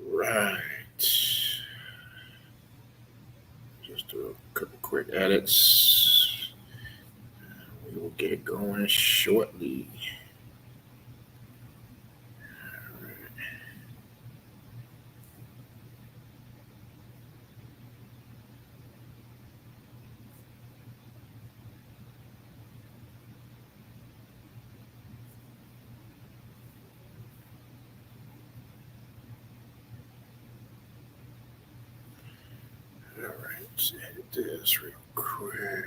Right. Just do a couple quick edits. We will get going shortly. All right, let's edit this real quick.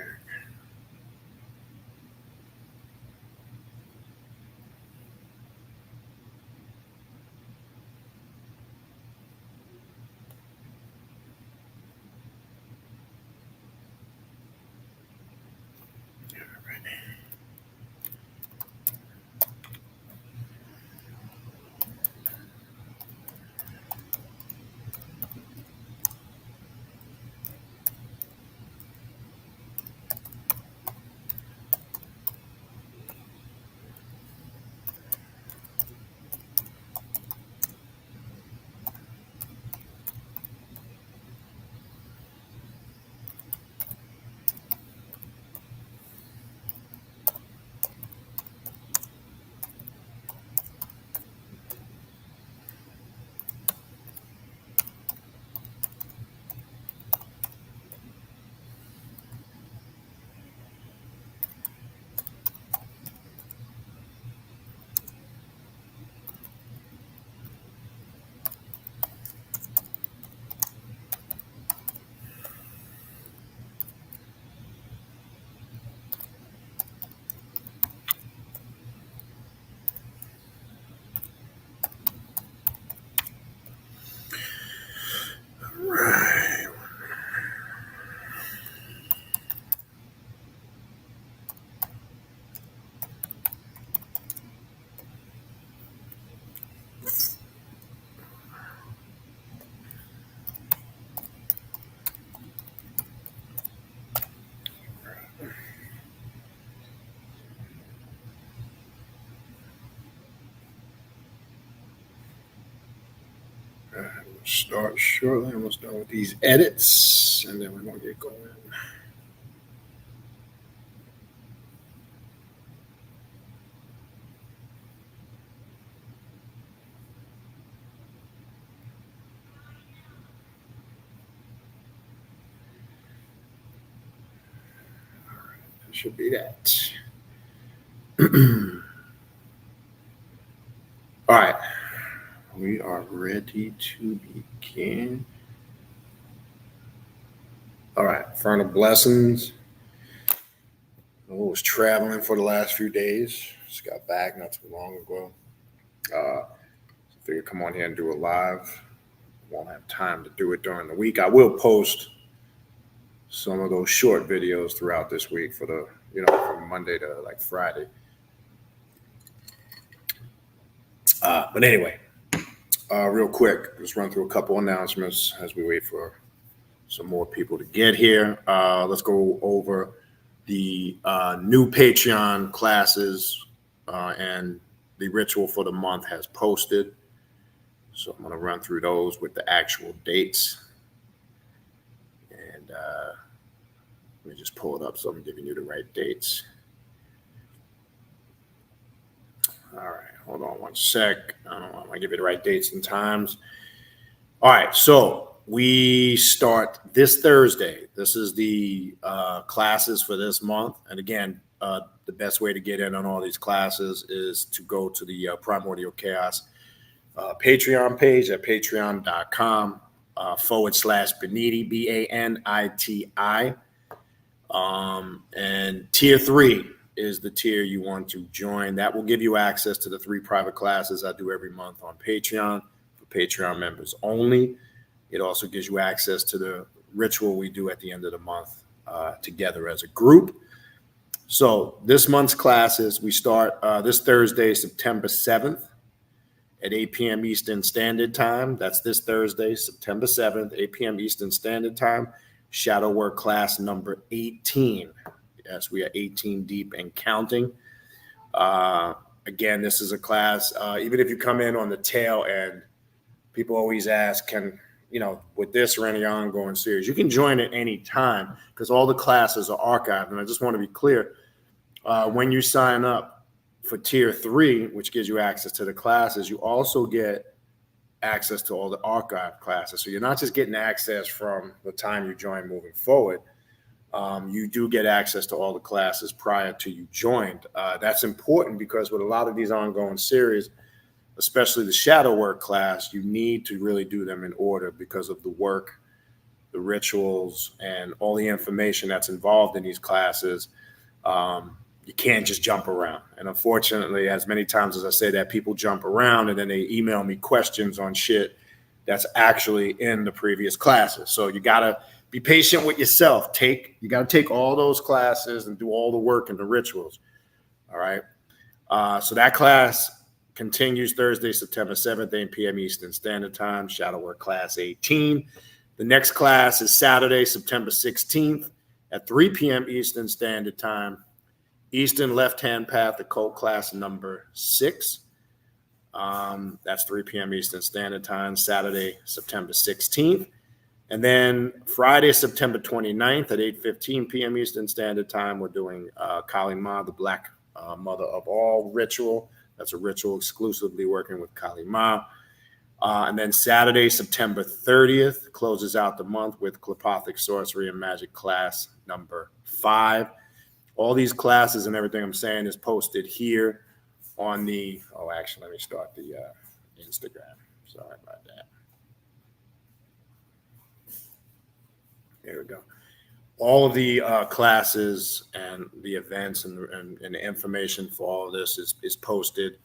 Right. We'll start shortly. Almost done with these edits, and then we're gonna get going. That should be that. All right. We are ready to begin. All right. Furnace blessings. I was traveling for the last few days. Just got back not too long ago. Figured come on here and do it live. Won't have time to do it during the week. I will post some of those short videos throughout this week for the, from Monday to like Friday. But anyway, real quick, just run through a couple announcements as we wait for some more people to get here. Let's go over the new Patreon classes, and the ritual for the month has posted. So I'm going to run through those with the actual dates. And let me just pull it up so I'm giving you the right dates. All right, hold on one sec. I don't want to give you the right dates and times. All right, so we start this Thursday. This is the classes for this month. And again, the best way to get in on all these classes is to go to the Primordial Chaos Patreon page at patreon.com /Baniti, Baniti. And tier 3 is the tier you want to join. That will give you access to the 3 private classes I do every month on Patreon for Patreon members only. It also gives you access to the ritual we do at the end of the month together as a group. So this month's classes, we start this Thursday, September 7th at 8 p.m. Eastern Standard Time. That's this Thursday, September 7th, 8 p.m. Eastern Standard Time. Shadow Work class number 18. Yes, we are 18 deep and counting. Again, this is a class, even if you come in on the tail end people always ask, with this or any ongoing series, you can join at any time because all the classes are archived. And I just want to be clear, when you sign up for tier 3, which gives you access to the classes, you also get access to all the archived classes. So you're not just getting access from the time you join moving forward. You do get access to all the classes prior to you joined. That's important because with a lot of these ongoing series, especially the shadow work class, you need to really do them in order because of the work, the rituals, and all the information that's involved in these classes. You can't just jump around. And unfortunately, as many times as I say that, people jump around and then they email me questions on shit that's actually in the previous classes. So you got to be patient with yourself. You got to take all those classes and do all the work and the rituals. All right. So that class continues Thursday, September 7th, 8 p.m. Eastern Standard Time, Shadow Work Class 18. The next class is Saturday, September 16th at 3 p.m. Eastern Standard Time, Eastern Left-Hand Path, Occult Class number 6. That's 3 p.m. Eastern Standard Time, Saturday, September 16th. And then Friday, September 29th at 8:15 p.m. Eastern Standard Time, we're doing Kali Ma, the Black Mother of All ritual. That's a ritual exclusively working with Kali Ma. And then Saturday, September 30th, closes out the month with Klepothic Sorcery and Magic Class number 5. All these classes and everything I'm saying is posted here on the, let me start the Instagram. Sorry about that. There we go. All of the classes and the events and the information for all of this is posted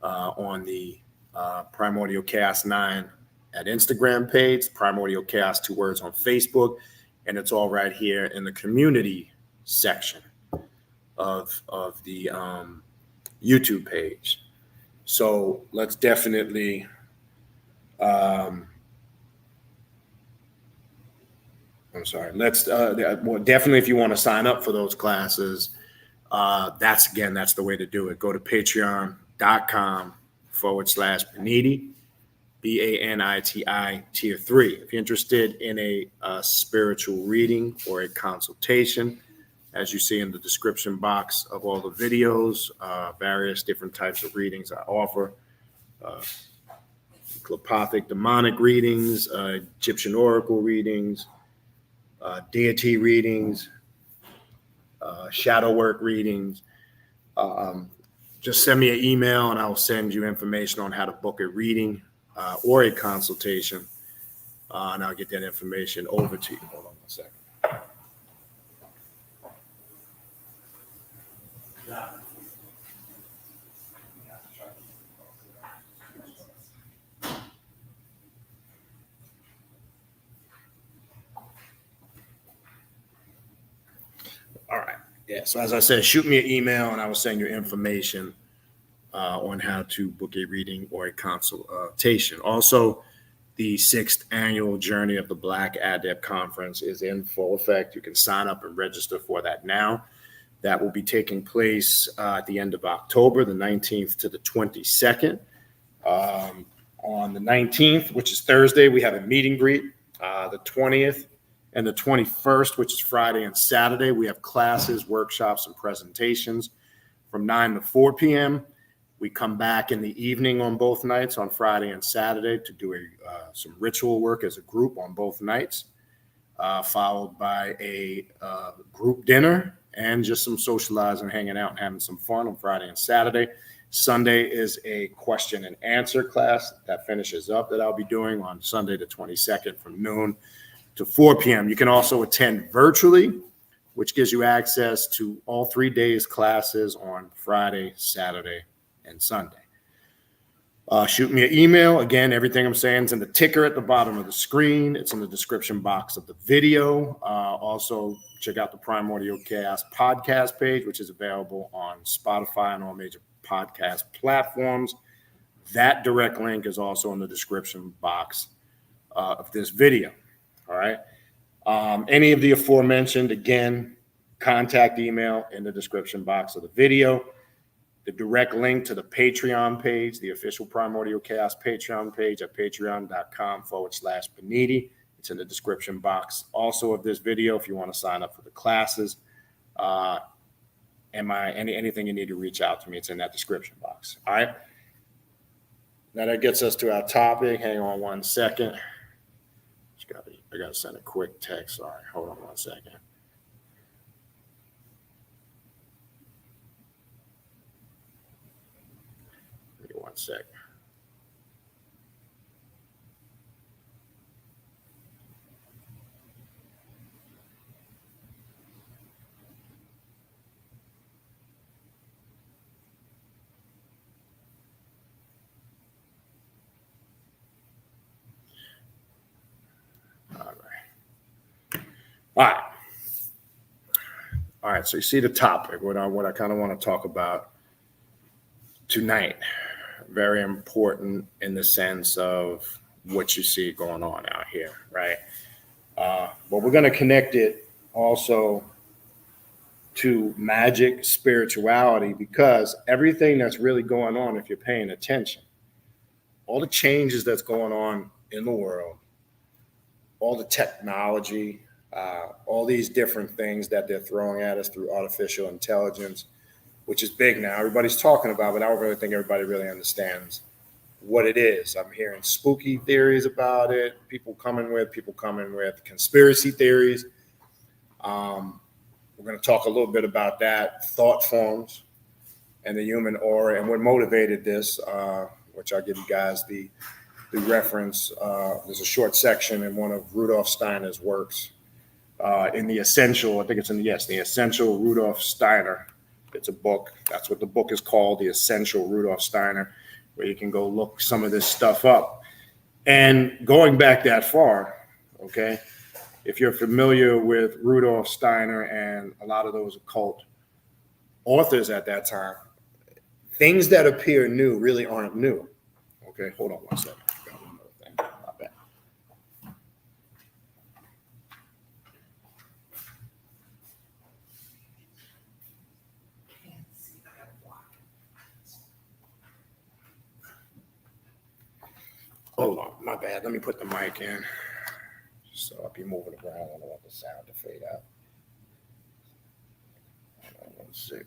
on the Primordial Chaos 9 at Instagram page, Primordial Chaos 2 words on Facebook, and it's all right here in the community section of the YouTube page. So let's definitely definitely, if you want to sign up for those classes, that's the way to do it. Go to patreon.com/Baniti, BANITI tier 3. If you're interested in a spiritual reading or a consultation, as you see in the description box of all the videos, various different types of readings I offer. Klepothic demonic readings, Egyptian oracle readings, deity readings, shadow work readings. Just send me an email and I'll send you information on how to book a reading or a consultation, and I'll get that information over to you. Hold on one second. All right. Yeah. So as I said, shoot me an email and I will send you information on how to book a reading or a consultation. Also, the 6th annual Journey of the Black Adept Conference is in full effect. You can sign up and register for that now. That will be taking place at the end of October, the 19th to the 22nd. On the 19th, which is Thursday, we have a meet and greet. The 20th and the 21st, which is Friday and Saturday, we have classes, workshops, and presentations from 9 to 4 p.m. We come back in the evening on both nights, on Friday and Saturday, to do some ritual work as a group on both nights, followed by a group dinner and just some socializing, hanging out, and having some fun on Friday and Saturday. Sunday is a question and answer class that finishes up that I'll be doing on Sunday the 22nd from noon to 4 p.m. You can also attend virtually, which gives you access to all 3 days classes on Friday, Saturday, and Sunday. Shoot me an email. Again, everything I'm saying is in the ticker at the bottom of the screen. It's in the description box of the video. Also, check out the Primordial Chaos podcast page, which is available on Spotify and all major podcast platforms. That direct link is also in the description box of this video. All right. Any of the aforementioned, again, contact email in the description box of the video. the direct link to the Patreon page, the official Primordial Chaos Patreon page at patreon.com/Baniti. It's in the description box also of this video if you want to sign up for the classes. Anything you need to reach out to me, it's in that description box. All right. Now that gets us to our topic. Hang on one second. I got to send a quick text. All right, hold on one second. Give me 1 second. All right. So you see the topic, what I kind of want to talk about tonight. Very important in the sense of what you see going on out here, right? But we're going to connect it also to magic, spirituality, because everything that's really going on, if you're paying attention, all the changes that's going on in the world, all the technology, all these different things that they're throwing at us through artificial intelligence, which is big now. Everybody's talking about it, but I don't really think everybody really understands what it is. I'm hearing spooky theories about it, people coming with conspiracy theories. We're going to talk a little bit about that, thought forms and the human aura, and what motivated this, which I'll give you guys the reference. There's a short section in one of Rudolf Steiner's works in The Essential. I think it's The Essential Rudolf Steiner. It's a book. That's what the book is called, The Essential Rudolf Steiner, where you can go look some of this stuff up. And going back that far, okay, if you're familiar with Rudolf Steiner and a lot of those occult authors at that time, things that appear new really aren't new. Okay, hold on 1 second. Got one other thing. My bad. Hold on, my bad. Let me put the mic in. So I'll be moving around. I don't want the sound to fade out. Hold on 1 second.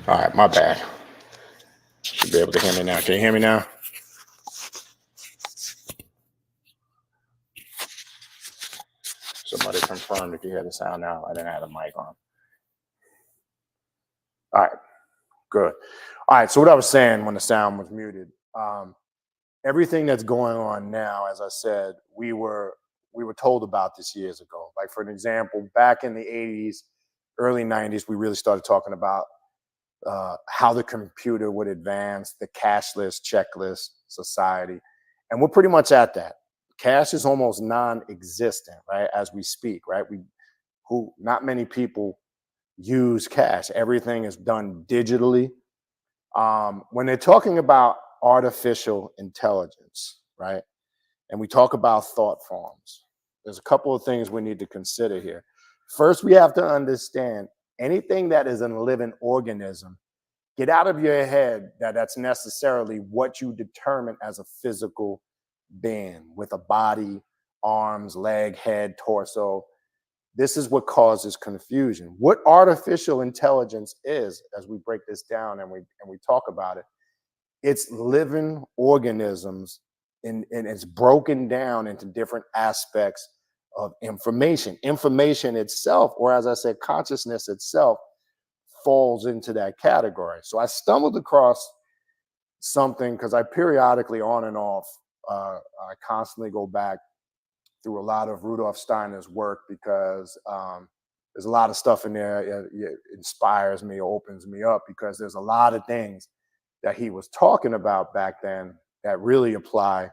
All right, my bad. Should be able to hear me now. Can you hear me now? So Somebody confirmed if you hear the sound now. I didn't have the mic on. All right, good. All right, so what I was saying when the sound was muted, everything that's going on now, as I said, we were told about this years ago. Like, for an example, back in the 80s, early 90s, we really started talking about how the computer would advance the cashless, checklist society. And we're pretty much at that. Cash is almost non-existent, right, as we speak, right? Not many people use cash. Everything is done digitally. When they're talking about artificial intelligence, right, and we talk about thought forms, there's a couple of things we need to consider here. First, we have to understand anything that is a living organism, get out of your head that that's necessarily what you determine as a physical being with a body, arms, leg, head, torso. This is what causes confusion. What artificial intelligence is, as we break this down and we talk about it, it's living organisms, and it's broken down into different aspects of information. Information itself, or as I said, consciousness itself, falls into that category. So I stumbled across something because I periodically, on and off, I constantly go back through a lot of Rudolf Steiner's work because there's a lot of stuff in there. It inspires me, opens me up, because there's a lot of things that he was talking about back then that really apply,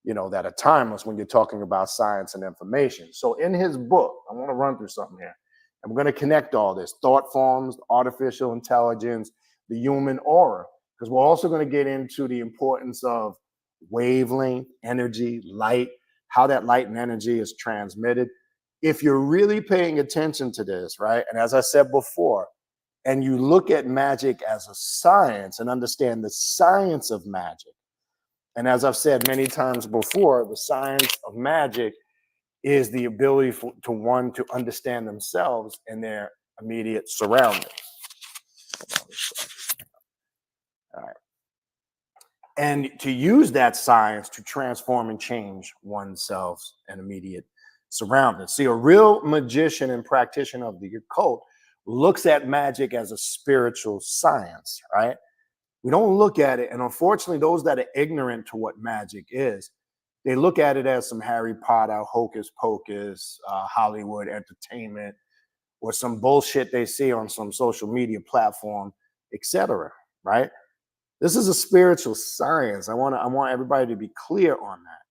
that are timeless when you're talking about science and information. So in his book, I want to run through something here. I'm going to connect all this: thought forms, artificial intelligence, the human aura, because we're also going to get into the importance of wavelength, energy, light, how that light and energy is transmitted. If you're really paying attention to this, right, and as I said before, and you look at magic as a science and understand the science of magic, and as I've said many times before, the science of magic is the ability to understand themselves and their immediate surroundings. All right. And to use that science to transform and change oneself and immediate surroundings. See, a real magician and practitioner of the occult looks at magic as a spiritual science, right? We don't look at it, and unfortunately, those that are ignorant to what magic is, they look at it as some Harry Potter, hocus pocus, Hollywood entertainment, or some bullshit they see on some social media platform, etc. Right? This is a spiritual science. I want everybody to be clear on that.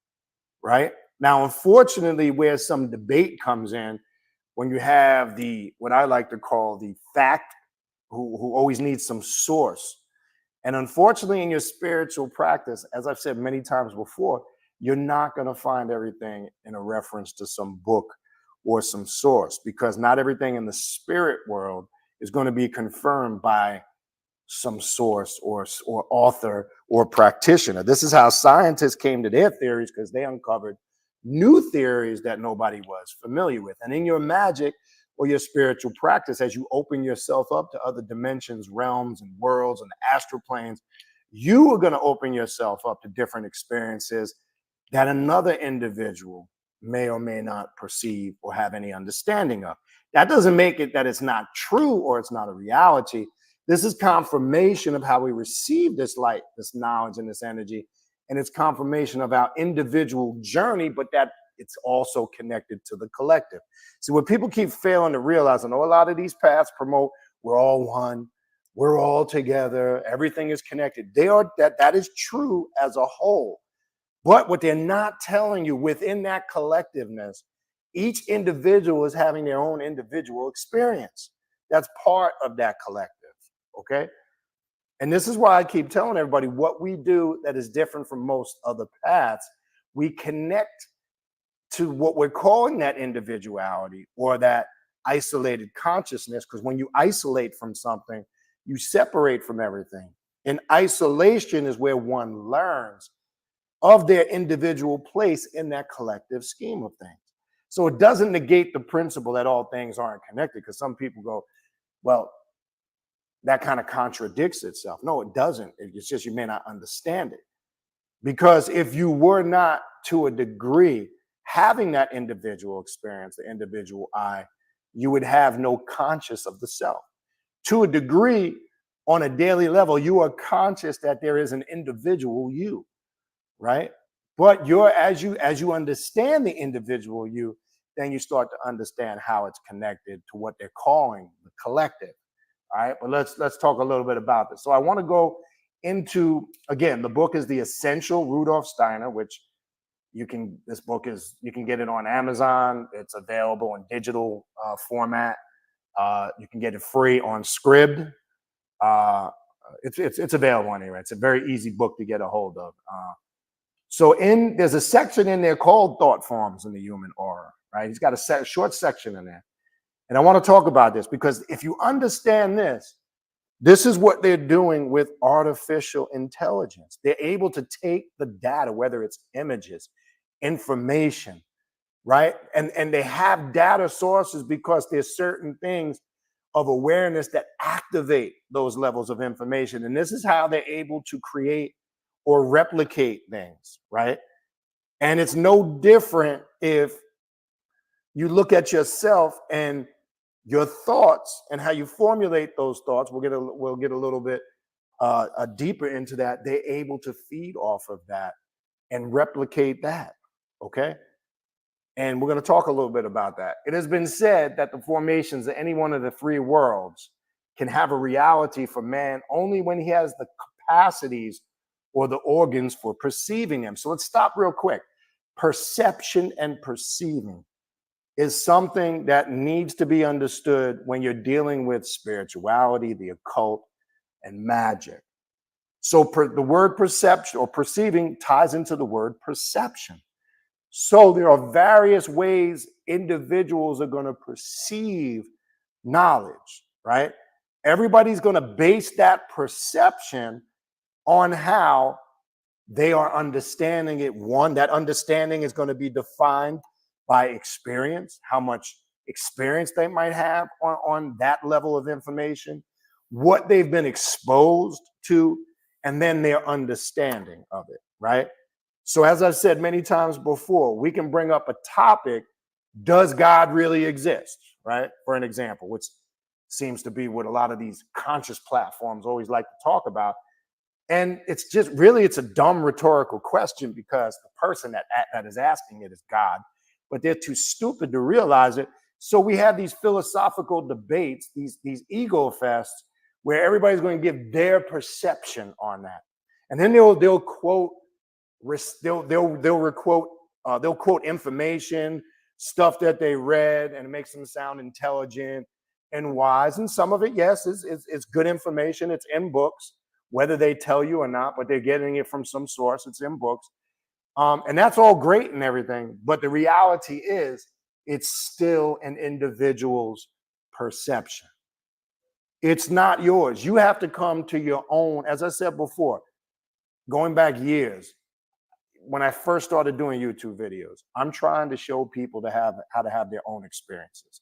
Right? Now, unfortunately, where some debate comes in, when you have what I like to call the fact, who always needs some source. And unfortunately, in your spiritual practice, as I've said many times before, you're not going to find everything in a reference to some book or some source, because not everything in the spirit world is going to be confirmed by some source or author or practitioner. This is how scientists came to their theories, because they uncovered new theories that nobody was familiar with. And in your magic or your spiritual practice, as you open yourself up to other dimensions, realms, and worlds, and astral planes, you are going to open yourself up to different experiences that another individual may or may not perceive or have any understanding of. That doesn't make it that it's not true or it's not a reality. This is confirmation of how we receive this light, this knowledge, and this energy. And it's confirmation of our individual journey, but that it's also connected to the collective. See, what people keep failing to realize, I know a lot of these paths promote, we're all one, we're all together, everything is connected. That is true as a whole. But what they're not telling you, within that collectiveness, each individual is having their own individual experience. That's part of that collective, okay? And this is why I keep telling everybody what we do that is different from most other paths. We connect to what we're calling that individuality or that isolated consciousness, because when you isolate from something, you separate from everything. And isolation is where one learns of their individual place in that collective scheme of things. So it doesn't negate the principle that all things aren't connected, because some people go, well, that kind of contradicts itself. No, it doesn't. It's just you may not understand it. Because if you were not, to a degree, having that individual experience, the individual I, you would have no conscious of the self. To a degree, on a daily level, you are conscious that there is an individual you, right? But you're as you understand the individual you, then you start to understand how it's connected to what they're calling the collective. All right, but let's talk a little bit about this. So I want to go into, again, the book is The Essential, Rudolf Steiner, which this book is, you can get it on Amazon. It's available in digital format. You can get it free on Scribd. It's available anyway. It's a very easy book to get a hold of. So there's a section in there called Thought Forms in the Human Aura, right? He's got a short section in there. And I want to talk about this because if you understand this is what they're doing with artificial intelligence. They're able to take the data, whether it's images, information, right? And they have data sources because there's certain things of awareness that activate those levels of information. And this is how they're able to create or replicate things, right? And it's no different if you look at yourself and your thoughts and how you formulate those thoughts. We'll get a little bit deeper into that. They're able to feed off of that and replicate that, okay? And we're going to talk a little bit about that. It has been said that the formations of any one of the three worlds can have a reality for man only when he has the capacities or the organs for perceiving them. So let's stop real quick. Perception and perceiving is something that needs to be understood when you're dealing with spirituality, the occult, and magic. So the word perception or perceiving ties into the word perception. So there are various ways individuals are going to perceive knowledge, right? Everybody's going to base that perception on how they are understanding it. One, that understanding is going to be defined by experience, how much experience they might have on that level of information, what they've been exposed to, and then their understanding of it, right? So as I've said many times before, we can bring up a topic, does God really exist, right? For an example, which seems to be what a lot of these conscious platforms always like to talk about. And it's just really, it's a dumb rhetorical question because the person that is asking it is God, but they're too stupid to realize it. So we have these philosophical debates, these ego fests, where everybody's going to give their perception on that, and then they'll quote information, stuff that they read, and it makes them sound intelligent and wise. And some of it, yes, is good information. It's in books, whether they tell you or not, but they're getting it from some source. It's in books. And that's all great and everything. But the reality is, it's still an individual's perception. It's not yours. You have to come to your own, as I said before, going back years, when I first started doing YouTube videos, I'm trying to show people how to have their own experiences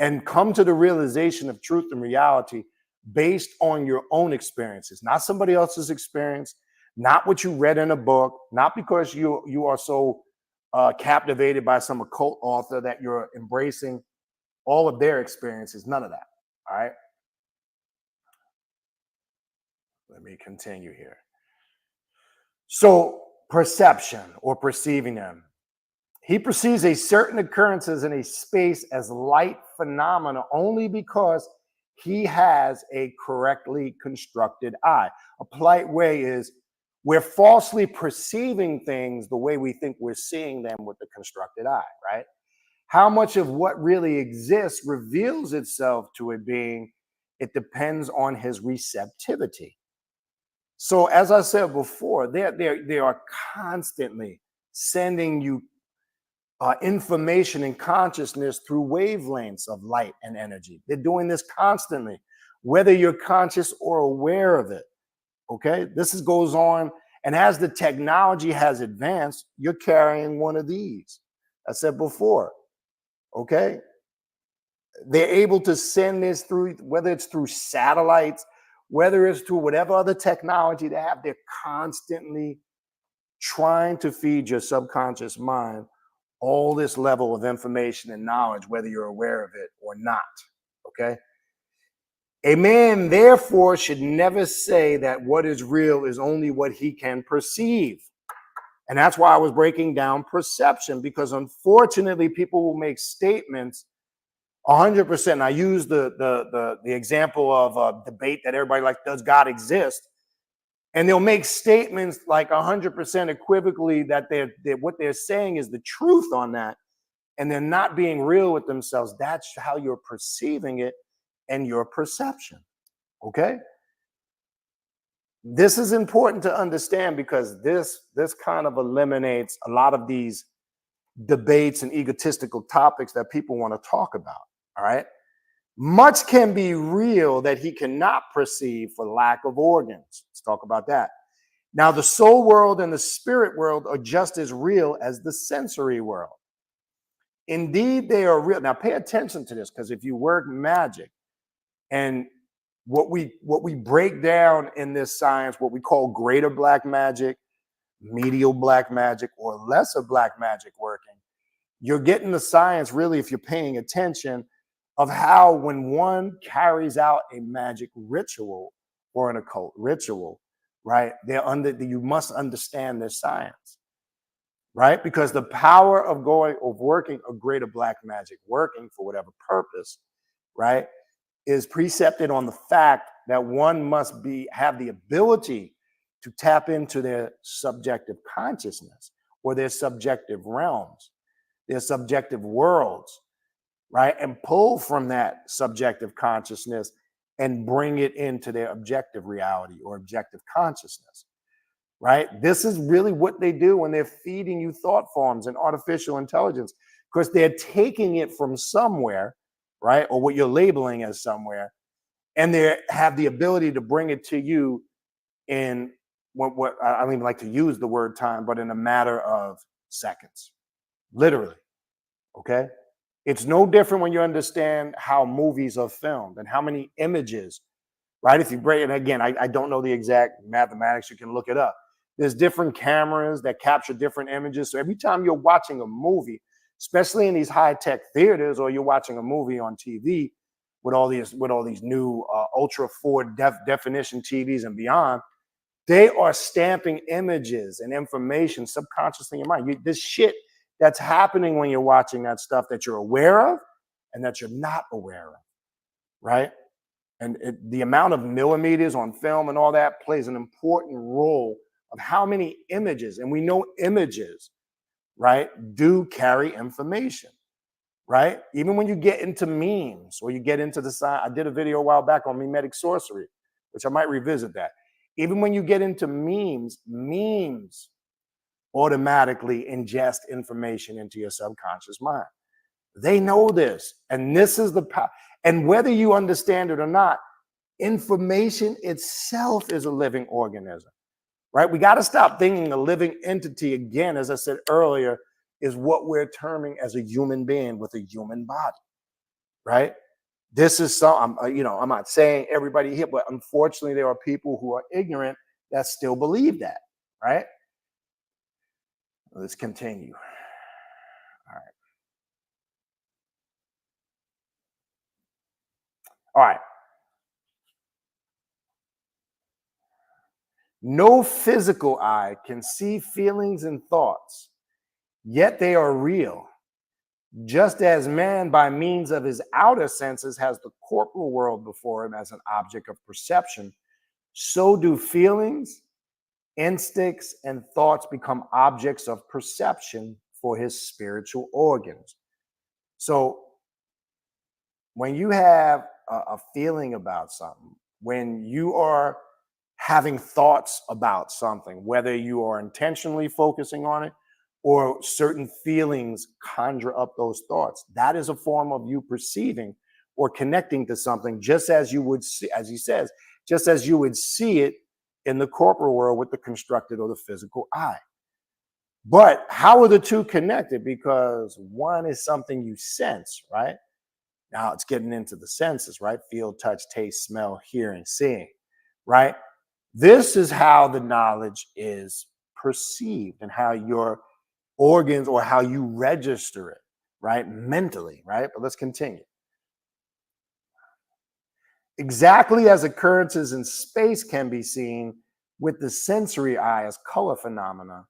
and come to the realization of truth and reality based on your own experiences, not somebody else's experience, not what you read in a book, not because you are so captivated by some occult author that you're embracing all of their experiences. None of that. All right. Let me continue here. So perception or perceiving them. He perceives a certain occurrences in a space as light phenomena only because he has a correctly constructed eye. A polite way is we're falsely perceiving things the way we think we're seeing them with the constructed eye, right? How much of what really exists reveals itself to a being, it depends on his receptivity. So as I said before, they are constantly sending you information and consciousness through wavelengths of light and energy. They're doing this constantly, whether you're conscious or aware of it. Okay, goes on. And as the technology has advanced, you're carrying one of these. I said before, okay? They're able to send this through, whether it's through satellites, whether it's through whatever other technology they have, they're constantly trying to feed your subconscious mind all this level of information and knowledge, whether you're aware of it or not. Okay. A man, therefore, should never say that what is real is only what he can perceive. And that's why I was breaking down perception, because unfortunately, people will make statements 100%. I use the example of a debate that everybody like, does God exist? And they'll make statements like 100% equivocally that what they're saying is the truth on that, and they're not being real with themselves. That's how you're perceiving it and your perception. Okay? This is important to understand, because this kind of eliminates a lot of these debates and egotistical topics that people want to talk about. All right. Much can be real that he cannot perceive for lack of organs. Let's talk about that. Now, the soul world and the spirit world are just as real as the sensory world. Indeed, they are real. Now, pay attention to this, because if you work magic, and what we break down in this science, what we call greater black magic, medial black magic, or lesser black magic working, you're getting the science, really, if you're paying attention, of how when one carries out a magic ritual or an occult ritual, right? You must understand this science, right? Because the power of working a greater black magic, working for whatever purpose, right, is precepted on the fact that one must have the ability to tap into their subjective consciousness, or their subjective realms, their subjective worlds, right? And pull from that subjective consciousness and bring it into their objective reality or objective consciousness, right? This is really what they do when they're feeding you thought forms and artificial intelligence, because they're taking it from somewhere, right? Or what you're labeling as somewhere, and they have the ability to bring it to you in what I don't even like to use the word time, but in a matter of seconds, literally. Okay. It's no different when you understand how movies are filmed and how many images, right? If you break it, again, I don't know the exact mathematics, you can look it up. There's different cameras that capture different images. So every time you're watching a movie, especially in these high-tech theaters, or you're watching a movie on TV with all these new ultra 4 definition TVs and beyond, they are stamping images and information subconsciously in your mind. This shit that's happening when you're watching that stuff that you're aware of and that you're not aware of, right? And the amount of millimeters on film and all that plays an important role of how many images, and we know images, right, do carry information, right? Even when you get into memes, or you get into I did a video a while back on memetic sorcery, which I might revisit that. Even when you get into memes automatically ingest information into your subconscious mind. They know this, and this is the power. And whether you understand it or not, information itself is a living organism, right? We got to stop thinking a living entity, again, as I said earlier, is what we're terming as a human being with a human body, right? This is I'm not saying everybody here, but unfortunately, there are people who are ignorant that still believe that, right? Let's continue. All right. All right. No physical eye can see feelings and thoughts, yet they are real. Just as man, by means of his outer senses, has the corporal world before him as an object of perception, so do feelings, instincts, and thoughts become objects of perception for his spiritual organs. So when you have a feeling about something, when you are having thoughts about something, whether you are intentionally focusing on it or certain feelings conjure up those thoughts, that is a form of you perceiving or connecting to something, just as you would see, as he says, just as you would see it in the corporal world with the constructed or the physical eye. But how are the two connected? Because one is something you sense, right? Now it's getting into the senses, right? Feel, touch, taste, smell, hearing, seeing, right? This is how the knowledge is perceived and how you're organs or how you register it, right? Mentally, right? But let's continue. Exactly as occurrences in space can be seen with the sensory eye as color phenomena,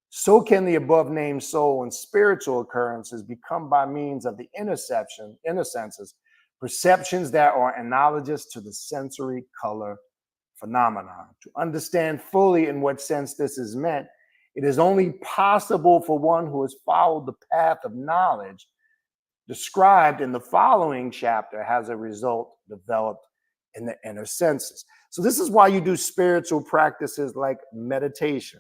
so can the above named soul and spiritual occurrences become by means of the inner senses, perceptions that are analogous to the sensory color phenomenon. To understand fully in what sense this is meant, it is only possible for one who has followed the path of knowledge described in the following chapter has a result developed in the inner senses. So this is why you do spiritual practices like meditation,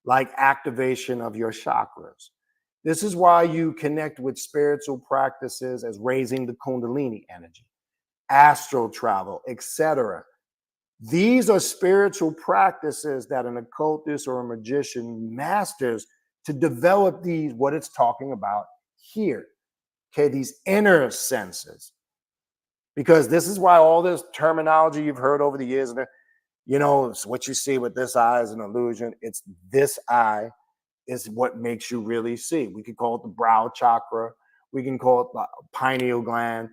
like activation of your chakras. This is why you connect with spiritual practices as raising the Kundalini energy, astral travel, etc. These are spiritual practices that an occultist or a magician masters to develop these, what it's talking about here. Okay, these inner senses. Because this is why all this terminology you've heard over the years, it's what you see with this eye is an illusion. It's this eye is what makes you really see. We could call it the brow chakra. We can call it the pineal gland.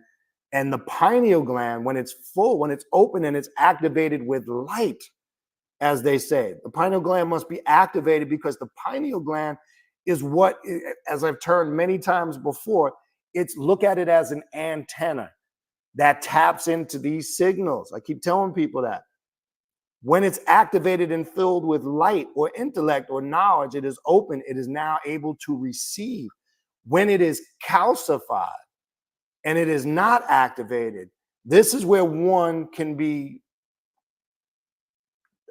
And the pineal gland, when it's full, when it's open and it's activated with light, as they say, the pineal gland must be activated because the pineal gland is what, as I've termed many times before, look at it as an antenna that taps into these signals. I keep telling people that. When it's activated and filled with light or intellect or knowledge, it is open. It is now able to receive. When it is calcified and it is not activated, this is where one can be,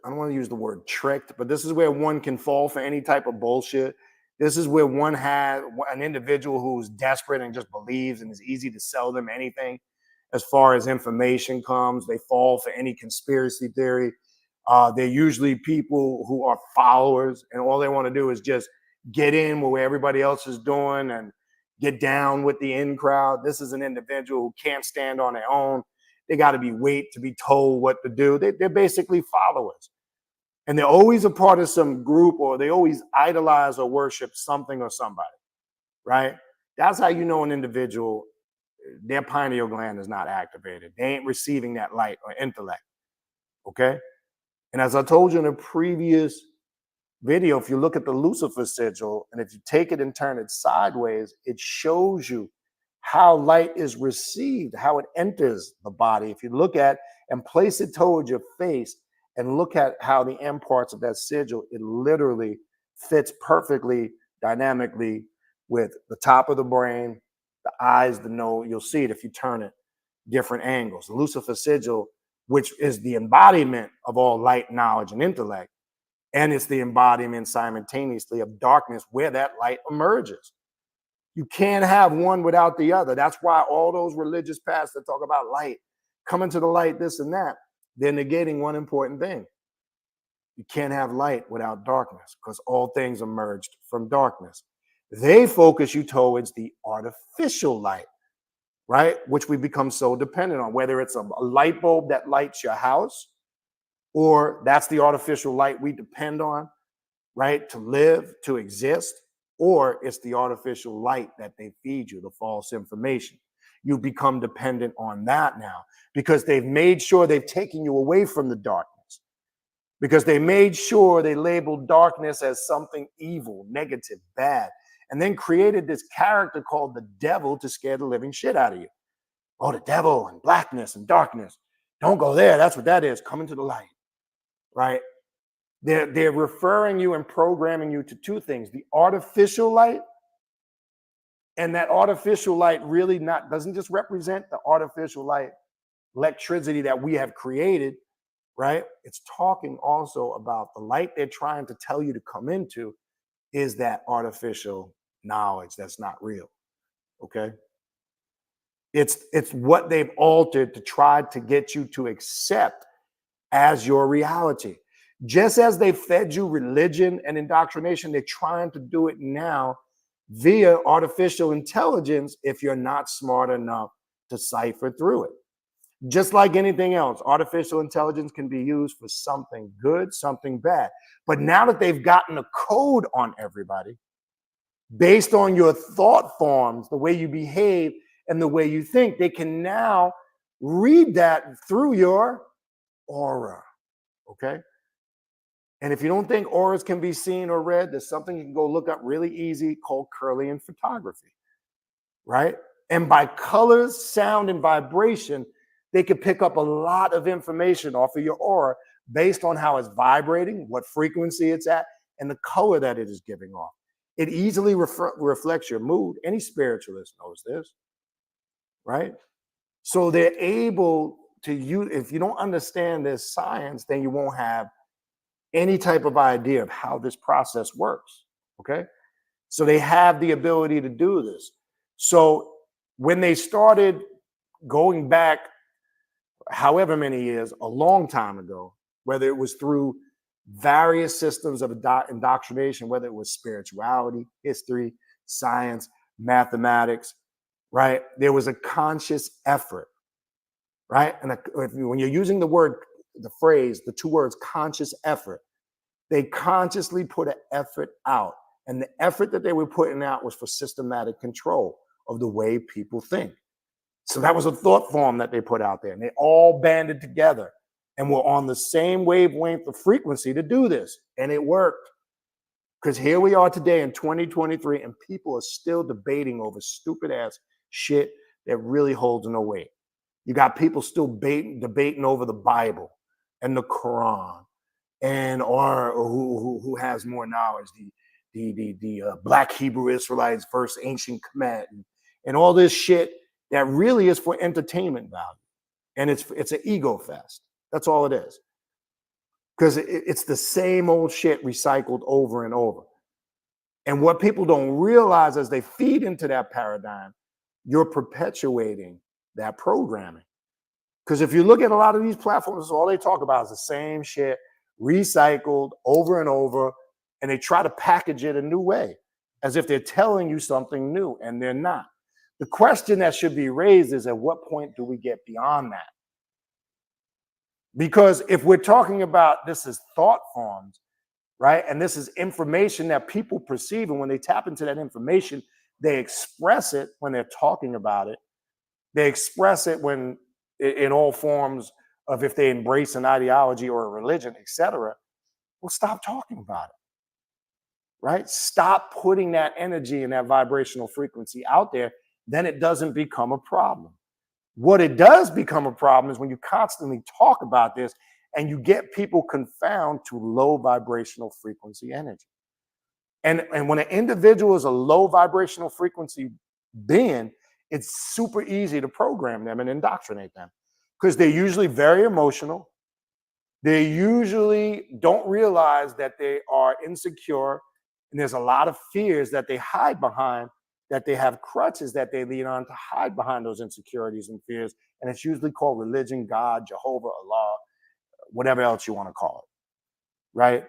I don't want to use the word tricked, but this is where one can fall for any type of bullshit. This is where one has an individual who's desperate and just believes, and it's easy to sell them anything as far as information comes. They fall for any conspiracy theory. They're usually people who are followers, and all they want to do is just get in where everybody else is doing and get down with the in crowd. This is an individual who can't stand on their own. They got to wait to be told what to do. They're basically followers. And they're always a part of some group, or they always idolize or worship something or somebody, right? That's how you know an individual, their pineal gland is not activated. They ain't receiving that light or intellect, okay? And as I told you in a previous video, if you look at the Lucifer sigil, and if you take it and turn it sideways, it shows you how light is received, how it enters the body. If you look at and place it towards your face and look at how the end parts of that sigil, it literally fits perfectly, dynamically with the top of the brain, the eyes, the nose. You'll see it if you turn it different angles. The Lucifer sigil, which is the embodiment of all light, knowledge, and intellect, and it's the embodiment simultaneously of darkness where that light emerges. You can't have one without the other. That's why all those religious paths that talk about light, coming to the light, this and that, they're negating one important thing. You can't have light without darkness because all things emerged from darkness. They focus you towards the artificial light, right? Which we become so dependent on, whether it's a light bulb that lights your house, or that's the artificial light we depend on, right? To live, to exist, or it's the artificial light that they feed you, the false information. You become dependent on that now because they've made sure they've taken you away from the darkness, because they made sure they labeled darkness as something evil, negative, bad, and then created this character called the devil to scare the living shit out of you. Oh, the devil and blackness and darkness. Don't go there. That's what that is. Come into the light, right? They're referring you and programming you to two things: the artificial light, and that artificial light really doesn't just represent the artificial light, electricity that we have created, right? It's talking also about the light they're trying to tell you to come into is that artificial knowledge that's not real, okay? It's what they've altered to try to get you to accept as your reality. Just as they fed you religion and indoctrination, they're trying to do it now via artificial intelligence if you're not smart enough to cipher through it. Just like anything else, artificial intelligence can be used for something good, something bad. But now that they've gotten a code on everybody, based on your thought forms, the way you behave and the way you think. They can now read that through your aura, okay? And if you don't think auras can be seen or read, there's something you can go look up really easy called Kirlian photography, right? And by colors, sound, and vibration, they can pick up a lot of information off of your aura based on how it's vibrating, what frequency it's at, and the color that it is giving off. It easily reflects your mood. Any spiritualist knows this, right? So they're able to use, if you don't understand this science, then you won't have any type of idea of how this process works, okay? So they have the ability to do this. So when they started going back however many years, a long time ago, whether it was through various systems of indoctrination, whether it was spirituality, history, science, mathematics, right? There was a conscious effort, right? And when you're using the phrase, the two words conscious effort, they consciously put an effort out. And the effort that they were putting out was for systematic control of the way people think. So that was a thought form that they put out there, and they all banded together and were on the same wavelength of frequency to do this. And it worked. Because here we are today in 2023, and people are still debating over stupid ass shit that really holds no weight. You got people still debating over the Bible and the Quran, and or who has more knowledge, the Black Hebrew Israelites versus ancient Kemet, and all this shit that really is for entertainment value, and it's an ego fest. That's all it is, because it's the same old shit recycled over and over. And what people don't realize as they feed into that paradigm, you're perpetuating that programming. Because if you look at a lot of these platforms, all they talk about is the same shit recycled over and over, and they try to package it a new way as if they're telling you something new, and they're not. The question that should be raised is, at what point do we get beyond that? Because if we're talking about this is thought forms, right? And this is information that people perceive, and when they tap into that information, they express it when they're talking about it. They express it when in all forms of, if they embrace an ideology or a religion, etc. Well, stop talking about it, right? Stop putting that energy and that vibrational frequency out there. Then it doesn't become a problem. What it does become a problem is when you constantly talk about this and you get people confound to low vibrational frequency energy. And when an individual is a low vibrational frequency being, it's super easy to program them and indoctrinate them, because they're usually very emotional. They usually don't realize that they are insecure, and there's a lot of fears that they hide behind, that they have crutches that they lean on to hide behind those insecurities and fears. And it's usually called religion, God, Jehovah, Allah, whatever else you want to call it, right?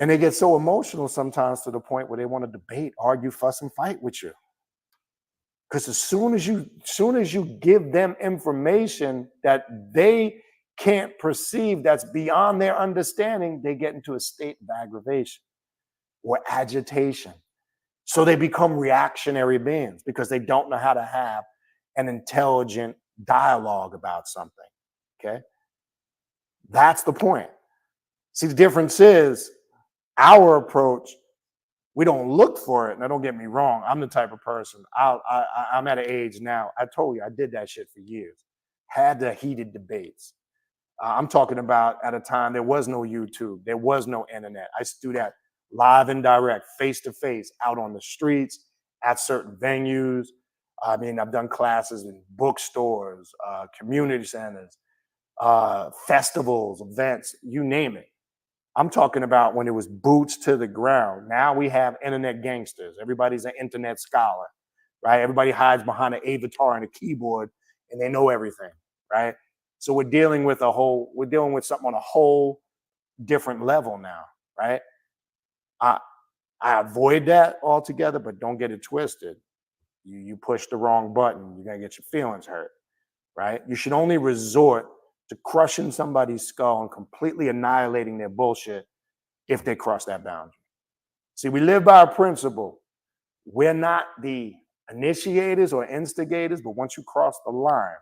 And they get so emotional sometimes to the point where they want to debate, argue, fuss, and fight with you. Because as soon as you give them information that they can't perceive, that's beyond their understanding, they get into a state of aggravation or agitation. So they become reactionary beings because they don't know how to have an intelligent dialogue about something, okay? That's the point. See, the difference is our approach, we don't look for it. Now, don't get me wrong. I'm the type of person, I'm at an age now, I told you, I did that shit for years. Had the heated debates. I'm talking about at a time there was no YouTube. There was no internet. I used to do that live and direct, face to face, out on the streets, at certain venues. I mean, I've done classes in bookstores, community centers, festivals, events, you name it. I'm talking about when it was boots to the ground. Now we have internet gangsters. Everybody's an internet scholar, right? Everybody hides behind an avatar and a keyboard, and they know everything, right? So we're dealing with something on a whole different level now, right? I avoid that altogether, but don't get it twisted. You push the wrong button, you're gonna get your feelings hurt, right? You should only resort to crushing somebody's skull and completely annihilating their bullshit if they cross that boundary. See, we live by a principle. We're not the initiators or instigators, but once you cross the line,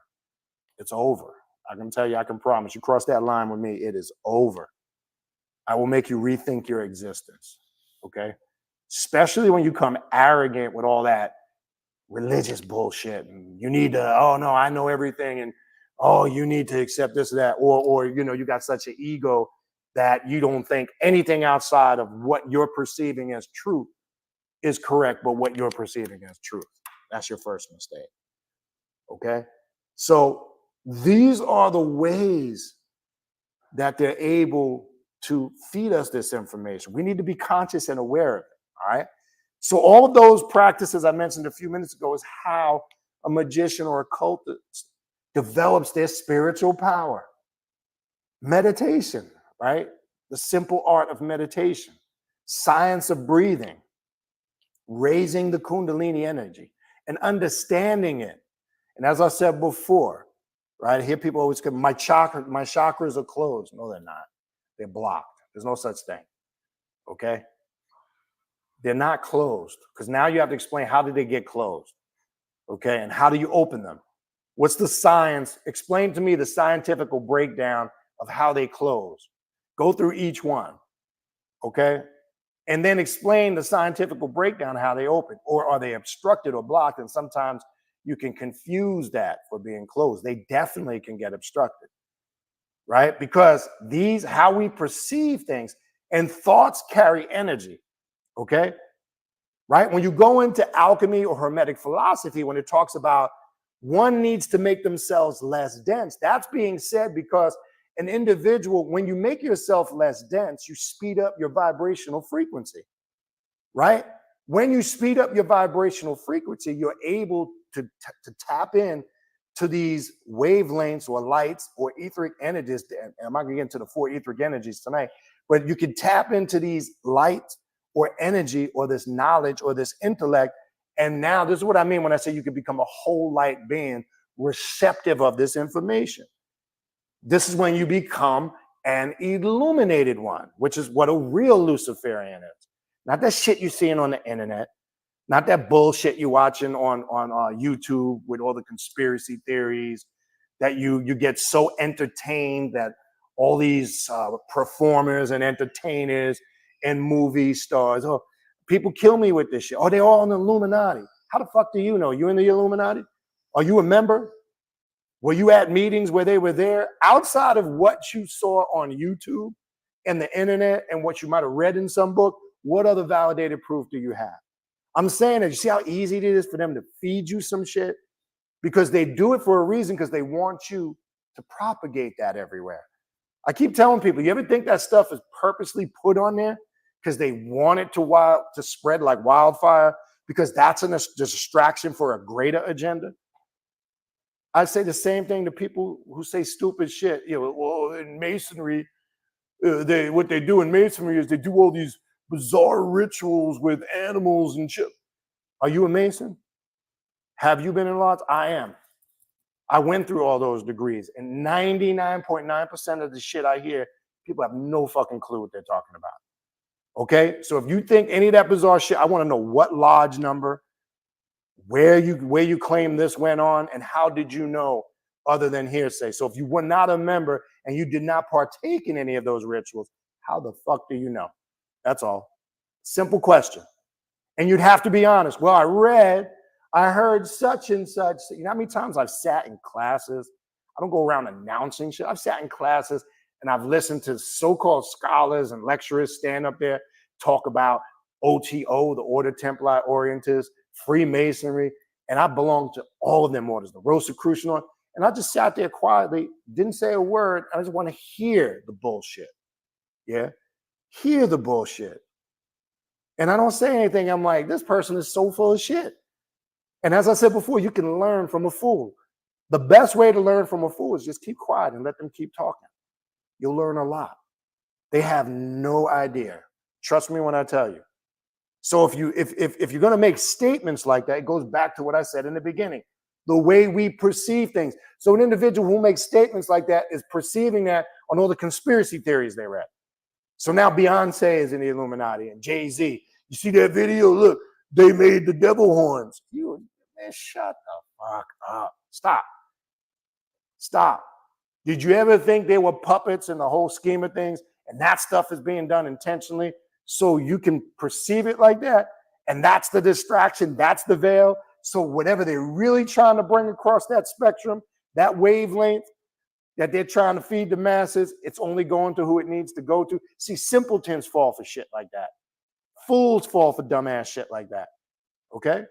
it's over. I can tell you, I can promise you, cross that line with me, it is over. I will make you rethink your existence. Okay? Especially when you come arrogant with all that religious bullshit. And you need to, oh no, I know everything. And oh, you need to accept this or that. Or you got such an ego that you don't think anything outside of what you're perceiving as truth is correct, but what you're perceiving as truth. That's your first mistake. Okay? So these are the ways that they're able to feed us this information. We need to be conscious and aware of it. All right. So all of those practices I mentioned a few minutes ago is how a magician or a occultist develops their spiritual power. Meditation, right? The simple art of meditation, science of breathing, raising the Kundalini energy and understanding it. And as I said before, right? I hear people always go, my chakras are closed. No, they're not. They're blocked. There's no such thing. Okay? They're not closed because now you have to explain how did they get closed? Okay? And how do you open them? What's the science? Explain to me the scientific breakdown of how they close. Go through each one. Okay? And then explain the scientific breakdown of how they open. Or are they obstructed or blocked? And sometimes you can confuse that for being closed. They definitely can get obstructed, right? Because how we perceive things and thoughts carry energy, okay? Right? When you go into alchemy or Hermetic philosophy, when it talks about one needs to make themselves less dense, that's being said because an individual, when you make yourself less dense, you speed up your vibrational frequency, right? When you speed up your vibrational frequency, you're able to tap in to these wavelengths or lights or etheric energies. And I'm not going to get into the 4 etheric energies tonight, but you can tap into these lights or energy or this knowledge or this intellect. And now this is what I mean when I say you can become a whole light being receptive of this information. This is when you become an illuminated one, which is what a real Luciferian is. Not that shit you're seeing on the internet. Not that bullshit you're watching on YouTube with all the conspiracy theories that you get so entertained that all these performers and entertainers and movie stars, oh, people kill me with this shit. Oh, they're all in the Illuminati. How the fuck do you know? You in the Illuminati? Are you a member? Were you at meetings where they were there? Outside of what you saw on YouTube and the internet and what you might have read in some book, what other validated proof do you have? I'm saying that you see how easy it is for them to feed you some shit? Because they do it for a reason, because they want you to propagate that everywhere. I keep telling people, you ever think that stuff is purposely put on there because they want it to spread like wildfire, because that's a distraction for a greater agenda? I say the same thing to people who say stupid shit. Well, in Masonry, what they do in Masonry is they do all these bizarre rituals with animals and shit. Are you a Mason? Have you been in lodge? I am. I went through all those degrees, and 99.9% of the shit I hear, people have no fucking clue what they're talking about. Okay? So if you think any of that bizarre shit, I want to know what lodge number, where you claim this went on, and how did you know other than hearsay? So if you were not a member and you did not partake in any of those rituals, how the fuck do you know? That's all. Simple question. And you'd have to be honest. Well, I heard such and such. You know how many times I've sat in classes? I don't go around announcing shit. I've sat in classes and I've listened to so-called scholars and lecturers stand up there, talk about OTO, the Order Templi Orientis, Freemasonry, and I belong to all of them orders, the Rosicrucian order. And I just sat there quietly, didn't say a word. I just want to hear the bullshit. Yeah? Hear the bullshit. And I don't say anything. I'm like, this person is so full of shit. And as I said before, you can learn from a fool. The best way to learn from a fool is just keep quiet and let them keep talking. You'll learn a lot. They have no idea. Trust me when I tell you. So if you're going to make statements like that, it goes back to what I said in the beginning, the way we perceive things. So an individual who makes statements like that is perceiving that on all the conspiracy theories they read. So now Beyonce is in the Illuminati and Jay-Z You see that video? Look, they made the devil horns. You, man, shut the fuck up. Stop. Did you ever think they were puppets in the whole scheme of things? And that stuff is being done intentionally so you can perceive it like that? And that's the distraction, that's the veil. So whatever they're really trying to bring across that spectrum, that wavelength that they're trying to feed the masses, it's only going to who it needs to go to. See, simpletons fall for shit like that. Fools fall for dumbass shit like that. Okay?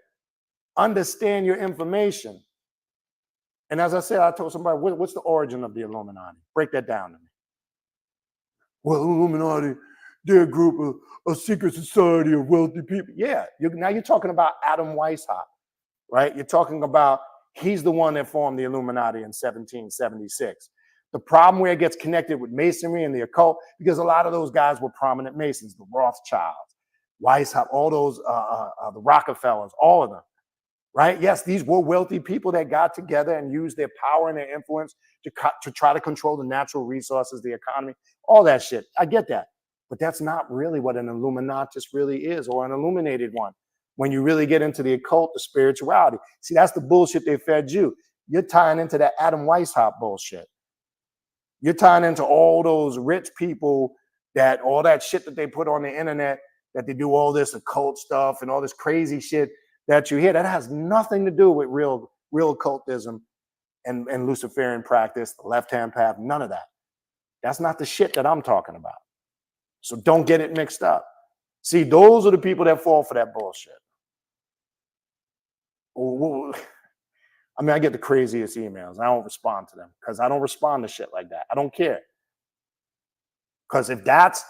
Understand your information. And as I said, I told somebody, what's the origin of the Illuminati? Break that down to me. Well, Illuminati, they're a group of a secret society of wealthy people. Yeah, now you're talking about Adam Weishaupt, right? You're talking about, he's the one that formed the Illuminati in 1776. The problem where it gets connected with Masonry and the occult, because a lot of those guys were prominent Masons, the Rothschilds, Weishaupt, all those, the Rockefellers, all of them. Right? Yes, these were wealthy people that got together and used their power and their influence to try to control the natural resources, the economy, all that shit. I get that. But that's not really what an Illuminatus really is, or an illuminated one. When you really get into the occult, the spirituality. See, that's the bullshit they fed you. You're tying into that Adam Weishaupt bullshit. You're tying into all those rich people, that all that shit that they put on the internet, that they do all this occult stuff and all this crazy shit that you hear. That has nothing to do with real occultism and Luciferian practice, the left-hand path, none of that. That's not the shit that I'm talking about. So don't get it mixed up. See, those are the people that fall for that bullshit. I mean, I get the craziest emails. I don't respond to them because I don't respond to shit like that. I don't care. Because if that's,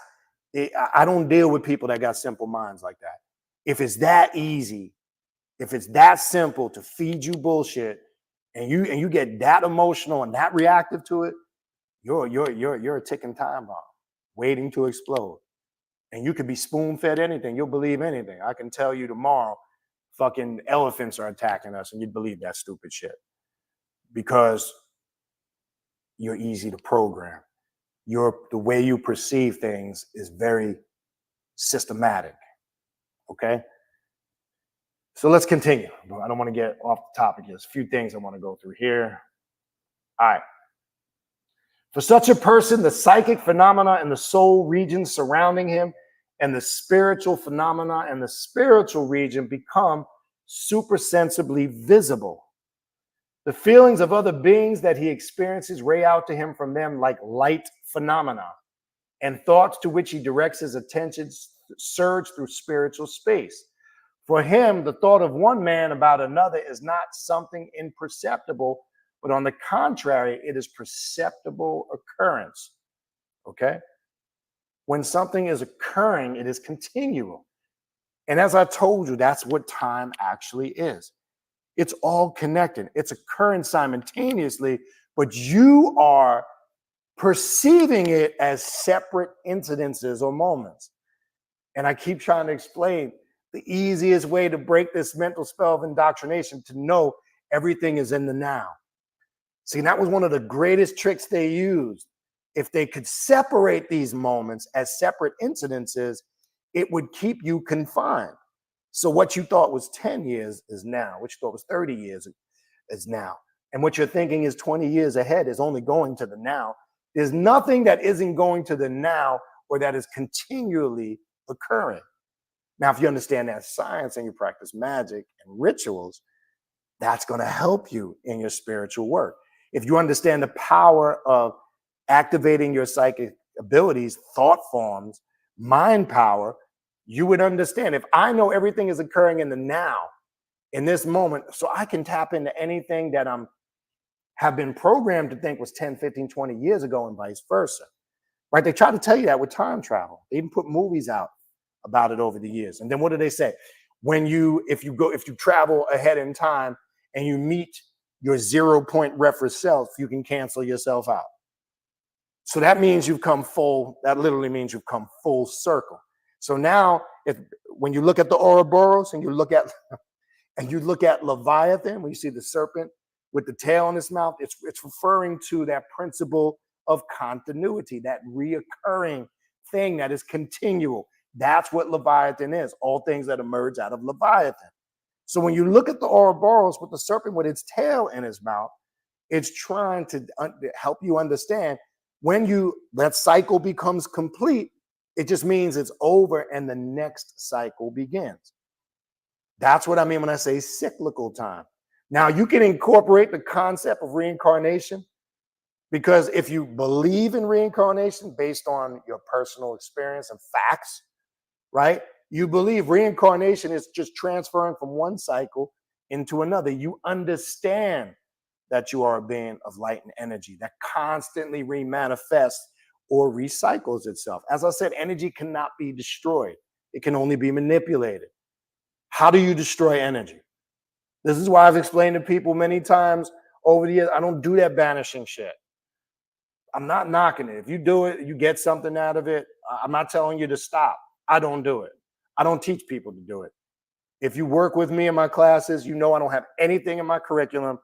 I don't deal with people that got simple minds like that. If it's that easy, if it's that simple to feed you bullshit, and you get that emotional and that reactive to it, you're a ticking time bomb waiting to explode. And you could be spoon-fed anything. You'll believe anything. I can tell you tomorrow, fucking elephants are attacking us, and you'd believe that stupid shit. Because you're easy to program. The way you perceive things is very systematic. Okay? So let's continue. I don't want to get off the topic. There's a few things I want to go through here. All right. For such a person, the psychic phenomena and the soul region surrounding him and the spiritual phenomena and the spiritual region become supersensibly visible. The feelings of other beings that he experiences ray out to him from them like light phenomena, and thoughts to which he directs his attention surge through spiritual space. For him, the thought of one man about another is not something imperceptible, but on the contrary, it is perceptible occurrence. Okay? When something is occurring, it is continual. And as I told you, that's what time actually is. It's all connected. It's occurring simultaneously, but you are perceiving it as separate incidences or moments. And I keep trying to explain the easiest way to break this mental spell of indoctrination, to know everything is in the now. See, that was one of the greatest tricks they used. If they could separate these moments as separate incidences, it would keep you confined. So what you thought was 10 years is now. What you thought was 30 years is now. And what you're thinking is 20 years ahead is only going to the now. There's nothing that isn't going to the now or that is continually occurring. Now, if you understand that science and you practice magic and rituals, that's going to help you in your spiritual work. If you understand the power of activating your psychic abilities, thought forms, mind power, you would understand. If I know everything is occurring in the now, in this moment, so I can tap into anything that have been programmed to think was 10, 15, 20 years ago, and vice versa. Right? They try to tell you that with time travel. They even put movies out about it over the years. And then what do they say? If you travel ahead in time and you meet your 0 point reference self, you can cancel yourself out. So that means you've come full, that literally means you've come full circle. So now when you look at the Ouroboros and you look at Leviathan, when you see the serpent with the tail in its mouth, it's referring to that principle of continuity, that reoccurring thing that is continual. That's what Leviathan is. All things that emerge out of Leviathan. So when you look at the Ouroboros with the serpent with its tail in his mouth, it's trying to help you understand when that cycle becomes complete, it just means it's over and the next cycle begins. That's what I mean when I say cyclical time. Now you can incorporate the concept of reincarnation, because if you believe in reincarnation based on your personal experience and facts, right? You believe reincarnation is just transferring from one cycle into another. You understand that you are a being of light and energy that constantly remanifests or recycles itself. As I said, energy cannot be destroyed. It can only be manipulated. How do you destroy energy? This is why I've explained to people many times over the years, I don't do that banishing shit. I'm not knocking it. If you do it, you get something out of it. I'm not telling you to stop. I don't do it. I don't teach people to do it. If you work with me in my classes, you know I don't have anything in my curriculum,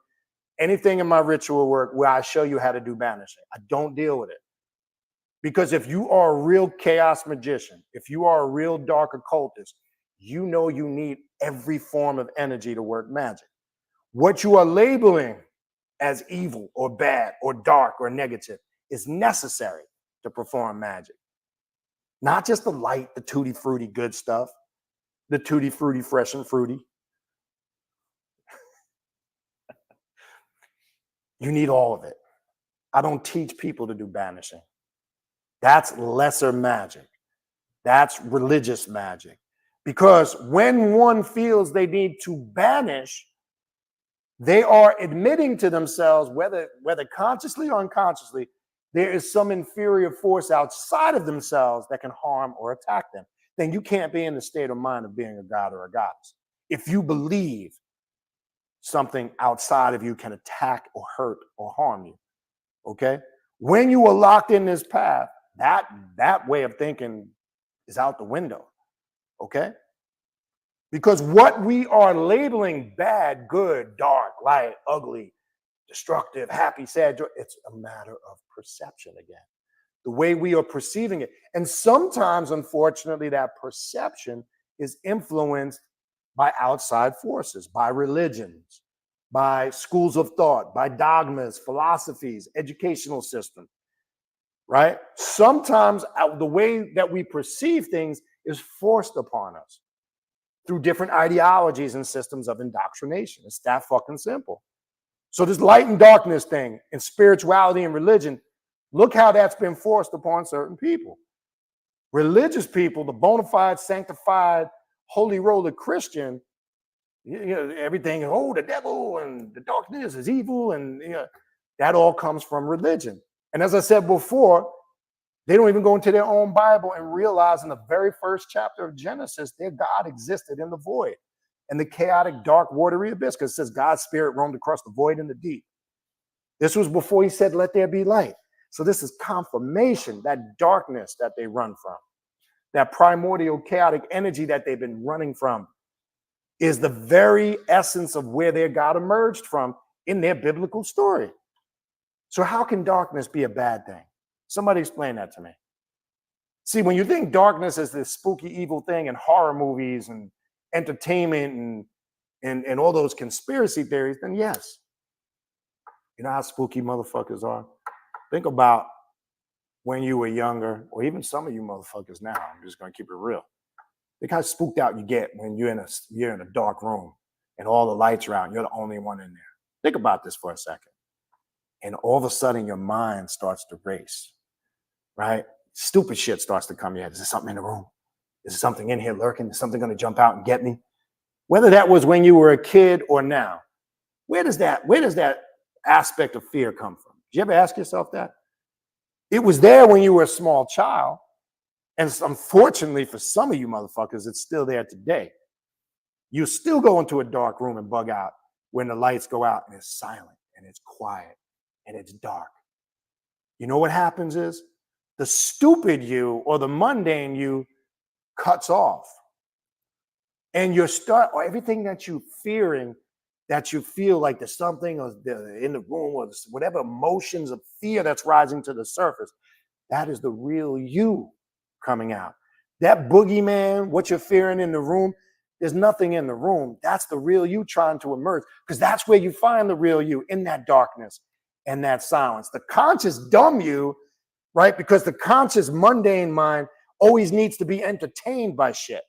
anything in my ritual work where I show you how to do banishing. I don't deal with it. Because if you are a real chaos magician, if you are a real dark occultist, you know you need every form of energy to work magic. What you are labeling as evil or bad or dark or negative is necessary to perform magic. Not just the light, the tutti frutti good stuff, the tutti frutti fresh and fruity. You need all of it. I don't teach people to do banishing. That's lesser magic. That's religious magic. Because when one feels they need to banish, they are admitting to themselves, whether consciously or unconsciously, there is some inferior force outside of themselves that can harm or attack them. Then you can't be in the state of mind of being a god or a goddess. If you believe something outside of you can attack or hurt or harm you, okay? When you are locked in this path, that way of thinking is out the window, okay? Because what we are labeling bad, good, dark, light, ugly, destructive, happy, sad, joy, it's a matter of perception again. The way we are perceiving it. And sometimes, unfortunately, that perception is influenced by outside forces, by religions, by schools of thought, by dogmas, philosophies, educational systems, right? Sometimes the way that we perceive things is forced upon us through different ideologies and systems of indoctrination. It's that fucking simple. So this light and darkness thing and spirituality and religion, look how that's been forced upon certain people. Religious people, the bona fide, sanctified, holy roller Christian, everything, the devil and the darkness is evil, and that all comes from religion. And as I said before, they don't even go into their own Bible and realize in the very first chapter of Genesis, their God existed in the void and the chaotic, dark, watery abyss, because it says God's spirit roamed across the void and the deep. This was before he said, let there be light. So this is confirmation, that darkness that they run from, that primordial chaotic energy that they've been running from, is the very essence of where their God emerged from in their biblical story. So how can darkness be a bad thing? Somebody explain that to me. See, when you think darkness is this spooky, evil thing in horror movies and entertainment and all those conspiracy theories, then yes. You know how spooky motherfuckers are? Think about when you were younger, or even some of you motherfuckers now. I'm just gonna keep it real. Think how spooked out you get when you're in a dark room and all the lights are out and you're the only one in there. Think about this for a second. And all of a sudden your mind starts to race, right? Stupid shit starts to come in your head. Is there something in the room? Is there something in here lurking? Is something gonna jump out and get me? Whether that was when you were a kid or now, where does that aspect of fear come from? Did you ever ask yourself that? It was there when you were a small child. And unfortunately for some of you motherfuckers, it's still there today. You still go into a dark room and bug out when the lights go out and it's silent and it's quiet and it's dark. You know what happens is the stupid you or the mundane you cuts off. And or everything that you're fearing, that you feel like there's something in the room or whatever emotions of fear that's rising to the surface, that is the real you coming out. That boogeyman, what you're fearing in the room, there's nothing in the room. That's the real you trying to emerge, because that's where you find the real you, in that darkness and that silence. The conscious dumb you, right? Because the conscious mundane mind always needs to be entertained by shit,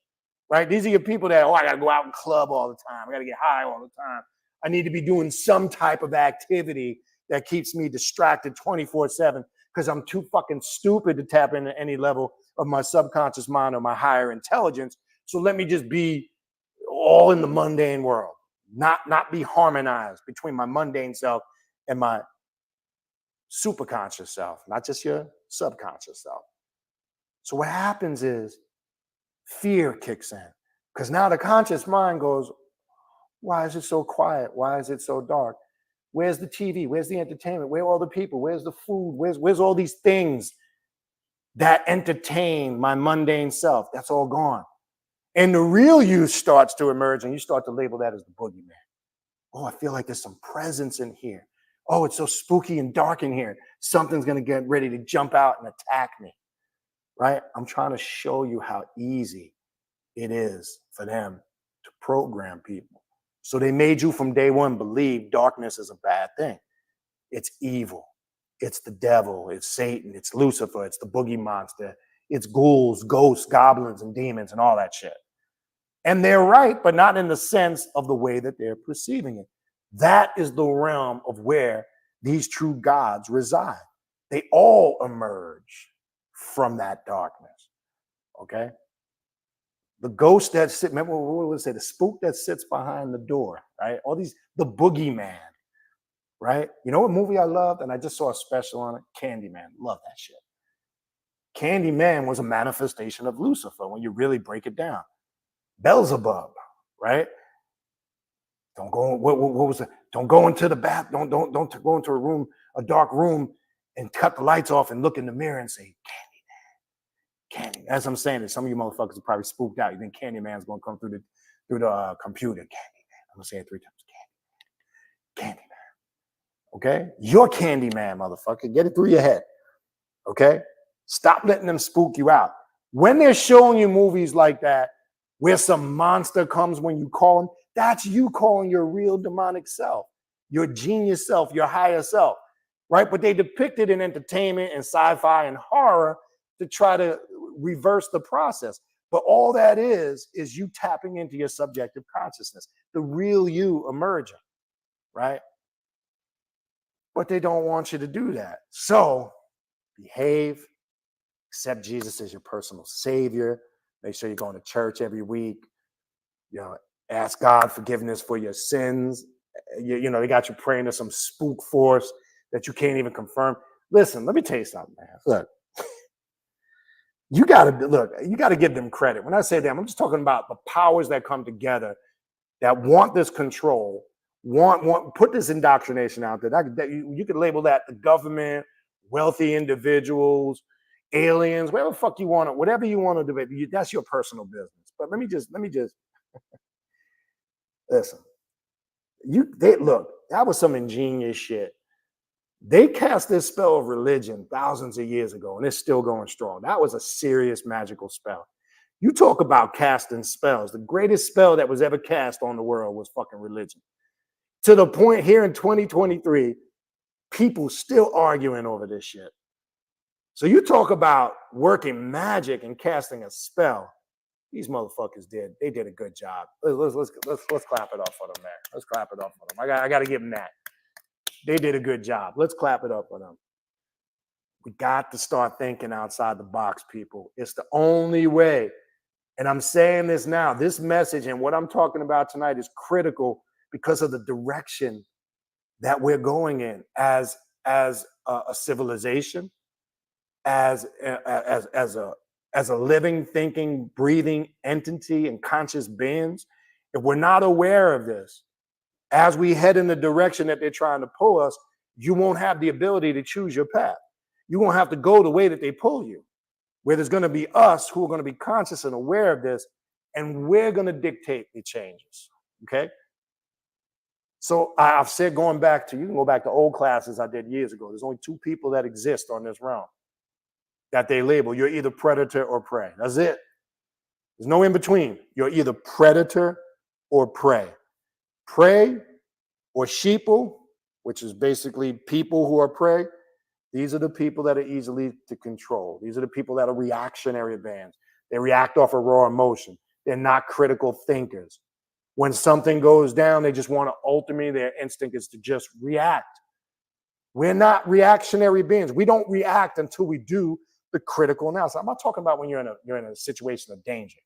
right? These are your people that, I gotta go out and club all the time. I gotta get high all the time. I need to be doing some type of activity that keeps me distracted 24/7 because I'm too fucking stupid to tap into any level of my subconscious mind or my higher intelligence. So let me just be all in the mundane world, not be harmonized between my mundane self and my superconscious self, not just your subconscious self. So what happens is fear kicks in, because now the conscious mind goes, why is it so quiet? Why is it so dark? Where's the TV? Where's the entertainment? Where are all the people? Where's the food? Where's all these things that entertain my mundane self? That's all gone. And the real you starts to emerge, and you start to label that as the boogeyman. Oh, I feel like there's some presence in here. Oh, it's so spooky and dark in here. Something's going to get ready to jump out and attack me, right? I'm trying to show you how easy it is for them to program people. So they made you from day one believe darkness is a bad thing. It's evil. It's the devil. It's Satan. It's Lucifer. It's the boogie monster. It's ghouls, ghosts, goblins, and demons, and all that shit. And they're right, but not in the sense of the way that they're perceiving it. That is the realm of where these true gods reside. They all emerge from that darkness. Okay? The ghost that sits, remember what would say, the spook that sits behind the door, right? All these, the boogeyman, right? You know what movie I loved? And I just saw a special on it, Candyman. Love that shit. Candyman was a manifestation of Lucifer when you really break it down. Beelzebub, right? Don't go. What was it? Don't go into the bath. Don't go into a room, a dark room, and cut the lights off and look in the mirror and say, Candy. As I'm saying it, some of you motherfuckers are probably spooked out. You think Candyman's gonna come through the computer? Candyman. I'm gonna say it 3 times. Candyman. Okay, you're Candyman, motherfucker. Get it through your head. Okay, stop letting them spook you out. When they're showing you movies like that, where some monster comes when you call him, that's you calling your real demonic self, your genius self, your higher self, right? But they depict it in entertainment and sci-fi and horror to try to reverse the process. But all that is you tapping into your subjective consciousness, the real you emerging, right? But they don't want you to do that. So behave, accept Jesus as your personal savior. Make sure you're going to church every week. You know, ask God forgiveness for your sins. You know, they got you praying to some spook force that you can't even confirm. Listen, let me tell you something, man. Look, you gotta give them credit. When I say them, I'm just talking about the powers that come together that want this control, want put this indoctrination out there. You could label that the government, wealthy individuals, aliens, whatever the fuck you want to, whatever you want to do, that's your personal business. But let me just listen. Look, that was some ingenious shit. They cast this spell of religion thousands of years ago, and it's still going strong. That was a serious magical spell. You talk about casting spells. The greatest spell that was ever cast on the world was fucking religion. To the point here in 2023, people still arguing over this shit. So you talk about working magic and casting a spell. These motherfuckers they did a good job. Let's clap it up for them, man. Let's clap it up for them. I got to give them that. They did a good job. Let's clap it up for them. We got to start thinking outside the box, people. It's the only way. And I'm saying this now. This message and what I'm talking about tonight is critical because of the direction that we're going in as a civilization, as a living, thinking, breathing entity and conscious beings. If we're not aware of this, as we head in the direction that they're trying to pull us, you won't have the ability to choose your path. You won't have to go the way that they pull you, where there's going to be us who are going to be conscious and aware of this, and we're going to dictate the changes, okay? So I've said you can go back to old classes I did years ago. There's only 2 people that exist on this realm that they label. You're either predator or prey. That's it. There's no in between. You're either predator or prey. Prey or sheeple, which is basically people who are prey. These are the people that are easily to control. These are the people that are reactionary bands. They react off of raw emotion. They're not critical thinkers. When something goes down, they just want to ultimately, their instinct is to just react. We're not reactionary beings. We don't react until we do the critical analysis. I'm not talking about when you're in a situation of danger.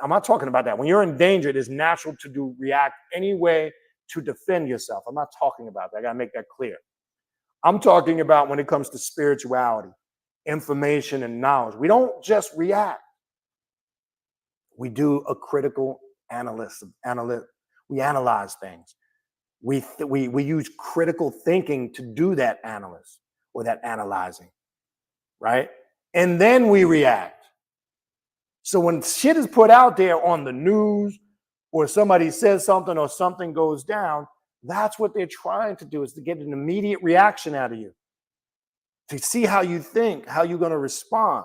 I'm not talking about that. When you're in danger, it is natural to react any way to defend yourself. I'm not talking about that. I gotta make that clear. I'm talking about when it comes to spirituality, information, and knowledge. We don't just react. We do a critical analysis. We analyze things. We use critical thinking to do that analysis or that analyzing, right? And then we react. So when shit is put out there on the news or somebody says something or something goes down, that's what they're trying to do, is to get an immediate reaction out of you, to see how you think, how you're going to respond.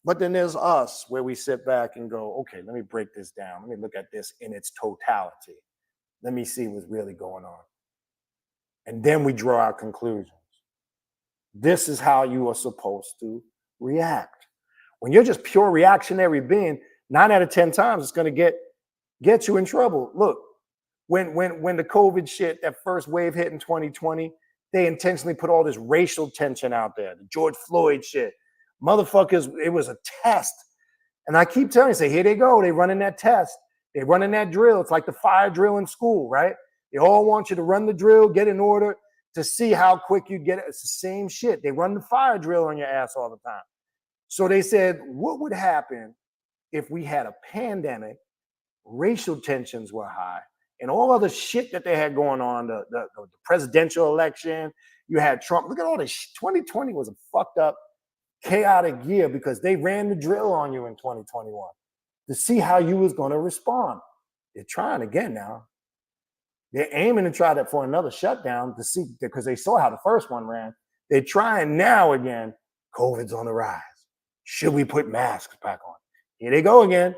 But then there's us, where we sit back and go, okay, let me break this down. Let me look at this in its totality. Let me see what's really going on. And then we draw our conclusions. This is how you are supposed to react. When you're just pure reactionary being, 9 out of 10 times it's going to get you in trouble. Look, when the COVID shit, that first wave hit in 2020, they intentionally put all this racial tension out there. The George Floyd shit. Motherfuckers, it was a test. And I keep telling you, say, here they go. They running that test. They running that drill. It's like the fire drill in school, right? They all want you to run the drill, get in order to see how quick you get it. It's the same shit. They run the fire drill on your ass all the time. So they said, what would happen if we had a pandemic, racial tensions were high, and all other shit that they had going on, the presidential election, you had Trump. Look at all this. 2020 was a fucked up, chaotic year because they ran the drill on you in 2021 to see how you was going to respond. They're trying again now. They're aiming to try that for another shutdown to see, because they saw how the first one ran. They're trying now again. COVID's on the rise. Should we put masks back on? Here they go again.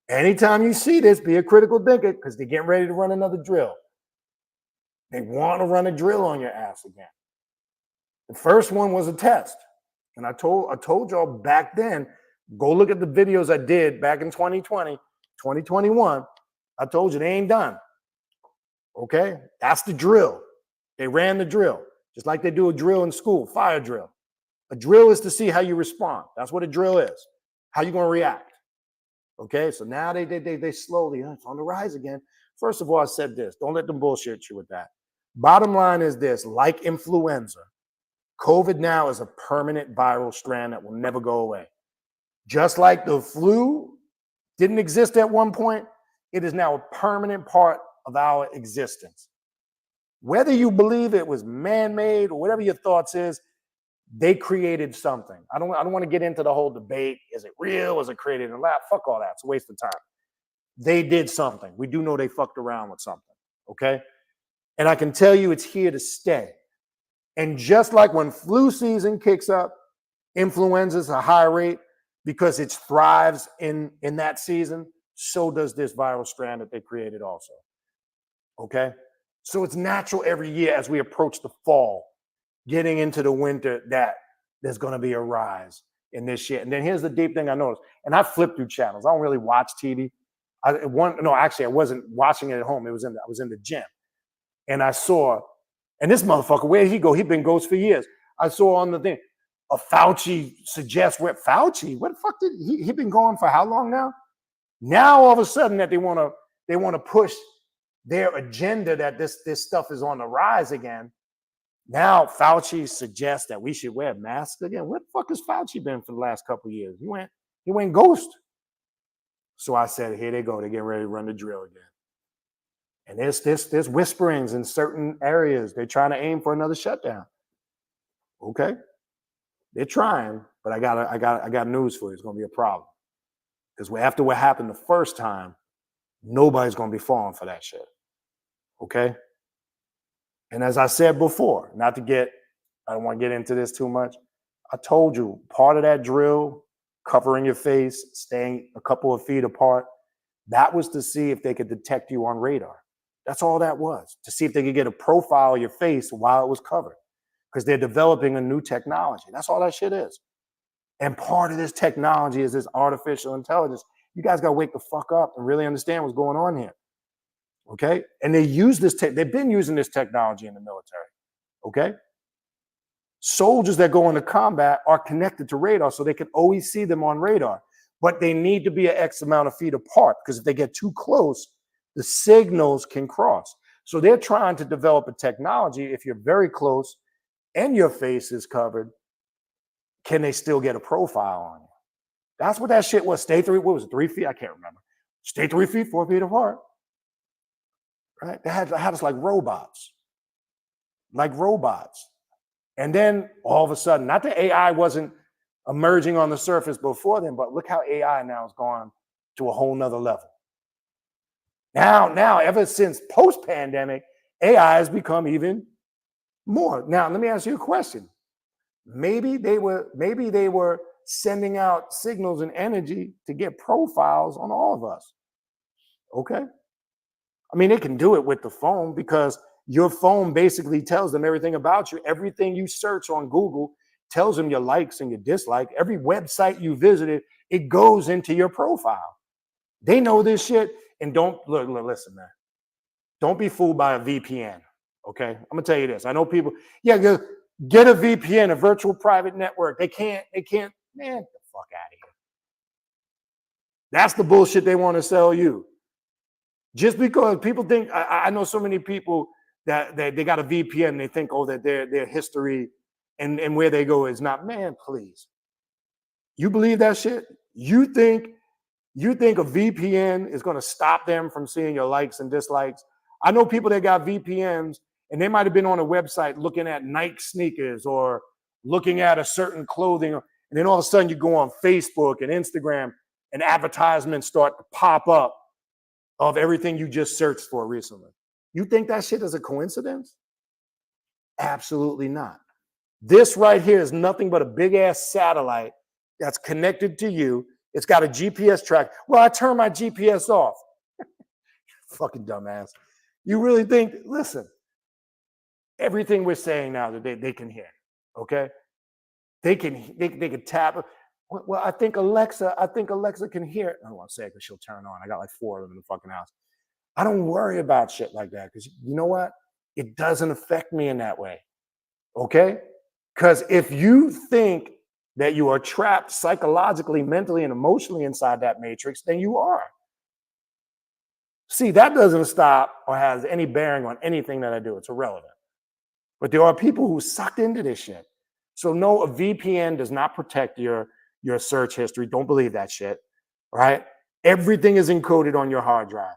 Anytime you see this, be a critical thinker, because they're getting ready to run another drill. They want to run a drill on your ass again. The first one was a test. And I told y'all back then, go look at the videos I did back in 2020, 2021. I told you they ain't done. Okay? That's the drill. They ran the drill, just like they do a drill in school, fire drill. A drill is to see how you respond. That's what a drill is. How you going to react. Okay? So now they slowly, it's on the rise again. First of all, I said this. Don't let them bullshit you with that. Bottom line is this, like influenza, COVID now is a permanent viral strand that will never go away. Just like the flu didn't exist at one point, it is now a permanent part of our existence. Whether you believe it was man-made or whatever your thoughts is, they created something. I don't want to get into the whole debate. Is it real? Was it created in a lab? Fuck all that. It's a waste of time. They did something. We do know they fucked around with something. Okay? And I can tell you it's here to stay. And just like when flu season kicks up, influenza's a high rate because it thrives in that season, so does this viral strand that they created also. Okay? So it's natural every year as we approach the fall, getting into the winter, that there's going to be a rise in this shit. And then here's the deep thing I noticed. And I flip through channels. I don't really watch TV. I wasn't watching it at home. I was in the gym. And I saw, and this motherfucker, where did he go? He'd been ghost for years. I saw on the thing, a Fauci suggests what Fauci, what the fuck did he been gone for how long now? Now all of a sudden that they want to push their agenda that this stuff is on the rise again. Now Fauci suggests that we should wear masks again. Where the fuck has Fauci been for the last couple of years? He went ghost. So I said, here they go. They're getting ready to run the drill again. And there's whisperings in certain areas. They're trying to aim for another shutdown. Okay? They're trying, but I got news for you. It's gonna be a problem. Because after what happened the first time, nobody's gonna be falling for that shit. Okay? And as I said before, I don't want to get into this too much. I told you, part of that drill covering your face, staying a couple of feet apart. That was to see if they could detect you on radar. That's all that was, to see if they could get a profile of your face while it was covered, because they're developing a new technology. That's all that shit is. And part of this technology is this artificial intelligence. You guys got to wake the fuck up and really understand what's going on here. Okay? And they use this they've been using this technology in the military. Okay? Soldiers that go into combat are connected to radar, so they can always see them on radar. But they need to be an X amount of feet apart, because if they get too close, the signals can cross. So they're trying to develop a technology. If you're very close and your face is covered, can they still get a profile on you? That's what that shit was. Stay 3 feet? I can't remember. Stay 3 feet, 4 feet apart. Right? They had us like robots. Like robots. And then all of a sudden, not that AI wasn't emerging on the surface before then, but look how AI now has gone to a whole nother level. Now, ever since post-pandemic, AI has become even more. Now, let me ask you a question. Maybe they were sending out signals and energy to get profiles on all of us. Okay? I mean, they can do it with the phone, because your phone basically tells them everything about you. Everything you search on Google tells them your likes and your dislikes. Every website you visited, it goes into your profile. They know this shit. And don't listen, man. Don't be fooled by a VPN. Okay, I'm gonna tell you this. I know people, yeah, get a VPN, a virtual private network. They can't, man, get the fuck out of here. That's the bullshit they want to sell you. Just because people think, I know so many people that they got a VPN, and they think, oh, that their history and where they go is not, man, please. You believe that shit? You think a VPN is going to stop them from seeing your likes and dislikes? I know people that got VPNs, and they might have been on a website looking at Nike sneakers or looking at a certain clothing, and then all of a sudden you go on Facebook and Instagram, and advertisements start to pop up of everything you just searched for recently. You think that shit is a coincidence? Absolutely not. This right here is nothing but a big ass satellite that's connected to you. It's got a GPS track. Well, I turn my GPS off. Fucking dumbass. You really think, listen, everything we're saying now that they can hear, okay? They can tap. Well, I think Alexa can hear it. I don't want to say it because she'll turn on. I got like 4 of them in the fucking house. I don't worry about shit like that, because you know what? It doesn't affect me in that way, okay? Because if you think that you are trapped psychologically, mentally, and emotionally inside that matrix, then you are. See, that doesn't stop or has any bearing on anything that I do. It's irrelevant. But there are people who sucked into this shit. So no, a VPN does not protect your search history. Don't believe that shit, right? Everything is encoded on your hard drive.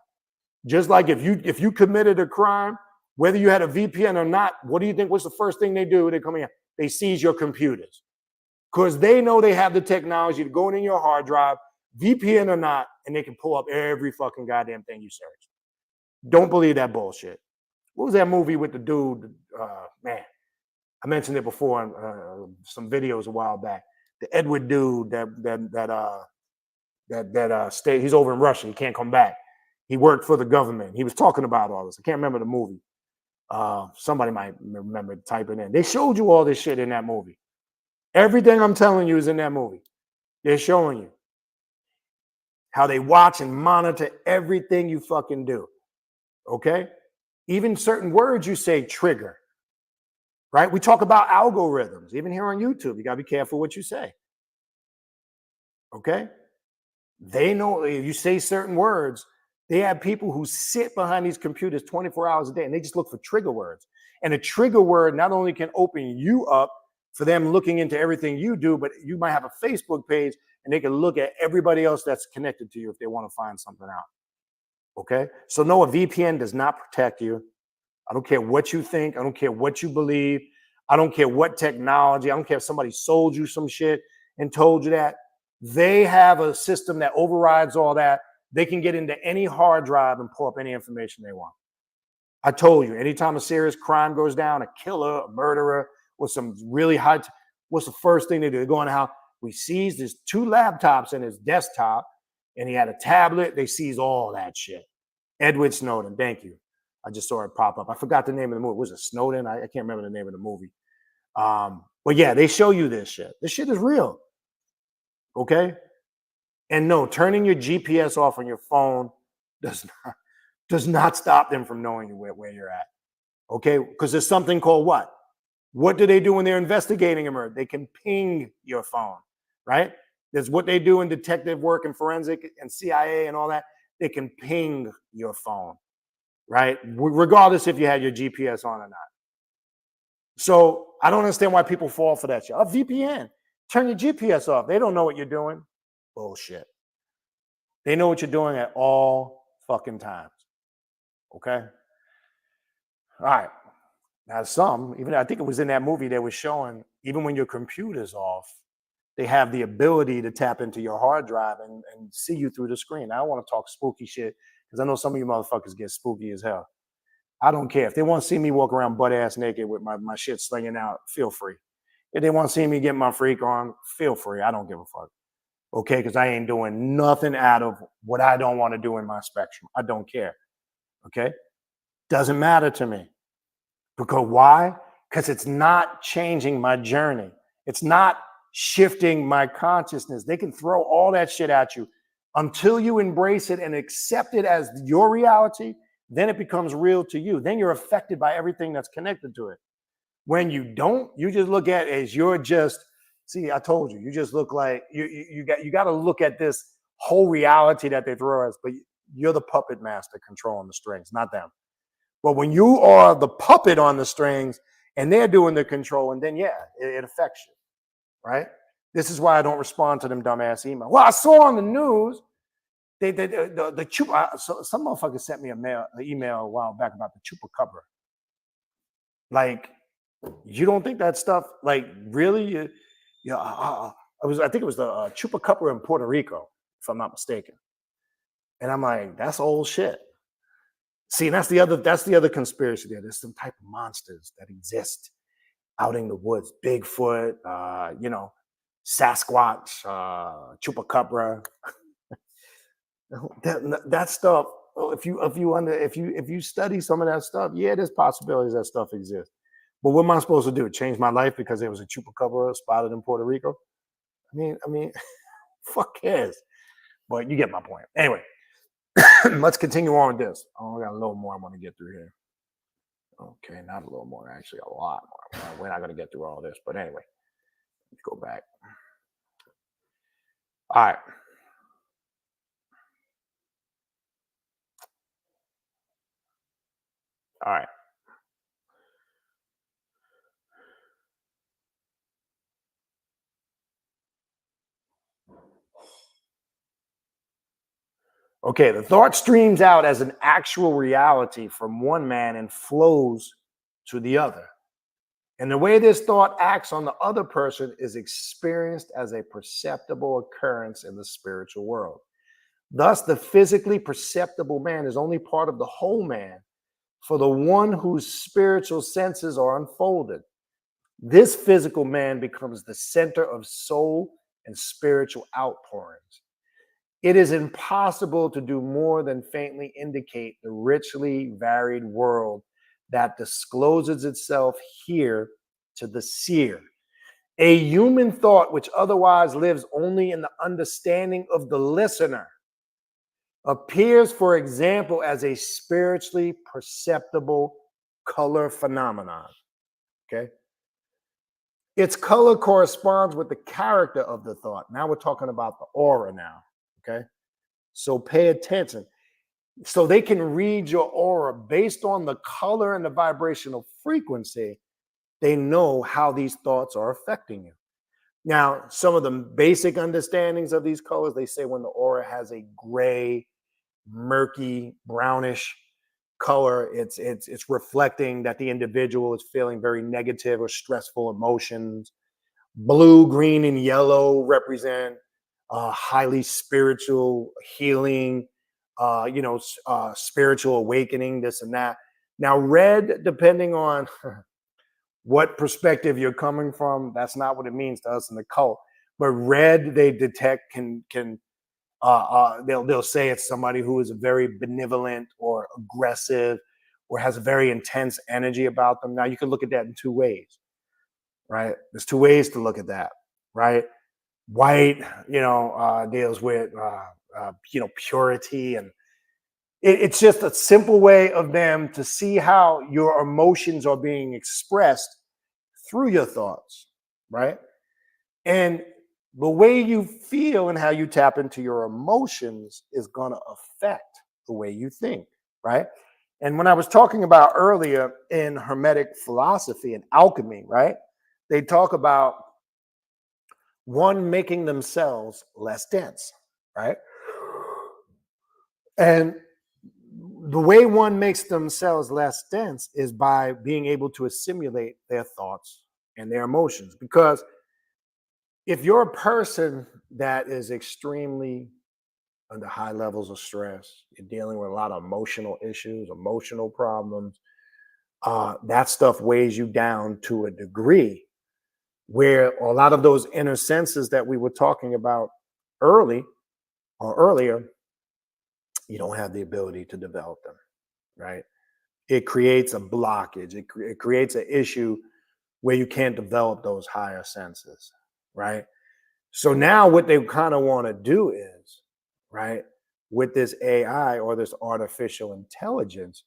Just like if you committed a crime, whether you had a VPN or not, what do you think was the first thing they do? They come in, they seize your computers. Because they know they have the technology to go in your hard drive, VPN or not, and they can pull up every fucking goddamn thing you search. Don't believe that bullshit. What was that movie with the dude? Man, I mentioned it before in some videos a while back. The Edward dude that stayed. He's over in Russia. He can't come back. He worked for the government. He was talking about all this. I can't remember the movie. Somebody might remember typing in. They showed you all this shit in that movie. Everything I'm telling you is in that movie. They're showing you how they watch and monitor everything you fucking do. Okay? Even certain words you say trigger. Right? We talk about algorithms. Even here on YouTube, you got to be careful what you say. Okay? They know if you say certain words, they have people who sit behind these computers 24 hours a day, and they just look for trigger words. And a trigger word not only can open you up for them looking into everything you do, but you might have a Facebook page, and they can look at everybody else that's connected to you if they want to find something out. Okay? So no, a VPN does not protect you. I don't care what you think. I don't care what you believe. I don't care what technology. I don't care if somebody sold you some shit and told you that. They have a system that overrides all that. They can get into any hard drive and pull up any information they want. I told you, anytime a serious crime goes down, a killer, a murderer, with some really high, what's the first thing they do? They go in the house. We seized his 2 laptops and his desktop, and he had a tablet. They seized all that shit. Edward Snowden, thank you. I just saw it pop up. I forgot the name of the movie. Was it Snowden? I can't remember the name of the movie. But yeah, they show you this shit. This shit is real. Okay? And no, turning your GPS off on your phone does not stop them from knowing you where you're at. Okay? Because there's something called what? What do they do when they're investigating a murder? They can ping your phone, right? There's what they do in detective work and forensic and CIA and all that. They can ping your phone, right? Regardless if you had your GPS on or not. So I don't understand why people fall for that shit. A VPN, turn your GPS off. They don't know what you're doing. Bullshit. They know what you're doing at all fucking times. Okay? All right. Now, even I think it was in that movie they were showing, even when your computer's off, they have the ability to tap into your hard drive and see you through the screen. I don't want to talk spooky shit because I know some of you motherfuckers get spooky as hell. I don't care. If they want to see me walk around butt ass naked with my shit slinging out, feel free. If they want to see me get my freak on, feel free. I don't give a fuck. Okay? Because I ain't doing nothing out of what I don't want to do in my spectrum. I don't care. Okay? Doesn't matter to me. Because why? Because it's not changing my journey. It's not shifting my consciousness. They can throw all that shit at you until you embrace it and accept it as your reality. Then it becomes real to you. Then you're affected by everything that's connected to it. When you don't, you just look at it as you're just, see, I told you, you just look like you got to look at this whole reality that they throw at us, but you're the puppet master controlling the strings, not them. But when you are the puppet on the strings and they're doing the controlling, then yeah, it affects you, right? This is why I don't respond to them dumbass emails. Well, I saw on the news, some motherfucker sent me an email a while back about the chupacabra. Like, you don't think that stuff, like, really? I think it was the chupacabra in Puerto Rico, if I'm not mistaken. And I'm like, that's old shit. See, that's the other conspiracy there. There's some type of monsters that exist out in the woods. Bigfoot, Sasquatch, chupacabra. that stuff. If you study some of that stuff, yeah, there's possibilities that stuff exists. But what am I supposed to do? Change my life because there was a chupacabra spotted in Puerto Rico? I mean, fuck cares. But you get my point. Anyway, let's continue on with this. Oh, I got a little more I want to get through here. Okay, not a little more, actually, a lot more. We're not going to get through all this, but anyway, let's go back. All right. All right. Okay, the thought streams out as an actual reality from one man and flows to the other. And the way this thought acts on the other person is experienced as a perceptible occurrence in the spiritual world. Thus, the physically perceptible man is only part of the whole man for the one whose spiritual senses are unfolded. This physical man becomes the center of soul and spiritual outpourings. It is impossible to do more than faintly indicate the richly varied world that discloses itself here to the seer. A human thought which otherwise lives only in the understanding of the listener appears, for example, as a spiritually perceptible color phenomenon. Okay? Its color corresponds with the character of the thought. Now we're talking about the aura now. Okay? So pay attention. So they can read your aura based on the color and the vibrational frequency. They know how these thoughts are affecting you. Now, some of the basic understandings of these colors, they say when the aura has a gray, murky, brownish color, it's reflecting that the individual is feeling very negative or stressful emotions. Blue, green, and yellow represent highly spiritual healing, spiritual awakening, this and that. Now, red, depending on what perspective you're coming from, that's not what it means to us in the cult. But red, they detect can they'll say it's somebody who is very benevolent or aggressive or has a very intense energy about them. Now you can look at that in two ways, right? There's two ways to look at that, right? White, deals with purity, and it's just a simple way of them to see how your emotions are being expressed through your thoughts, right? And the way you feel and how you tap into your emotions is going to affect the way you think, right? And when I was talking about earlier in Hermetic philosophy and alchemy, right? They talk about one making themselves less dense, right? And the way one makes themselves less dense is by being able to assimilate their thoughts and their emotions. Because if you're a person that is extremely under high levels of stress, you're dealing with a lot of emotional issues, emotional problems, that stuff weighs you down to a degree where a lot of those inner senses that we were talking about earlier, you don't have the ability to develop them, right? It creates a blockage. It creates an issue where you can't develop those higher senses, right? So now what they kind of want to do is, right, with this AI or this artificial intelligence,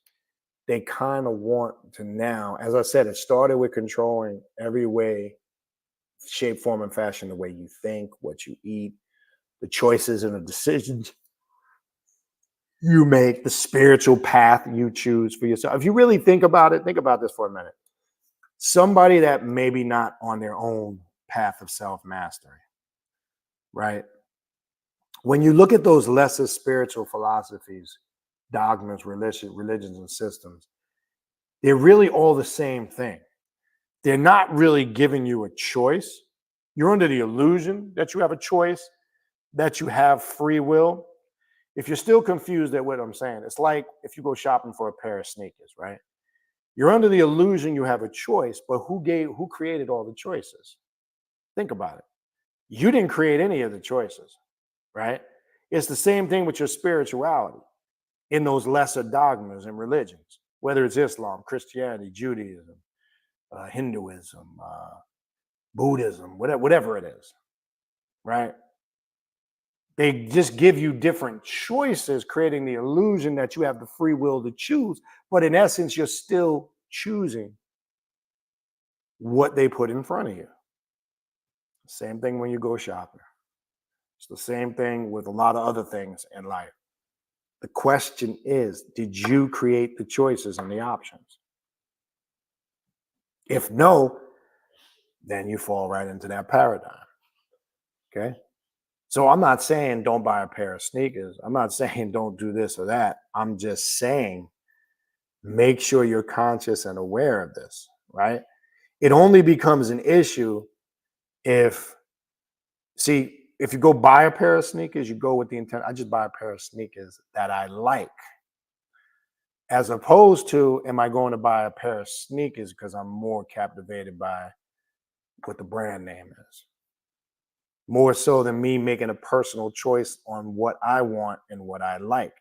they kind of want to now, as I said, it started with controlling every way, shape, form, and fashion, the way you think, what you eat, the choices and the decisions you make, the spiritual path you choose for yourself. If you really think about it, think about this for a minute. Somebody that maybe not on their own path of self-mastery, right? When you look at those lesser spiritual philosophies, dogmas, religions, and systems, they're really all the same thing. They're not really giving you a choice. You're under the illusion that you have a choice, that you have free will. If you're still confused at what I'm saying, it's like if you go shopping for a pair of sneakers, right? You're under the illusion you have a choice, but who created all the choices? Think about it. You didn't create any of the choices, right? It's the same thing with your spirituality in those lesser dogmas and religions, whether it's Islam, Christianity, Judaism, Hinduism, Buddhism, whatever it is, right? They just give you different choices, creating the illusion that you have the free will to choose. But in essence, you're still choosing what they put in front of you. Same thing when you go shopping. It's the same thing with a lot of other things in life. The question is, did you create the choices and the options? If no, then you fall right into that paradigm. Okay. So I'm not saying don't buy a pair of sneakers. I'm not saying don't do this or that. I'm just saying make sure you're conscious and aware of this, right? It only becomes an issue if, see, if you go buy a pair of sneakers, you go with the intent, I just buy a pair of sneakers that I like. As opposed to, am I going to buy a pair of sneakers because I'm more captivated by what the brand name is? More so than me making a personal choice on what I want and what I like.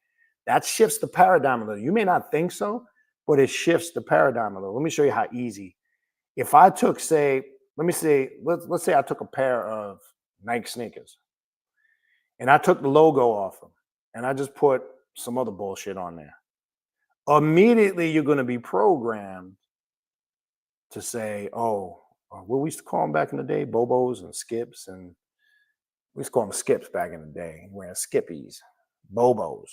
That shifts the paradigm a little. You may not think so, but it shifts the paradigm a little. Let me show you how easy. If I took, say, let's say I took a pair of Nike sneakers and I took the logo off them and I just put some other bullshit on there. Immediately you're going to be programmed to say, oh, what we used to call them back in the day, Bobos and Skips, and we used to call them Skips back in the day, wearing Skippies, Bobos,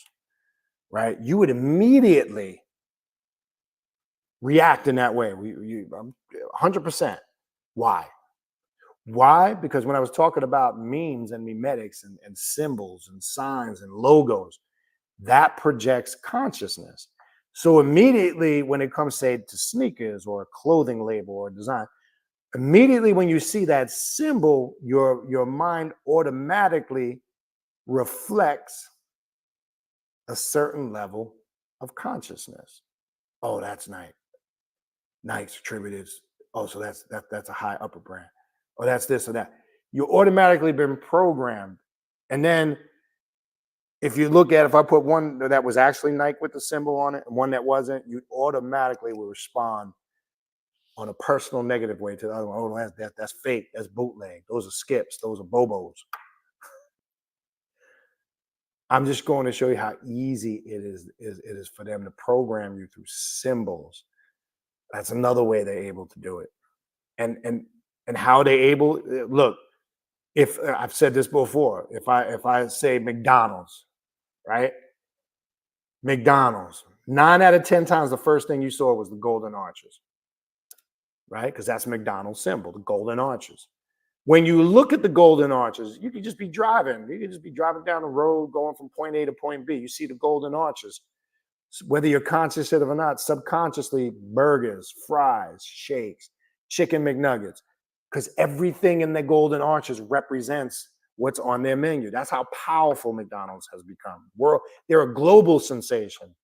right? You would immediately react in that way. 100%. Why? Why? Because when I was talking about memes and memetics and symbols and signs and logos, that projects consciousness. So immediately when it comes, say, to sneakers or a clothing label or design, immediately when you see that symbol, your mind automatically reflects a certain level of consciousness. Oh, that's Nike. Nike's attributed. Oh, so that's a high upper brand. Or that's this or that. You automatically been programmed. And then if you look at, if I put one that was actually Nike with the symbol on it and one that wasn't, you automatically will respond on a personal negative way to the other one. Oh, that's fake. That's bootleg. Those are skips. Those are bobos. I'm just going to show you how easy it is for them to program you through symbols. That's another way they're able to do it. And how they able, look, if I've said this before, if I say McDonald's, right? McDonald's, 9 out of 10 times the first thing you saw was the golden arches, right? Because that's McDonald's symbol, the golden arches. When you look at the golden arches, you could just be driving. You could just be driving down the road, going from point A to point B. You see the golden arches. Whether you're conscious of it or not, subconsciously, burgers, fries, shakes, chicken McNuggets, because everything in the golden arches represents what's on their menu. That's how powerful McDonald's has become. They're a global sensation.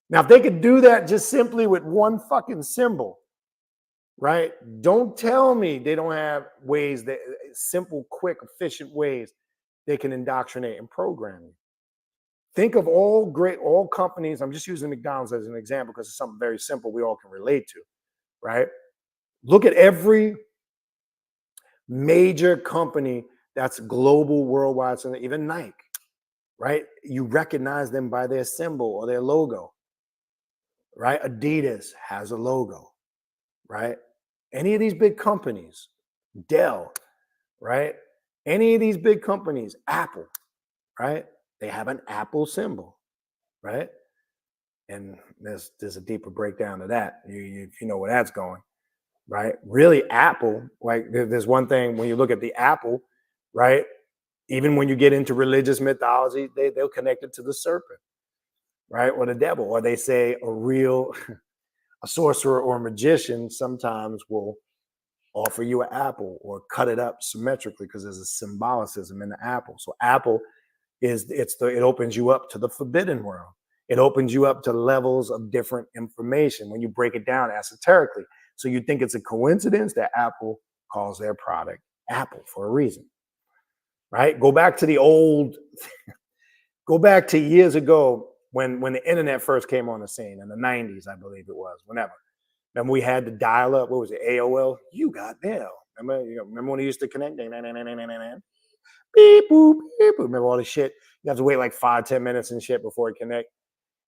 Now, if they could do that just simply with one fucking symbol, right? Don't tell me they don't have ways, that simple, quick, efficient ways they can indoctrinate and program you. Think of all companies. I'm just using McDonald's as an example because it's something very simple we all can relate to, right? Look at every major company that's global, worldwide, so even Nike, right? You recognize them by their symbol or their logo, right? Adidas has a logo, right? Any of these big companies, Dell, right? Any of these big companies, Apple, right? They have an Apple symbol, right? And there's a deeper breakdown of that. If you know where that's going, right? Really, Apple, like there's one thing when you look at the apple, right? Even when you get into religious mythology, they'll connect it to the serpent, right? Or the devil, or they say a sorcerer or a magician sometimes will offer you an apple or cut it up symmetrically because there's a symbolicism in the apple. So apple it opens you up to the forbidden world. It opens you up to levels of different information when you break it down esoterically. So you think it's a coincidence that Apple calls their product Apple for a reason, right? Go back to years ago when the internet first came on the scene in the 90s, I believe it was, whenever. Remember we had the dial up, what was it, AOL? You got Dell. Remember when they used to connect? Beep, boop, beep, boop. Remember all the shit? You have to wait like 5-10 minutes and shit before it connect.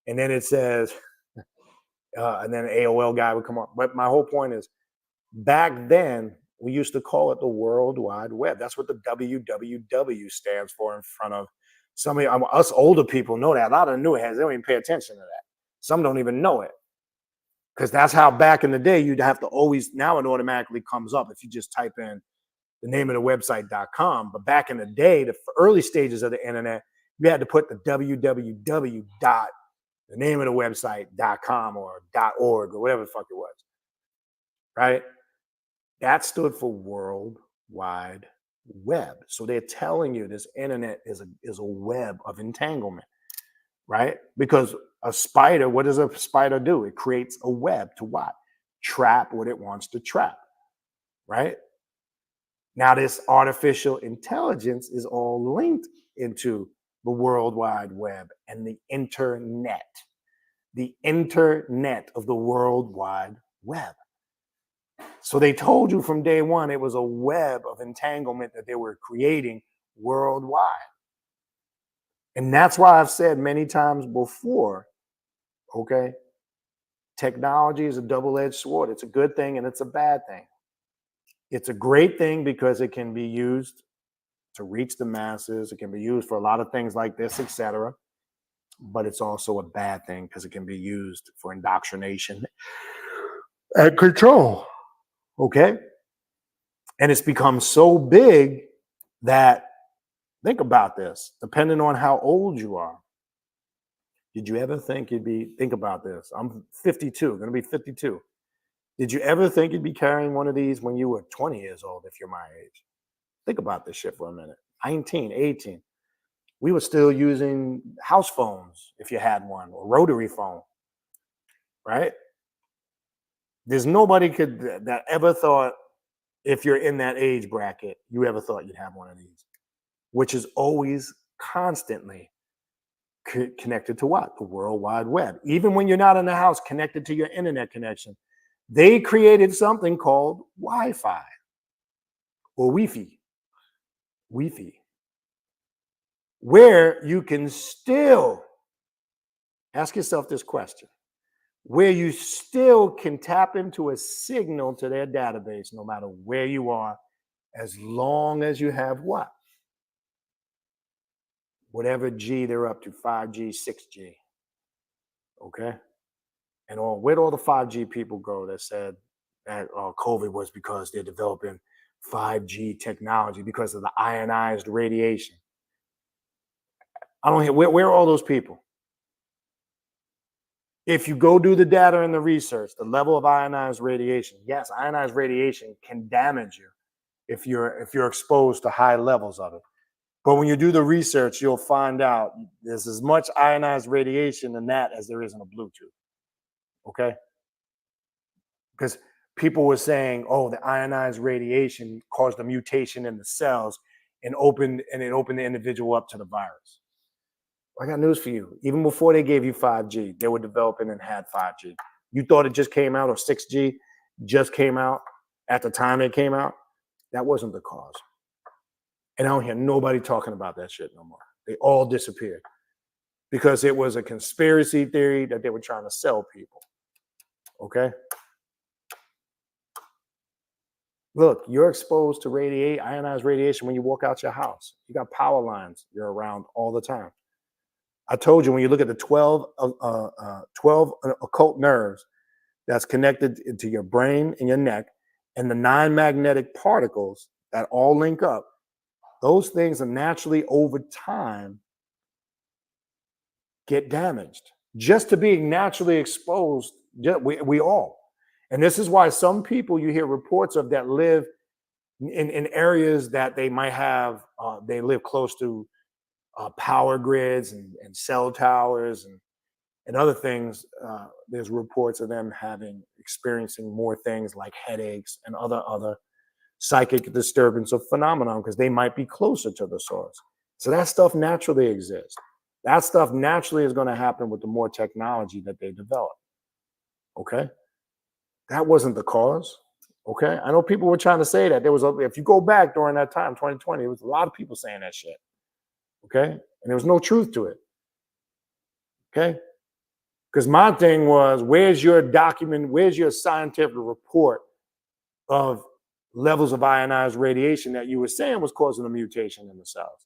And then it says, and then an AOL guy would come on. But my whole point is, back then, we used to call it the World Wide Web. That's what the WWW stands for in front of some of us older people know that. A lot of the new heads, they don't even pay attention to that. Some don't even know it. Because that's how back in the day, you'd have to always, now it automatically comes up if you just type in the name of the website.com. But back in the day, the early stages of the internet, you had to put the www dot, the name of the website.com or .org or whatever the fuck it was, right? That stood for World Wide Web. So they're telling you this internet is a web of entanglement, right? Because a spider, what does a spider do? It creates a web to what? Trap what it wants to trap, right? Now, this artificial intelligence is all linked into the World Wide Web and the internet of the World Wide Web. So they told you from day one it was a web of entanglement that they were creating worldwide. And that's why I've said many times before, okay, technology is a double-edged sword. It's a good thing and it's a bad thing. It's a great thing because it can be used to reach the masses. It can be used for a lot of things like this, etc. But it's also a bad thing because it can be used for indoctrination and control. Okay? And it's become so big that, think about this, depending on how old you are. Did you ever think think about this. I'm 52, going to be 52. Did you ever think you'd be carrying one of these when you were 20 years old, if you're my age? Think about this shit for a minute. 19, 18. We were still using house phones, if you had one, or rotary phone, right? There's nobody that ever thought if you're in that age bracket, you ever thought you'd have one of these, which is always constantly connected to what? The World Wide Web. Even when you're not in the house connected to your internet connection, they created something called Wi-Fi or Wi-Fi, where you can still ask yourself this question, where you still can tap into a signal to their database no matter where you are, as long as you have what? Whatever G they're up to, 5G, 6G. Okay? And where'd all the 5G people go that said that COVID was because they're developing 5G technology because of the ionized radiation? I don't hear, where are all those people? If you go do the data and the research, the level of ionized radiation, yes, ionized radiation can damage you if you're exposed to high levels of it. But when you do the research, you'll find out there's as much ionized radiation in that as there is in a Bluetooth. Okay? Because people were saying, oh, the ionized radiation caused a mutation in the cells and it opened the individual up to the virus. I got news for you. Even before they gave you 5G, they were developing and had 5G. You thought it just came out, or 6G just came out at the time it came out? That wasn't the cause. And I don't hear nobody talking about that shit no more. They all disappeared because it was a conspiracy theory that they were trying to sell people. Okay? Look, you're exposed to ionized radiation when you walk out your house. You got power lines you're around all the time. I told you, when you look at the 12 occult nerves that's connected to your brain and your neck, and the 9 magnetic particles that all link up, those things are naturally, over time, get damaged. Just to being naturally exposed, we all. And this is why some people you hear reports of that live in areas that they might have, they live close to power grids and cell towers and other things. There's reports of them experiencing more things like headaches and other psychic disturbance of phenomenon because they might be closer to the source. So that stuff naturally exists. That stuff naturally is going to happen with the more technology that they develop. Okay? That wasn't the cause. Okay? I know people were trying to say that. If you go back during that time, 2020, there was a lot of people saying that shit. Okay? And there was no truth to it. Okay? Because my thing was, where's your document, where's your scientific report of levels of ionized radiation that you were saying was causing a mutation in the cells?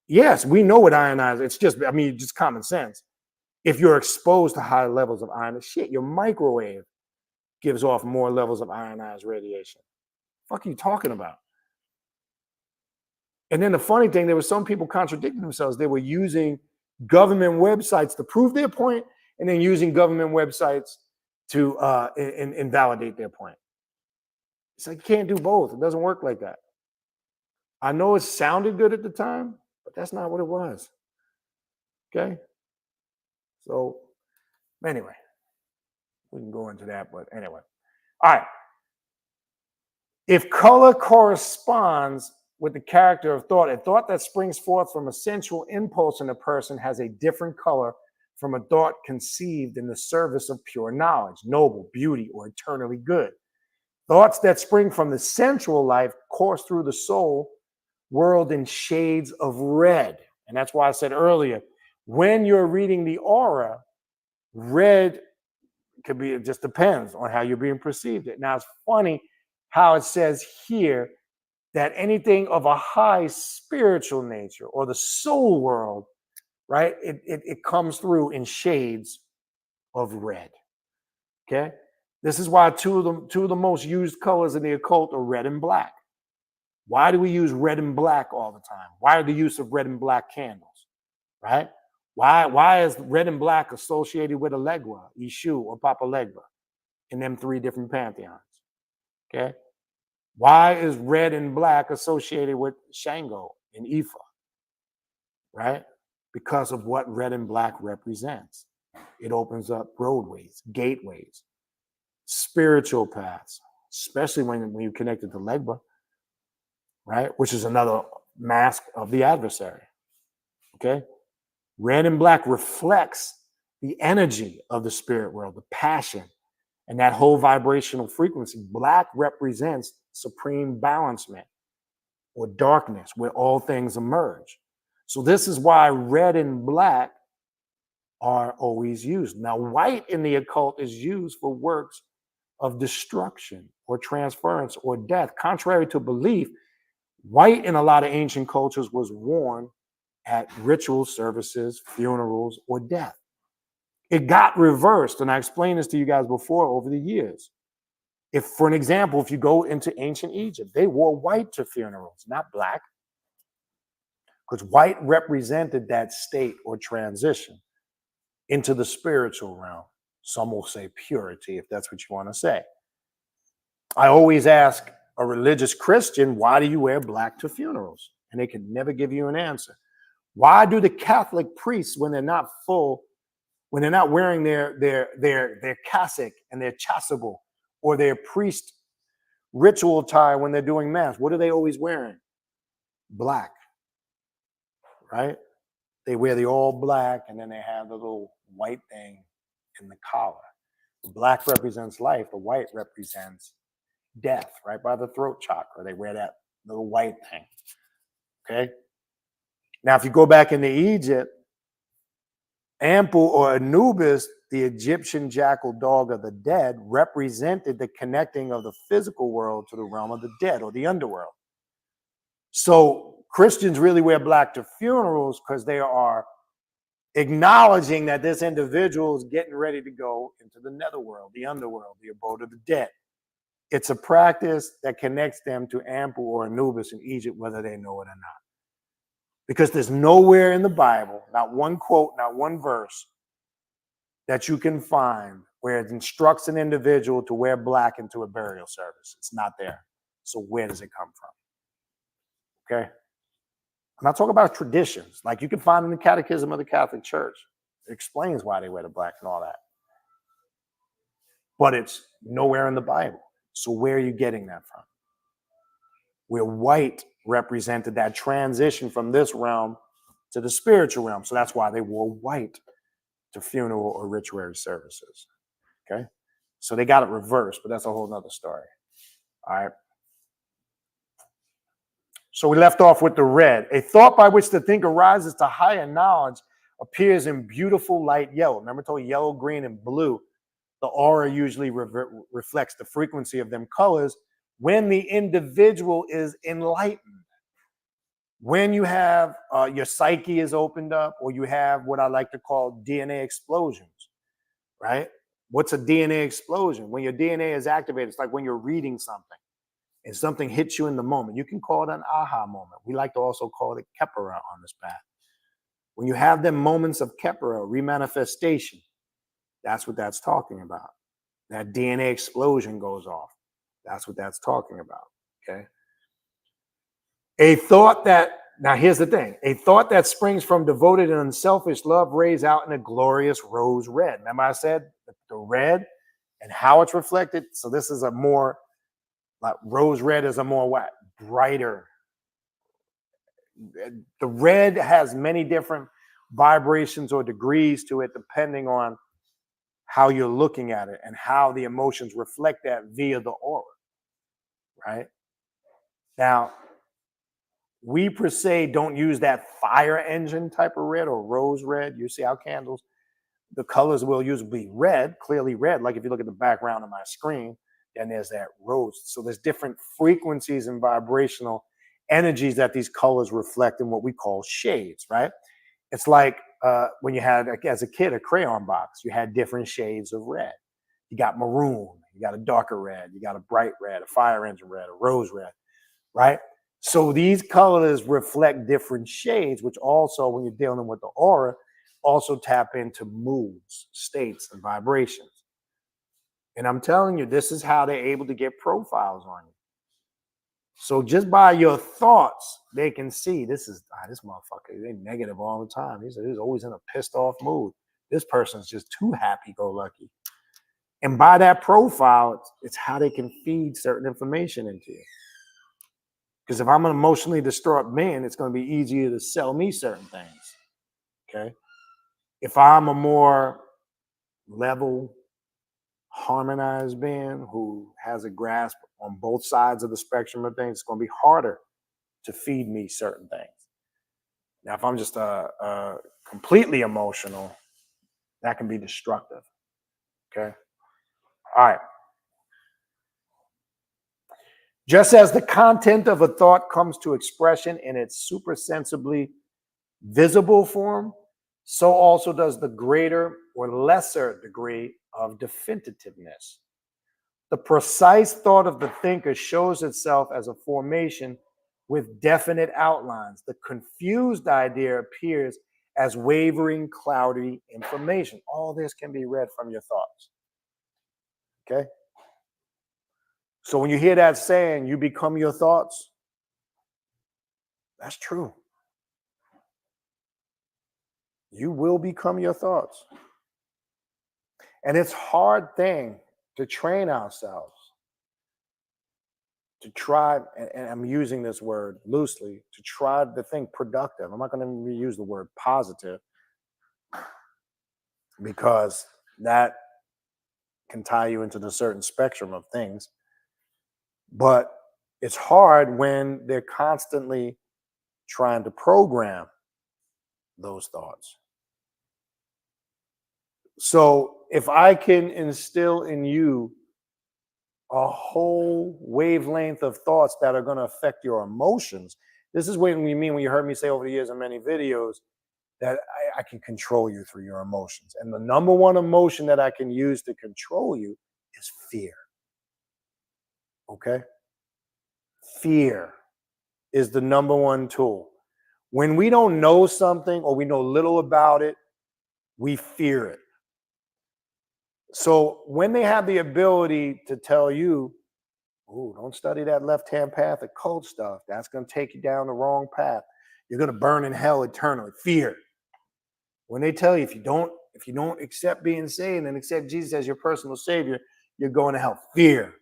Yes, we know what ionized, it's just common sense. If you're exposed to high levels of ionized shit, your microwave gives off more levels of ionized radiation. What the fuck are you talking about? And then the funny thing, there were some people contradicting themselves. They were using government websites to prove their point, and then using government websites to invalidate their point. It's like, you can't do both. It doesn't work like that. I know it sounded good at the time, but that's not what it was. Okay? So, anyway, we can go into that, but anyway. All right. If color corresponds with the character of thought, a thought that springs forth from a sensual impulse in a person has a different color from a thought conceived in the service of pure knowledge, noble, beauty, or eternally good. Thoughts that spring from the sensual life course through the soul world in shades of red. And that's why I said earlier, when you're reading the aura, red could be, it just depends on how you're being perceived. Now, it's funny how it says here that anything of a high spiritual nature or the soul world, right, it comes through in shades of red. Okay? This is why two of the most used colors in the occult are red and black. Why do we use red and black all the time? Why are the use of red and black candles, right? Why is red and black associated with Allegra, Ishu, or Papa Legba in them 3 different pantheons? Okay? Why is red and black associated with Shango and Ifa? Right? Because of what red and black represents. It opens up roadways, gateways, spiritual paths, especially when you connect it to Legba, right? Which is another mask of the adversary. Okay. Red and black reflects the energy of the spirit world, the passion, and that whole vibrational frequency. Black represents supreme balancement or darkness, where all things emerge. So this is why red and black are always used. Now, white in the occult is used for works of destruction or transference or death. Contrary to belief, white in a lot of ancient cultures was worn at ritual services, funerals, or death. It got reversed, and I explained this to you guys before over the years. If, for an example, if you go into ancient Egypt, they wore white to funerals, not black, because white represented that state or transition into the spiritual realm. Some will say purity, if that's what you want to say. I always ask a religious Christian, why do you wear black to funerals? And they can never give you an answer. Why do the Catholic priests, when they're not wearing their cassock and their chasuble or their priest ritual attire when they're doing mass, what are they always wearing? Black, right? They wear the all black, and then they have the little white thing in the collar. The black represents life. The white represents death, right by the throat chakra. They wear that little white thing. Okay. Now, if you go back into Egypt, Ampu or Anubis, the Egyptian jackal dog of the dead, represented the connecting of the physical world to the realm of the dead or the underworld. So Christians really wear black to funerals because they are acknowledging that this individual is getting ready to go into the netherworld, the underworld, the abode of the dead. It's a practice that connects them to Ampu or Anubis in Egypt, whether they know it or not. Because there's nowhere in the Bible, not one quote, not one verse, that you can find where it instructs an individual to wear black into a burial service. It's not there. So where does it come from? Okay? I'm not talking about traditions. Like you can find in the Catechism of the Catholic Church. It explains why they wear the black and all that. But it's nowhere in the Bible. So where are you getting that from? Where white represented that transition from this realm to the spiritual realm. So that's why they wore white to funeral or ritual services. Okay? So they got it reversed, but that's a whole nother story. All right. So we left off with the red. A thought by which the thinker rises to higher knowledge appears in beautiful light yellow. Remember, I told you yellow, green, and blue. The aura usually reflects the frequency of them colors when the individual is enlightened. When you have your psyche is opened up, or you have what I like to call DNA explosions, right? What's a DNA explosion? When your DNA is activated, it's like when you're reading something and something hits you in the moment. You can call it an aha moment. We like to also call it Kepera on this path. When you have them moments of Kepera, remanifestation, that's what that's talking about. That DNA explosion goes off. That's what that's talking about, okay? A thought that, now here's the thing, a thought that springs from devoted and unselfish love rays out in a glorious rose red. Remember I said the red and how it's reflected? So this is a more, like rose red is a more what? Brighter. The red has many different vibrations or degrees to it depending on how you're looking at it and how the emotions reflect that via the aura, right? Now, we per se don't use that fire engine type of red or rose red. You see our candles, the colors we'll use will be red, clearly red. Like if you look at the background of my screen, then there's that rose. So there's different frequencies and vibrational energies that these colors reflect in what we call shades, right? It's like when you had, as a kid, a crayon box, you had different shades of red. You got maroon, you got a darker red, you got a bright red, a fire engine red, a rose red, right? So these colors reflect different shades, which also, when you're dealing with the aura, also tap into moods, states, and vibrations. And I'm telling you, this is how they're able to get profiles on you. So just by your thoughts, they can see this motherfucker, they negative all the time. He's always in a pissed off mood. This person's just too happy-go-lucky. And by that profile, it's how they can feed certain information into you. Because if I'm an emotionally distraught man, it's going to be easier to sell me certain things. Okay. If I'm a more level, harmonized being who has a grasp on both sides of the spectrum of things, it's going to be harder to feed me certain things. Now, if I'm just completely emotional, that can be destructive. Okay. All right. Just as the content of a thought comes to expression in its supersensibly visible form, so also does the greater or lesser degree of definitiveness. The precise thought of the thinker shows itself as a formation with definite outlines. The confused idea appears as wavering, cloudy information. All this can be read from your thoughts. Okay? So when you hear that saying, you become your thoughts, that's true. You will become your thoughts. And it's a hard thing to train ourselves to try, and I'm using this word loosely, to try to think productive. I'm not going to use the word positive because that can tie you into the certain spectrum of things. But it's hard when they're constantly trying to program those thoughts. So if I can instill in you a whole wavelength of thoughts that are going to affect your emotions, this is what we mean when you heard me say over the years in many videos that I can control you through your emotions. And the number one emotion that I can use to control you is fear. Okay? Fear is the number one tool. When we don't know something or we know little about it, we fear it. So when they have the ability to tell you, oh, don't study that left-hand path of cult stuff. That's going to take you down the wrong path. You're going to burn in hell eternally. Fear. When they tell you if you don't accept being saved and accept Jesus as your personal savior, you're going to hell. Fear.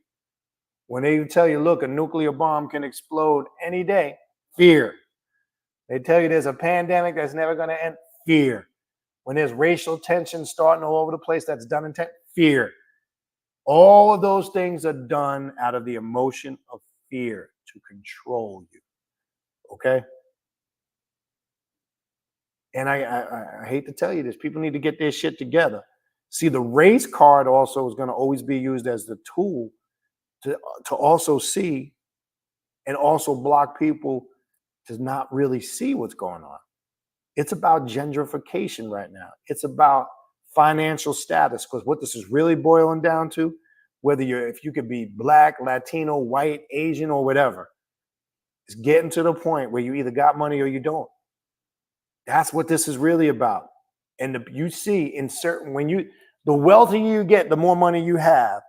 When they tell you, look, a nuclear bomb can explode any day. Fear. They tell you there's a pandemic that's never going to end. Fear. When there's racial tension starting all over the place, that's done in fear. All of those things are done out of the emotion of fear to control you. Okay? And I hate to tell you this, people need to get their shit together. See, the race card also is going to always be used as the tool to also see and also block people to not really see what's going on. It's about gentrification right now. It's about financial status, because what this is really boiling down to, if you could be black, Latino, white, Asian, or whatever, it's getting to the point where you either got money or you don't. That's what this is really about. And you see in certain, the wealthier you get, the more money you have,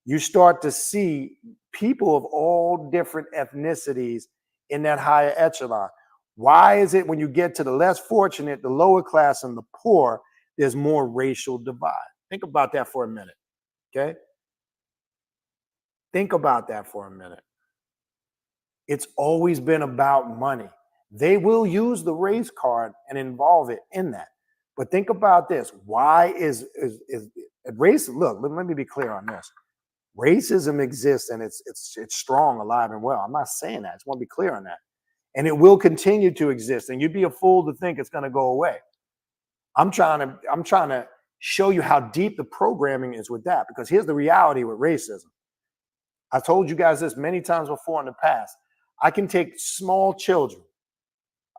you start to see people of all different ethnicities in that higher echelon. Why is it when you get to the less fortunate, the lower class, and the poor, there's more racial divide? Think about that for a minute, okay? Think about that for a minute. It's always been about money. They will use the race card and involve it in that. But think about this. Why is race? Look, let me be clear on this. Racism exists and it's strong, alive, and well. I'm not saying that. I just want to be clear on that. And it will continue to exist. And you'd be a fool to think it's going to go away. I'm trying to show you how deep the programming is with that, because here's the reality with racism. I told you guys this many times before in the past. I can take small children.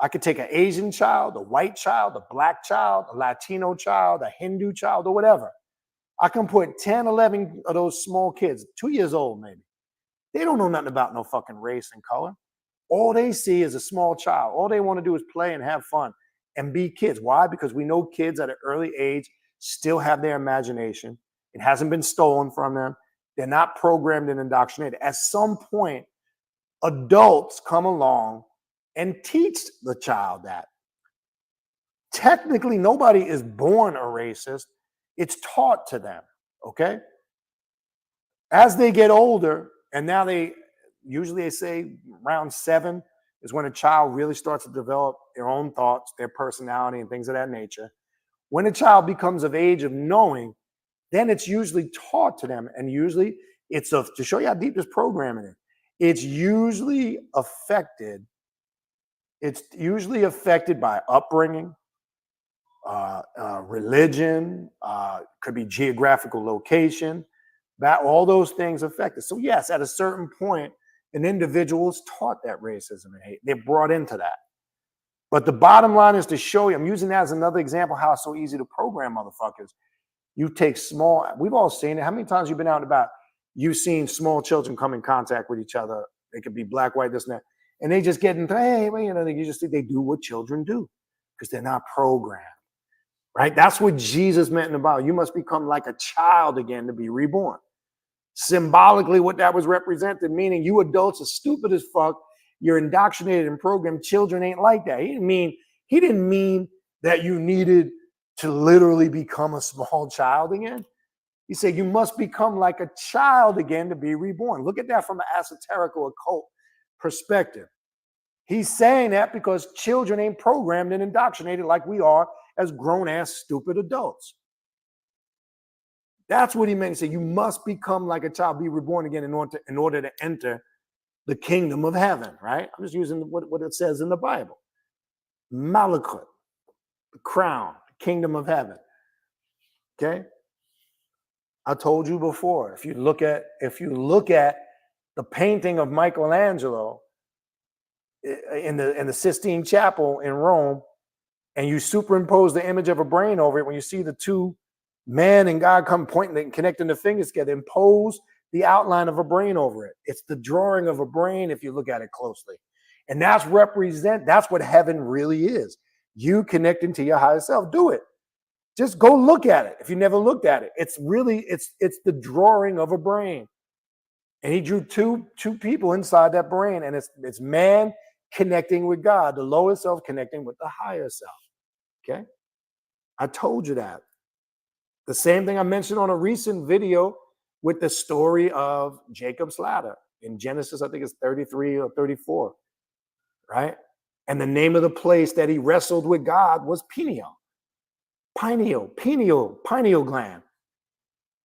I could take an Asian child, a white child, a black child, a Latino child, a Hindu child, or whatever. I can put 10, 11 of those small kids, 2 years old maybe. They don't know nothing about no fucking race and color. All they see is a small child. All they want to do is play and have fun and be kids. Why? Because we know kids at an early age still have their imagination. It hasn't been stolen from them. They're not programmed and indoctrinated. At some point, adults come along and teach the child that. Technically, nobody is born a racist. It's taught to them, okay? As they get older, and now usually they say around 7 is when a child really starts to develop their own thoughts, their personality, and things of that nature. When a child becomes of age of knowing, then it's usually taught to them. And usually to show you how deep this programming is, it's usually affected by upbringing, religion, could be geographical location, that all those things affect it. So yes, at a certain point, an individual is taught that racism and hate. They're brought into that. But the bottom line is to show you, I'm using that as another example how it's so easy to program motherfuckers. You take we've all seen it. How many times you've been out and about, you've seen small children come in contact with each other. They could be black, white, this and that. And they just get into, hey, well, you just think they do what children do because they're not programmed, right? That's what Jesus meant in the Bible. You must become like a child again to be reborn. Symbolically, what that was represented, meaning you adults are stupid as fuck. You're indoctrinated and programmed. Children ain't like that. He didn't mean that you needed to literally become a small child again. He said you must become like a child again to be reborn. Look at that from an esoterical occult perspective. He's saying that because children ain't programmed and indoctrinated like we are as grown-ass stupid adults. That's what he meant. He said you must become like a child, be reborn again in order to enter the kingdom of heaven, right? I'm just using what it says in the Bible. Malakut, the crown, the kingdom of heaven. Okay? I told you before, if you look at the painting of Michelangelo in the Sistine Chapel in Rome, and you superimpose the image of a brain over it, when you see the two, man and God, come pointing and connecting the fingers together, impose the outline of a brain over it. It's the drawing of a brain if you look at it closely. And that's what heaven really is. You connecting to your higher self. Do it. Just go look at it if you never looked at it. It's the drawing of a brain. And he drew two people inside that brain, and it's man connecting with God, the lower self connecting with the higher self. Okay? I told you that. The same thing I mentioned on a recent video with the story of Jacob's ladder in Genesis, I think it's 33 or 34, right? And the name of the place that he wrestled with God was pineal gland,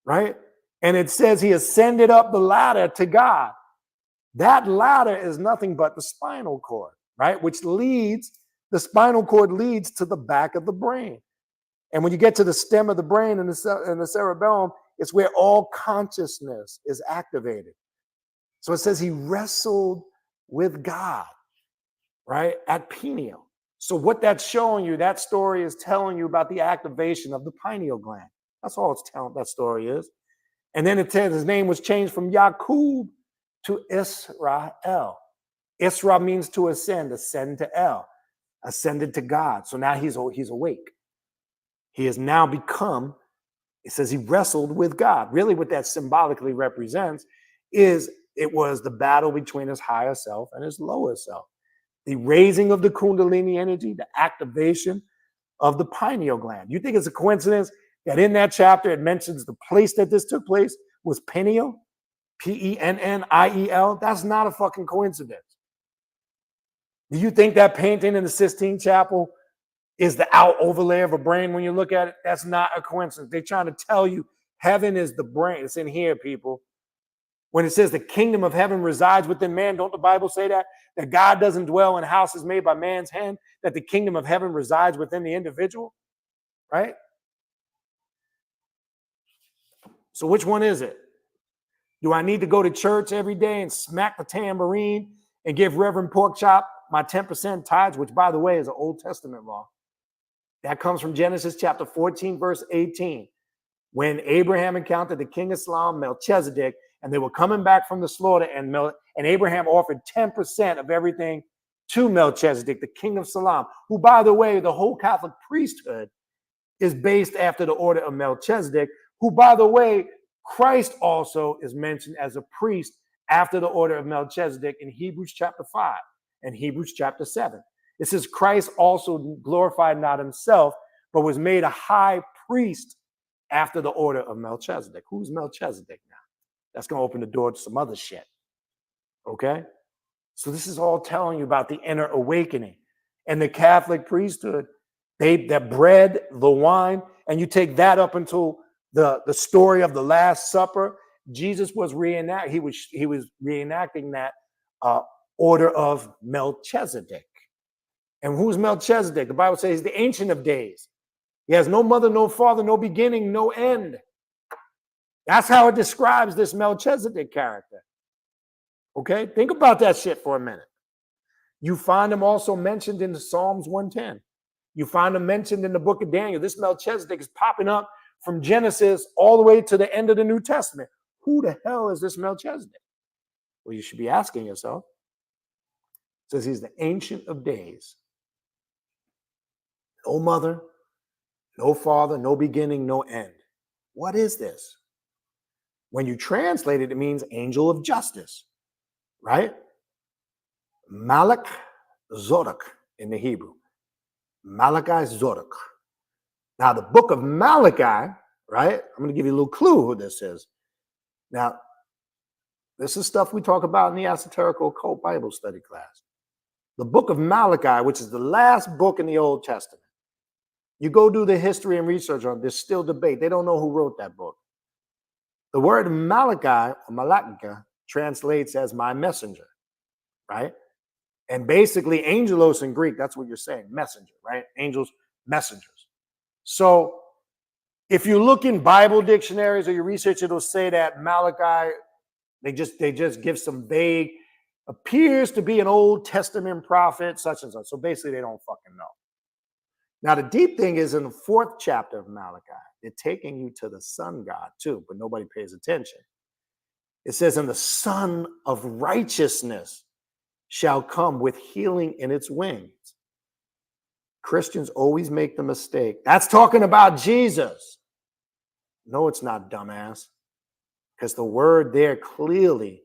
right? And it says he ascended up the ladder to God. That ladder is nothing but the spinal cord, right? The spinal cord leads to the back of the brain. And when you get to the stem of the brain and the cerebellum, it's where all consciousness is activated. So it says he wrestled with God, right, at pineal. So what that's showing you, that story is telling you about the activation of the pineal gland. That's all it's telling that story is. And then it says his name was changed from Yaqub to Israel. Isra means to ascend to El, ascended to God. So now he's awake. He has now become, it says he wrestled with God. Really what that symbolically represents is it was the battle between his higher self and his lower self. The raising of the Kundalini energy, the activation of the pineal gland. You think it's a coincidence that in that chapter it mentions the place that this took place was pineal? P-E-N-N-I-E-L? That's not a fucking coincidence. Do you think that painting in the Sistine Chapel is the out overlay of a brain when you look at it? That's not a coincidence. They're trying to tell you heaven is the brain. It's in here, people. When it says the kingdom of heaven resides within man, don't the Bible say that? That God doesn't dwell in houses made by man's hand, that the kingdom of heaven resides within the individual, right? So which one is it? Do I need to go to church every day and smack the tambourine and give Reverend Porkchop my 10% tithes, which, by the way, is an Old Testament law? That comes from Genesis chapter 14, verse 18. When Abraham encountered the king of Salem, Melchizedek, and they were coming back from the slaughter, and Abraham offered 10% of everything to Melchizedek, the king of Salem, who, by the way, the whole Catholic priesthood is based after the order of Melchizedek, who, by the way, Christ also is mentioned as a priest after the order of Melchizedek in Hebrews chapter 5 and Hebrews chapter 7. It says Christ also glorified not himself, but was made a high priest after the order of Melchizedek. Who's Melchizedek now? That's going to open the door to some other shit. Okay? So this is all telling you about the inner awakening. And the Catholic priesthood, that bread, the wine, and you take that up until the story of the Last Supper. Jesus was he was reenacting that order of Melchizedek. And who's Melchizedek? The Bible says he's the Ancient of Days. He has no mother, no father, no beginning, no end. That's how it describes this Melchizedek character. Okay? Think about that shit for a minute. You find him also mentioned in the Psalms 110. You find him mentioned in the book of Daniel. This Melchizedek is popping up from Genesis all the way to the end of the New Testament. Who the hell is this Melchizedek? Well, you should be asking yourself. It says he's the Ancient of Days. No mother, no father, no beginning, no end. What is this? When you translate it, it means angel of justice, right? Malach Zodok in the Hebrew. Malachi Zodok. Now, the book of Malachi, right? I'm going to give you a little clue who this is. Now, this is stuff we talk about in the Esoterical Occult Bible study class. The book of Malachi, which is the last book in the Old Testament. You go do the history and research on it, there's still debate. They don't know who wrote that book. The word Malachi, or Malachika, translates as my messenger, right? And basically, angelos in Greek, that's what you're saying, messenger, right? Angels, messengers. So if you look in Bible dictionaries or you research, it'll say that Malachi, they just give some vague, appears to be an Old Testament prophet, such and such. So basically, they don't fucking know. Now, the deep thing is in the 4th chapter of Malachi, they're taking you to the sun god too, but nobody pays attention. It says, and the Son of Righteousness shall come with healing in its wings. Christians always make the mistake. That's talking about Jesus. No, it's not, dumbass. Because the word there clearly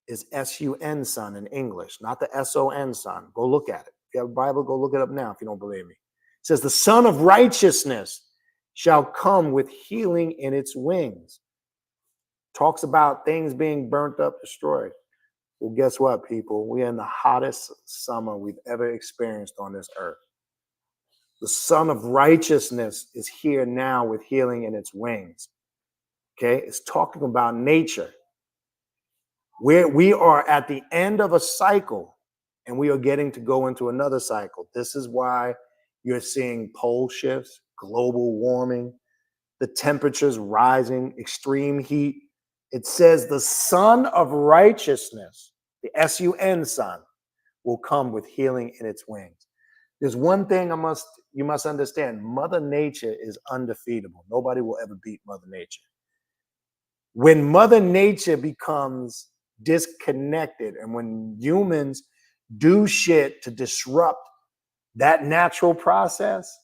is S-U-N, son, in English, not the S-O-N, son. Go look at it. If you have a Bible, go look it up now if you don't believe me. It says, the Son of Righteousness shall come with healing in its wings. Talks about things being burnt up, destroyed. Well, guess what, people? We're in the hottest summer we've ever experienced on this earth. The Son of Righteousness is here now with healing in its wings. Okay? It's talking about nature. We are at the end of a cycle, and we are getting to go into another cycle. This is why you're seeing pole shifts, global warming, the temperatures rising, extreme heat. It says the Son of Righteousness, the S-U-N, Son, will come with healing in its wings. There's one thing you must understand. Mother Nature is undefeatable. Nobody will ever beat Mother Nature. When Mother Nature becomes disconnected and when humans do shit to disrupt that natural process,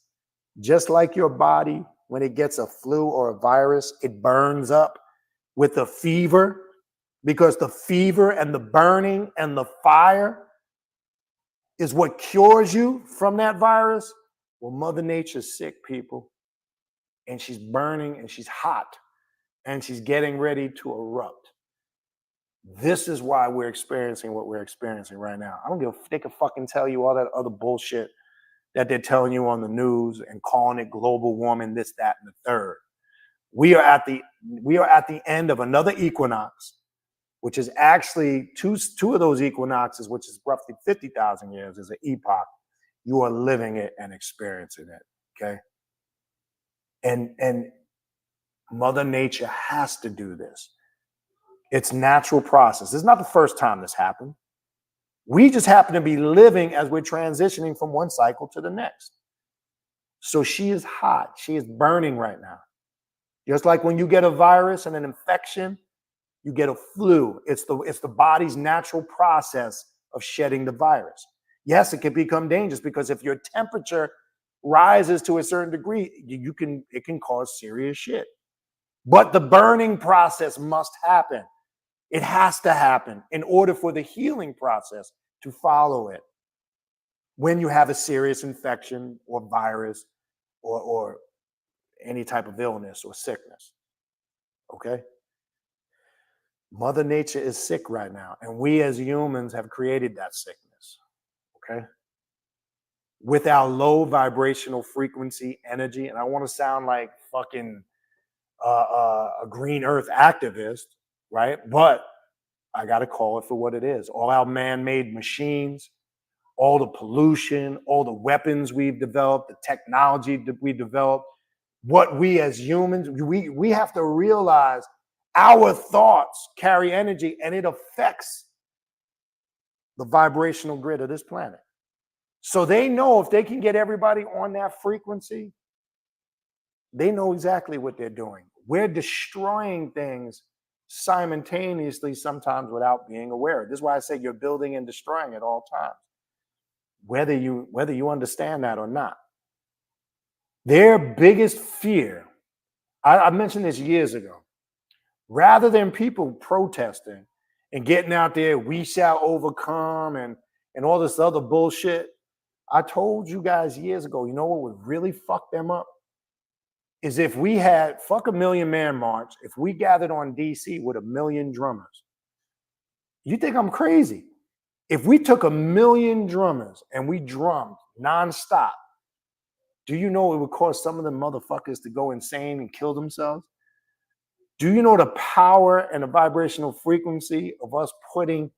just like your body, when it gets a flu or a virus, it burns up with a fever, because the fever and the burning and the fire is what cures you from that virus. Well, Mother Nature's sick, people, and she's burning and she's hot and she's getting ready to erupt. This is why we're experiencing what we're experiencing right now. I don't give a they can fucking tell you all that other bullshit that they're telling you on the news and calling it global warming, this, that, and the third. We are at the end of another equinox, which is actually two of those equinoxes, which is roughly 50,000 years, is an epoch. You are living it and experiencing it, okay? And Mother Nature has to do this. It's natural process. This is not the first time this happened. We just happen to be living as we're transitioning from one cycle to the next. So she is hot. She is burning right now. Just like when you get a virus and an infection, you get a flu. It's the body's natural process of shedding the virus. Yes, it can become dangerous because if your temperature rises to a certain degree, it can cause serious shit. But the burning process must happen. It has to happen in order for the healing process to follow it. When you have a serious infection or virus or any type of illness or sickness, okay? Mother Nature is sick right now, and we as humans have created that sickness. Okay, with our low vibrational frequency energy, and I want to sound like fucking a green earth activist, right? But I got to call it for what it is. All our man-made machines, all the pollution, all the weapons we've developed, the technology that we developed, what we as humans, we have to realize our thoughts carry energy and it affects the vibrational grid of this planet. So they know if they can get everybody on that frequency, they know exactly what they're doing. We're destroying things simultaneously, sometimes without being aware. This is why I say you're building and destroying at all times, whether you understand that or not. Their biggest fear, I mentioned this years ago, rather than people protesting and getting out there, we shall overcome and all this other bullshit. I told you guys years ago, you know what would really fuck them up? Is if we had, fuck a million man march, if we gathered on DC with 1 million drummers. You think I'm crazy? If we took 1 million drummers and we drummed nonstop, do you know it would cause some of them motherfuckers to go insane and kill themselves? Do you know the power and the vibrational frequency of us putting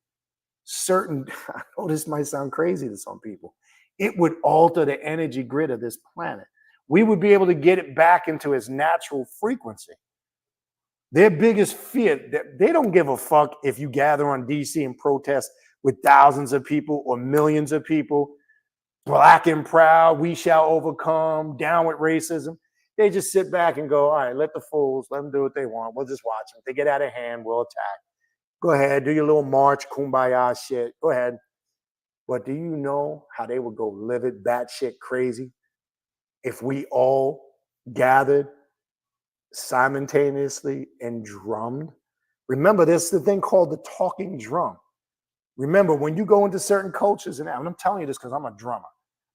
certain, I know this might sound crazy to some people, it would alter the energy grid of this planet. We would be able to get it back into its natural frequency. Their biggest fear, they don't give a fuck if you gather on DC and protest with thousands of people or millions of people, black and proud, we shall overcome, down with racism. They just sit back and go, all right, let the fools, let them do what they want. We'll just watch them. If they get out of hand, we'll attack. Go ahead, do your little march, kumbaya shit. Go ahead. But do you know how they would go livid, batshit crazy if we all gathered simultaneously and drummed? Remember, there's the thing called the talking drum. Remember, when you go into certain cultures, and I'm telling you this because I'm a drummer.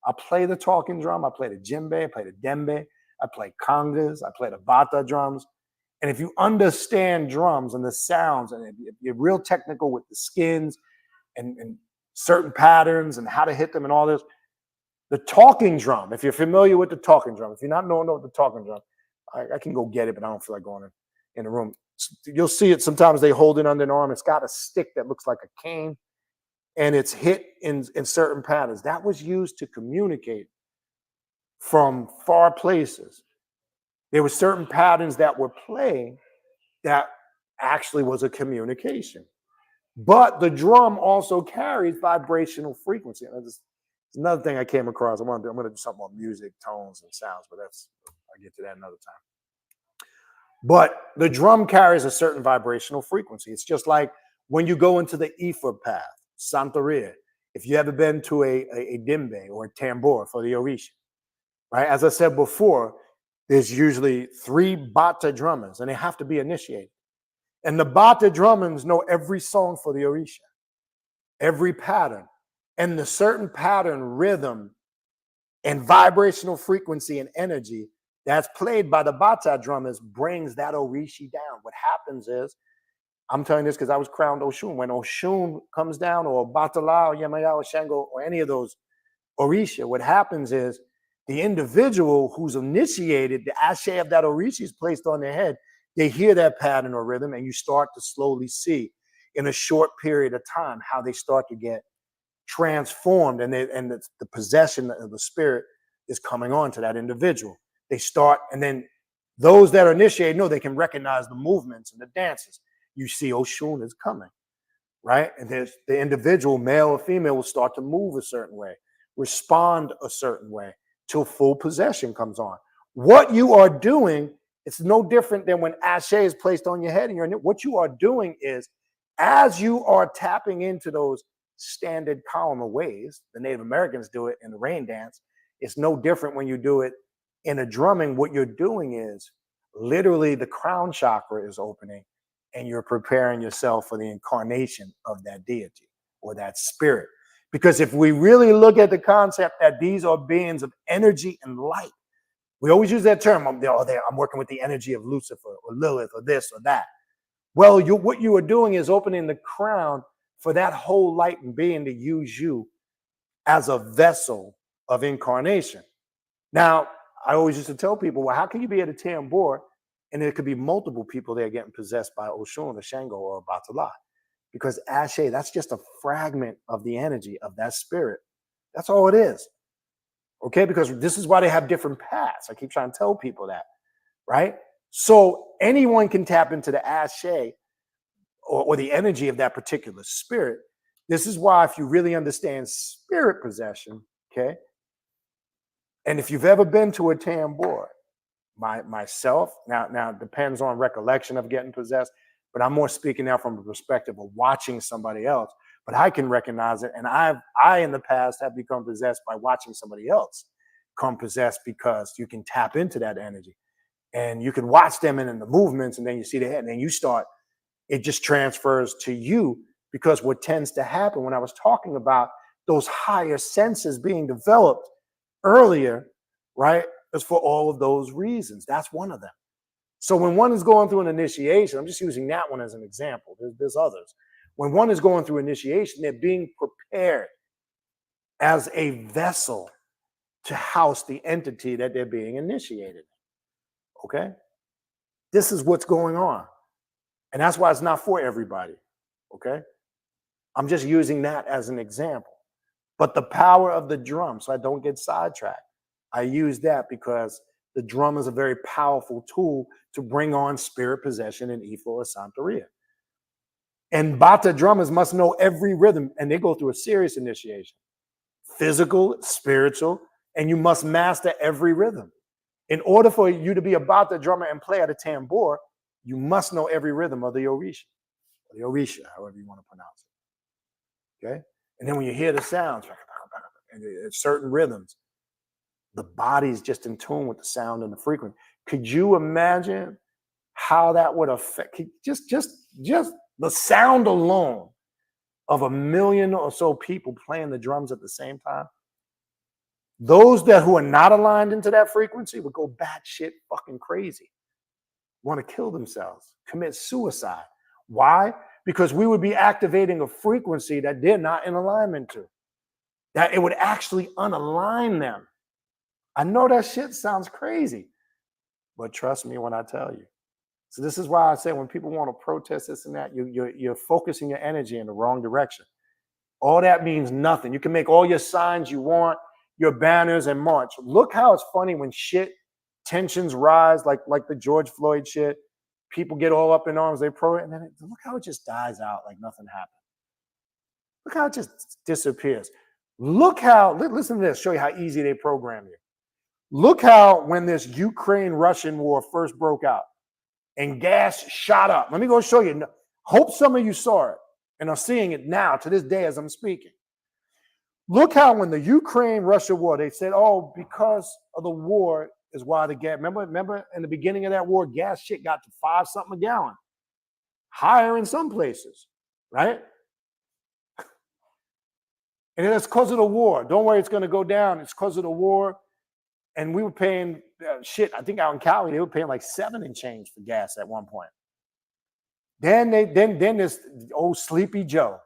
I play the talking drum, I play the djembe, I play the dembe, I play congas, I play the bata drums. And if you understand drums and the sounds, and if you're real technical with the skins and certain patterns and how to hit them and all this, the talking drum, if you're familiar with the talking drum, if you're not knowing the talking drum, I can go get it, but I don't feel like going in the room. You'll see it sometimes they hold it under an arm. It's got a stick that looks like a cane, and it's hit in certain patterns. That was used to communicate from far places. There were certain patterns that were playing that actually was a communication. But the drum also carries vibrational frequency. And it's another thing I came across. I'm going to do something on music, tones, and sounds, but I'll get to that another time. But the drum carries a certain vibrational frequency. It's just like when you go into the ether path, Santeria, if you ever been to a dimbe or a tambor for the Orisha, right? As I said before, there's usually 3 bata drummers, and they have to be initiated. And the bata drummers know every song for the Orisha, every pattern, and the certain pattern, rhythm, and vibrational frequency and energy that's played by the bata drummers brings that Orishi down. What happens is, I'm telling you this because I was crowned Oshun. When Oshun comes down, or Batala, or Yemaya, or Shango, or any of those Orisha, what happens is the individual who's initiated, the ashe of that Orishi is placed on their head. They hear that pattern or rhythm, and you start to slowly see in a short period of time how they start to get transformed, and the possession of the spirit is coming on to that individual. They start, and then those that are initiated know they can recognize the movements and the dances. You see Oshun is coming, right? And there's the individual, male or female, will start to move a certain way, respond a certain way till full possession comes on. What you are doing, it's no different than when ashe is placed on your head and what you are doing is, as you are tapping into those standard column of waves, the Native Americans do it in the rain dance. It's no different when you do it in a drumming. What you're doing is literally the crown chakra is opening, and you're preparing yourself for the incarnation of that deity or that spirit. Because if we really look at the concept that these are beings of energy and light, we always use that term. I'm working with the energy of Lucifer or Lilith or this or that. Well, what you are doing is opening the crown for that whole light and being to use you as a vessel of incarnation. Now, I always used to tell people, well, how can you be at a tambor and there could be multiple people there getting possessed by Oshun or Shango or Batala? Because Ashe, that's just a fragment of the energy of that spirit. That's all it is. Okay, because this is why they have different paths. I keep trying to tell people that, right? So anyone can tap into the Ashe or the energy of that particular spirit. This is why, if you really understand spirit possession, okay, and if you've ever been to a tambor, myself, now it depends on recollection of getting possessed, but I'm more speaking now from the perspective of watching somebody else. But I can recognize it, and I in the past have become possessed by watching somebody else come possessed, because you can tap into that energy and you can watch them in the movements, and then you see the head, and then you start. It just transfers to you, because what tends to happen when I was talking about those higher senses being developed earlier, right, is for all of those reasons. That's one of them. So when one is going through an initiation, I'm just using that one as an example. There's others. When one is going through initiation, they're being prepared as a vessel to house the entity that they're being initiated. Okay? This is what's going on. And that's why it's not for everybody. Okay? I'm just using that as an example. But the power of the drum, so I don't get sidetracked, I use that because the drum is a very powerful tool to bring on spirit possession in Ifo or Santeria. And Bata drummers must know every rhythm, and they go through a serious initiation, physical, spiritual, and you must master every rhythm. In order for you to be a Bata drummer and play at a tambor, you must know every rhythm of the Orisha, or the Orisha, however you want to pronounce it. Okay? And then when you hear the sounds, and certain rhythms, the body's just in tune with the sound and the frequency. Could you imagine how that would affect just the sound alone of 1 million or so people playing the drums at the same time? Those who are not aligned into that frequency would go batshit fucking crazy, want to kill themselves, commit suicide. Why? Because we would be activating a frequency that they're not in alignment to. That it would actually unalign them. I know that shit sounds crazy, but trust me when I tell you. So this is why I say when people want to protest this and that, you're focusing your energy in the wrong direction. All that means nothing. You can make all your signs you want, your banners and march. Look how it's funny when tensions rise, like the George Floyd shit. People get all up in arms, and then look how it just dies out like nothing happened. Look how it just disappears. Listen to this, show you how easy they program you. Look how when this Ukraine-Russian war first broke out and gas shot up. Let me go show you. Hope some of you saw it and are seeing it now to this day as I'm speaking. Look how when the Ukraine-Russia war, they said, oh, because of the war is why the gas. Remember in the beginning of that war, gas shit got to 5 something a gallon. Higher in some places, right? And it's because of the war. Don't worry, it's going to go down. It's because of the war. And we were paying shit. I think out in Cali, they were paying like 7 and change for gas at one point. Then this old Sleepy Joe.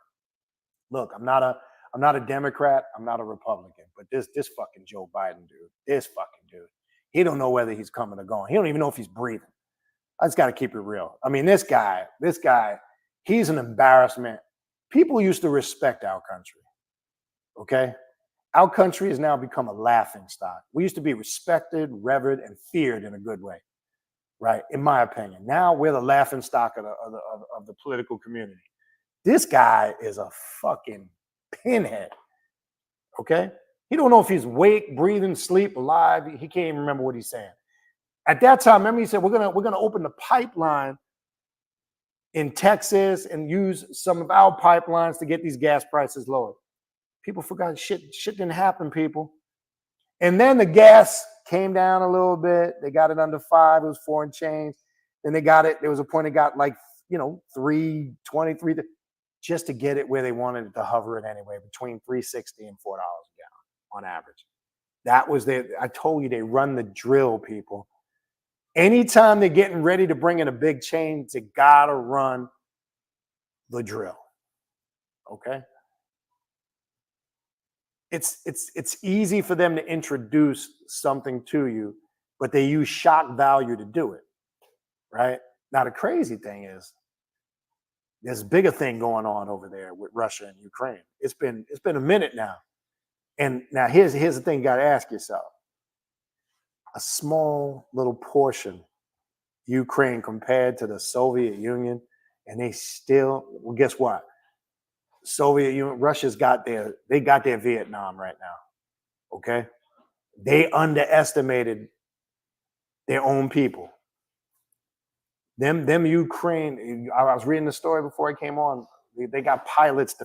Look, I'm not a Democrat. I'm not a Republican. But this fucking Joe Biden dude, he don't know whether he's coming or going. He don't even know if he's breathing. I just got to keep it real. I mean, this guy, he's an embarrassment. People used to respect our country. Okay? Our country has now become a laughing stock. We used to be respected, revered, and feared in a good way, right? In my opinion. Now we're the laughing stock of the political community. This guy is a fucking pinhead, okay? He don't know if he's awake, breathing, sleep, alive. He can't even remember what he's saying. At that time, remember he said, we're gonna open the pipeline in Texas and use some of our pipelines to get these gas prices lower. People forgot shit didn't happen, people. And then the gas came down a little bit. They got it under 5. It was 4 and change. Then they got it. There was a point it got like, 3.23, just to get it where they wanted it to hover it anyway, between $3.60 and $4 a gallon on average. That was I told you they run the drill, people. Anytime they're getting ready to bring in a big change, they gotta run the drill. Okay. It's easy for them to introduce something to you, but they use shock value to do it. Right. Now the crazy thing is there's a bigger thing going on over there with Russia and Ukraine. It's been a minute now. And now here's the thing you gotta ask yourself. A small little portion, Ukraine compared to the Soviet Union, and they still, well, guess what? Soviet Union, Russia's got their Vietnam right now. Okay. They underestimated their own people. Them Ukraine, I was reading the story before I came on. They got pilots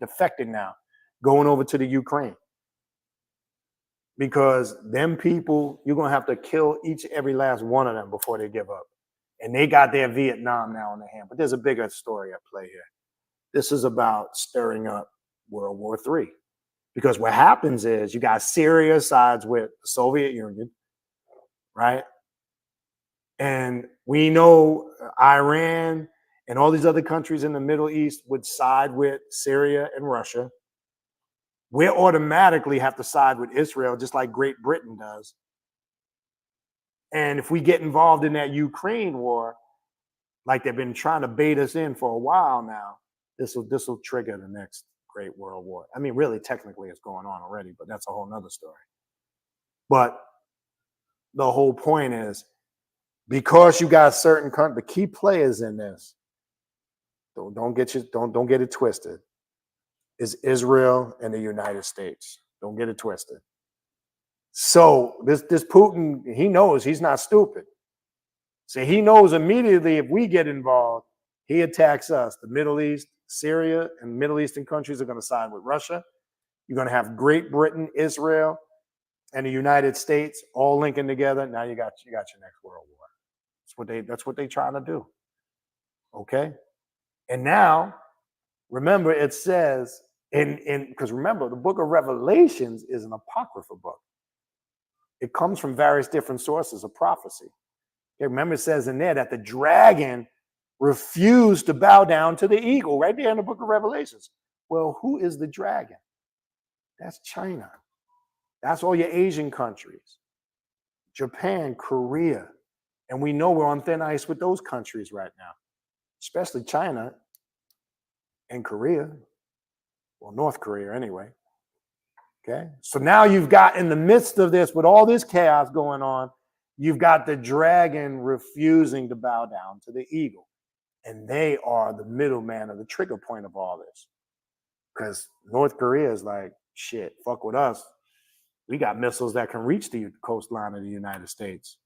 defecting now, going over to the Ukraine. Because them people, you're gonna have to kill each every last one of them before they give up. And they got their Vietnam now in their hand. But there's a bigger story at play here. This is about stirring up World War III. Because what happens is you got Syria sides with the Soviet Union, right? And we know Iran and all these other countries in the Middle East would side with Syria and Russia. We automatically have to side with Israel, just like Great Britain does. And if we get involved in that Ukraine war, like they've been trying to bait us in for a while now, this will trigger the next Great World War. I mean, really, technically, it's going on already, but that's a whole nother story. But the whole point is, because you got certain the key players in this, don't get it twisted, is Israel and the United States. Don't get it twisted. So this Putin, he knows he's not stupid. So he knows immediately if we get involved, he attacks us. The Middle East, Syria, and Middle Eastern countries are going to side with Russia. You're going to have Great Britain, Israel, and the United States all linking together. Now you got your next world war. That's what they trying to do. Okay? And now, remember, it says because remember, the book of Revelations is an apocryphal book. It comes from various different sources of prophecy. Okay, remember, it says in there that the dragon refused to bow down to the eagle, right there in the book of Revelations. Well, who is the dragon? That's China. That's all your Asian countries, Japan, Korea. And we know we're on thin ice with those countries right now, especially China and Korea. Well, North Korea anyway. Okay. So now you've got, in the midst of this, with all this chaos going on, you've got the dragon refusing to bow down to the eagle. And they are the middleman or the trigger point of all this. Because North Korea is like, shit, fuck with us. We got missiles that can reach the coastline of the United States.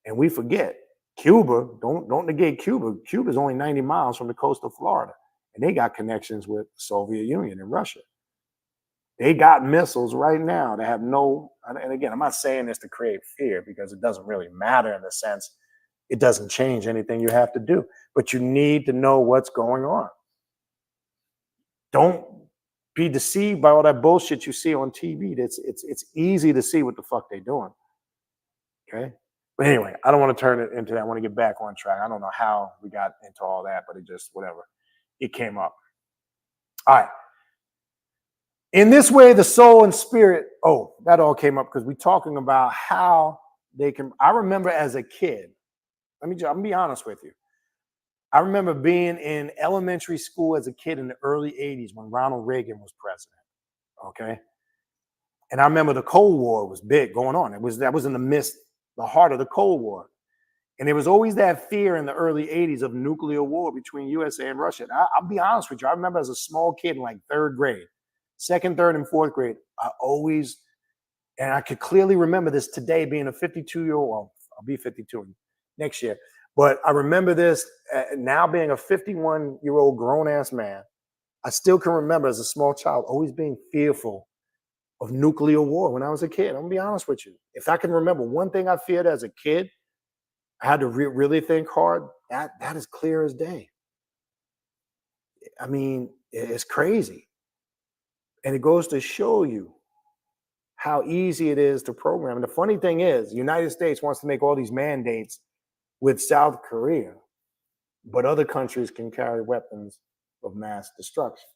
And we forget, Cuba, don't negate Cuba. Cuba's only 90 miles from the coast of Florida. And they got connections with the Soviet Union and Russia. They got missiles right now that have no, and again, I'm not saying this to create fear because it doesn't really matter in the sense it doesn't change anything you have to do, but you need to know what's going on. Don't be deceived by all that bullshit you see on TV. It's easy to see what the fuck they're doing. Okay. But anyway, I don't want to turn it into that. I want to get back on track. I don't know how we got into all that, but it just, whatever. It came up. All right. In this way, the soul and spirit, that all came up because we're talking about how they can. I remember as a kid, I'm gonna be honest with you. I remember being in elementary school as a kid in the early 80s when Ronald Reagan was president. Okay. And I remember the Cold War was big going on. That was in the heart of the Cold War. And there was always that fear in the early 80s of nuclear war between USA and Russia. I'll be honest with you. I remember as a small kid in like third grade, second, third, and fourth grade, and I could clearly remember this today being a 52-year-old, well, I'll be 52 next year. But I remember this now being a 51-year-old grown-ass man. I still can remember as a small child always being fearful of nuclear war when I was a kid. I'm going to be honest with you. If I can remember one thing I feared as a kid, I had to really think hard. That is clear as day. I mean, it's crazy. And it goes to show you how easy it is to program. And the funny thing is, the United States wants to make all these mandates with South Korea, but other countries can carry weapons of mass destruction.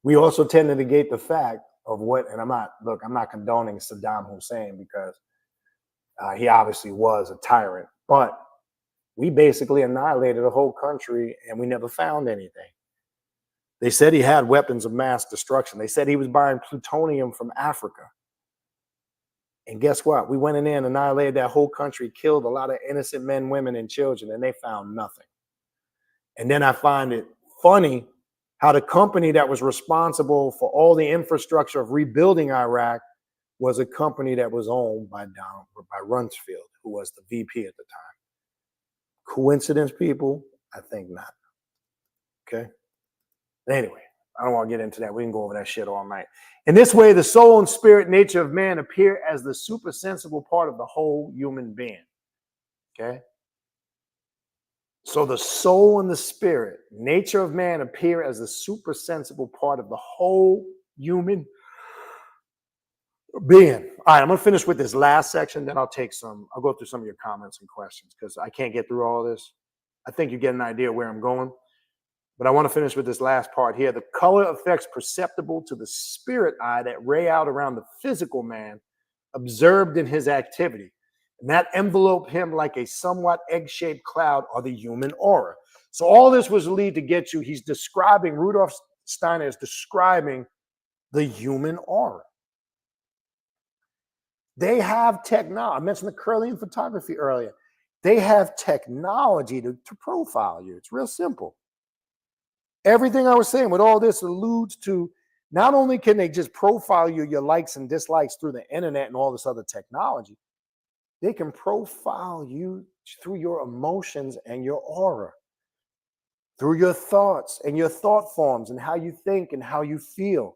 We also tend to negate the fact of what, and I'm not condoning Saddam Hussein because he obviously was a tyrant, but we basically annihilated a whole country and we never found anything. They said he had weapons of mass destruction. They said he was buying plutonium from Africa. And guess what? We went in there and annihilated that whole country, killed a lot of innocent men, women, and children, and they found nothing. And then I find it funny how the company that was responsible for all the infrastructure of rebuilding Iraq was a company that was owned by Rumsfeld, who was the VP at the time. Coincidence, people? I think not. Okay. Anyway, I don't want to get into that. We can go over that shit all night. In this way, the soul and spirit nature of man appear as the supersensible part of the whole human being. Okay. So the soul and the spirit nature of man appear as the supersensible part of the whole human being. All right, I'm going to finish with this last section. Then I'll go through some of your comments and questions because I can't get through all this. I think you get an idea where I'm going. But I want to finish with this last part here. The color effects perceptible to the spirit eye that ray out around the physical man observed in his activity, and that envelope him like a somewhat egg-shaped cloud are the human aura. So all this was lead to get you. Rudolf Steiner is describing the human aura. They have technology. I mentioned the Kirlian photography earlier. They have technology to profile you. It's real simple. Everything I was saying with all this alludes to not only can they just profile you, your likes and dislikes through the internet and all this other technology, they can profile you through your emotions and your aura, through your thoughts and your thought forms and how you think and how you feel.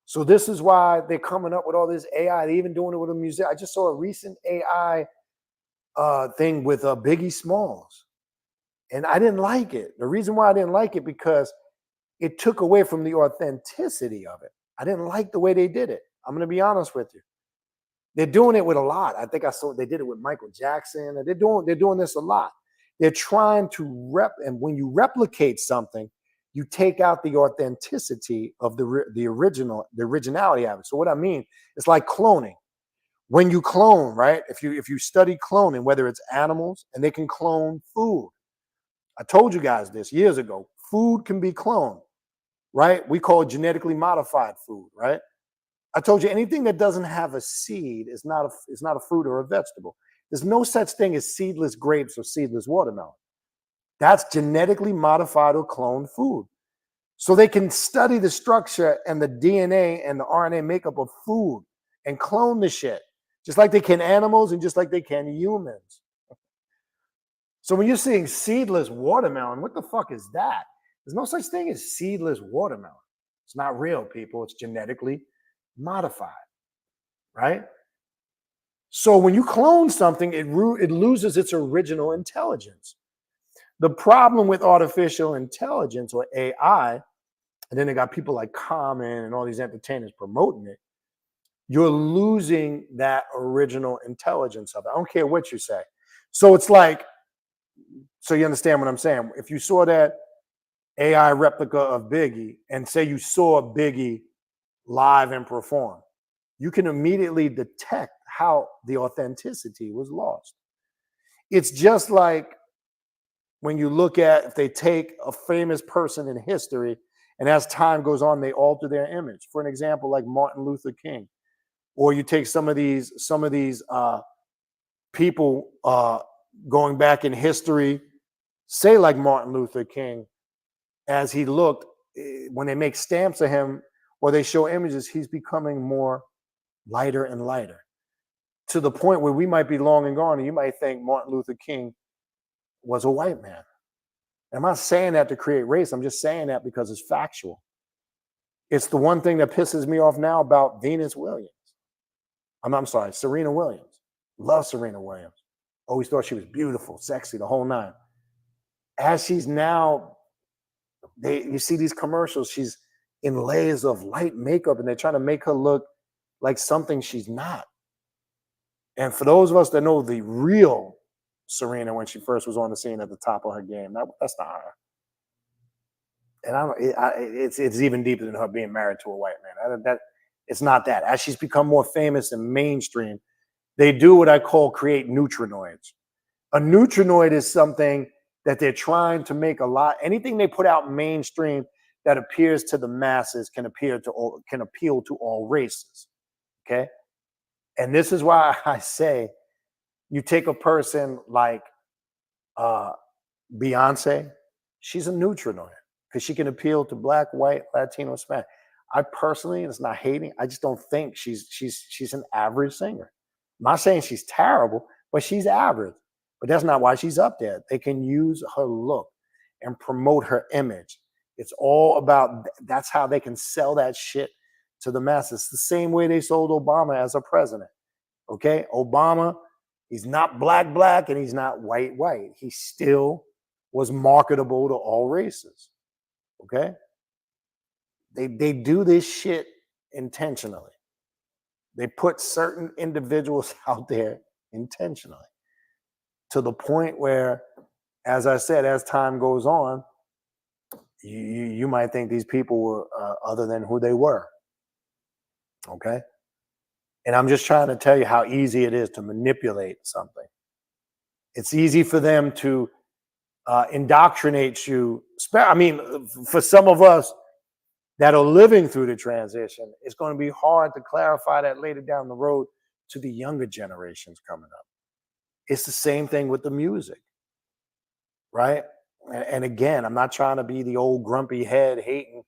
So this is why they're coming up with all this AI. They're even doing it with a museum. I just saw a recent AI thing with Biggie Smalls. And I didn't like it. The reason why I didn't like it because it took away from the authenticity of it. I didn't like the way they did it. I'm going to be honest with you. They're doing it with a lot. I think I saw they did it with Michael Jackson. And they're doing this a lot. They're trying to and when you replicate something, you take out the authenticity of the originality of it. So what I mean, it's like cloning. When you clone, right? If you study cloning, whether it's animals and they can clone food. I told you guys this years ago. Food can be cloned, right? We call it genetically modified food, right? I told you anything that doesn't have a seed is not a fruit or a vegetable. There's no such thing as seedless grapes or seedless watermelon. That's genetically modified or cloned food. So they can study the structure and the DNA and the RNA makeup of food and clone the shit, just like they can animals and just like they can humans. So when you're seeing seedless watermelon, what the fuck is that? There's no such thing as seedless watermelon. It's not real, people. It's genetically modified, right? So when you clone something, it loses its original intelligence. The problem with artificial intelligence or AI, and then they got people like Common and all these entertainers promoting it, you're losing that original intelligence of it. I don't care what you say. So it's like, so you understand what I'm saying? If you saw that AI replica of Biggie and say you saw Biggie live and perform, you can immediately detect how the authenticity was lost. It's just like when you look at, if they take a famous person in history and as time goes on, they alter their image. For an example, like Martin Luther King, or you take some of these people going back in history, say like Martin Luther King, as he looked, when they make stamps of him or they show images, he's becoming more lighter and lighter to the point where we might be long and gone and you might think Martin Luther King was a white man. I'm not saying that to create race. I'm just saying that because it's factual. It's the one thing that pisses me off now about Venus Williams. I'm sorry, Serena Williams. Love Serena Williams. Always thought she was beautiful, sexy, the whole nine. As she's now, you see these commercials, she's in layers of light makeup, and they're trying to make her look like something she's not. And for those of us that know the real Serena when she first was on the scene at the top of her game, that's not her. And it's even deeper than her being married to a white man. It's not that. As she's become more famous and mainstream, they do what I call create neutrinoids. A neutrinoid is something that they're trying to make a lot. Anything they put out mainstream that appears to the masses can appeal to all races. Okay, and this is why I say you take a person like uh, Beyonce, she's a neutrinoid because she can appeal to black, white, Latino, Spanish. I personally, and it's not hating, I just don't think she's an average singer. I'm not saying she's terrible, but she's average. But that's not why she's up there. They can use her look and promote her image. It's all about that's how they can sell that shit to the masses. The same way they sold Obama as a president. Okay, Obama, he's not black, and he's not white. He still was marketable to all races. Okay, they do this shit intentionally. They put certain individuals out there intentionally to the point where, as I said, as time goes on, you might think these people were other than who they were. Okay, and I'm just trying to tell you how easy it is to manipulate something. It's easy for them to indoctrinate you. I mean, for some of us that are living through the transition, it's going to be hard to clarify that later down the road to the younger generations coming up. It's the same thing with the music, right? And again, I'm not trying to be the old grumpy head hating,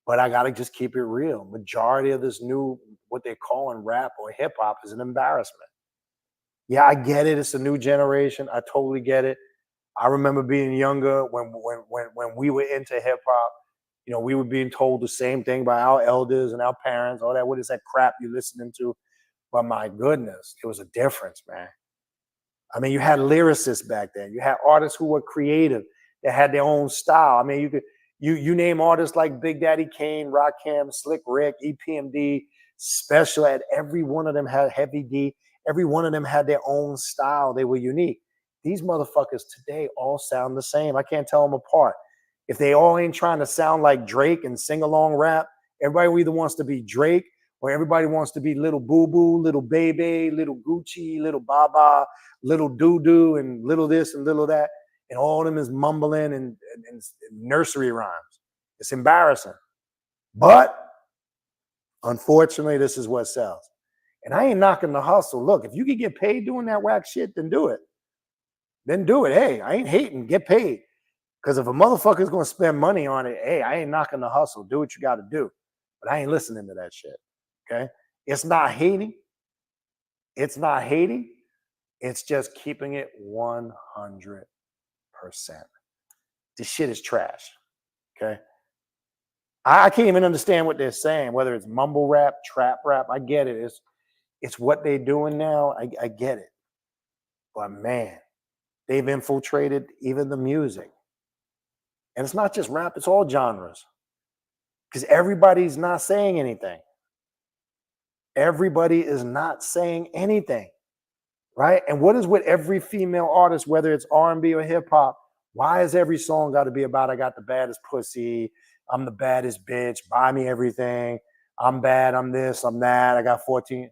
but I got to just keep it real. Majority of this new, what they're calling rap or hip hop, is an embarrassment. Yeah, I get it. It's a new generation. I totally get it. I remember being younger when we were into hip hop. You know, we were being told the same thing by our elders and our parents. All that, what is that crap you listening to? But my goodness, it was a difference, man. I mean, you had lyricists back then. You had artists who were creative, that had their own style. I mean, you name artists like Big Daddy Kane, Rakim, Slick Rick, EPMD, Special Ed. Every one of them had Heavy D. Every one of them had their own style. They were unique. These motherfuckers today all sound the same. I can't tell them apart. If they all ain't trying to sound like Drake and sing along rap, everybody either wants to be Drake or everybody wants to be Little Boo Boo, Little Baby, Little Gucci, Little Baba, Little Doo Doo, and Little this and Little that. And all of them is mumbling and nursery rhymes. It's embarrassing. But unfortunately, this is what sells. And I ain't knocking the hustle. Look, if you can get paid doing that whack shit, then do it. Then do it. Hey, I ain't hating. Get paid. Because if a motherfucker's going to spend money on it, hey, I ain't knocking the hustle. Do what you got to do. But I ain't listening to that shit. Okay? It's not hating. It's not hating. It's just keeping it 100%. This shit is trash. Okay? I can't even understand what they're saying, whether it's mumble rap, trap rap. I get it. It's what they're doing now. I get it. But man, they've infiltrated even the music. And it's not just rap, it's all genres. Because everybody's not saying anything. Everybody is not saying anything. Right? And what is with every female artist, whether it's R&B or hip hop? Why is every song got to be about I got the baddest pussy, I'm the baddest bitch, buy me everything, I'm bad, I'm this, I'm that, I got 14.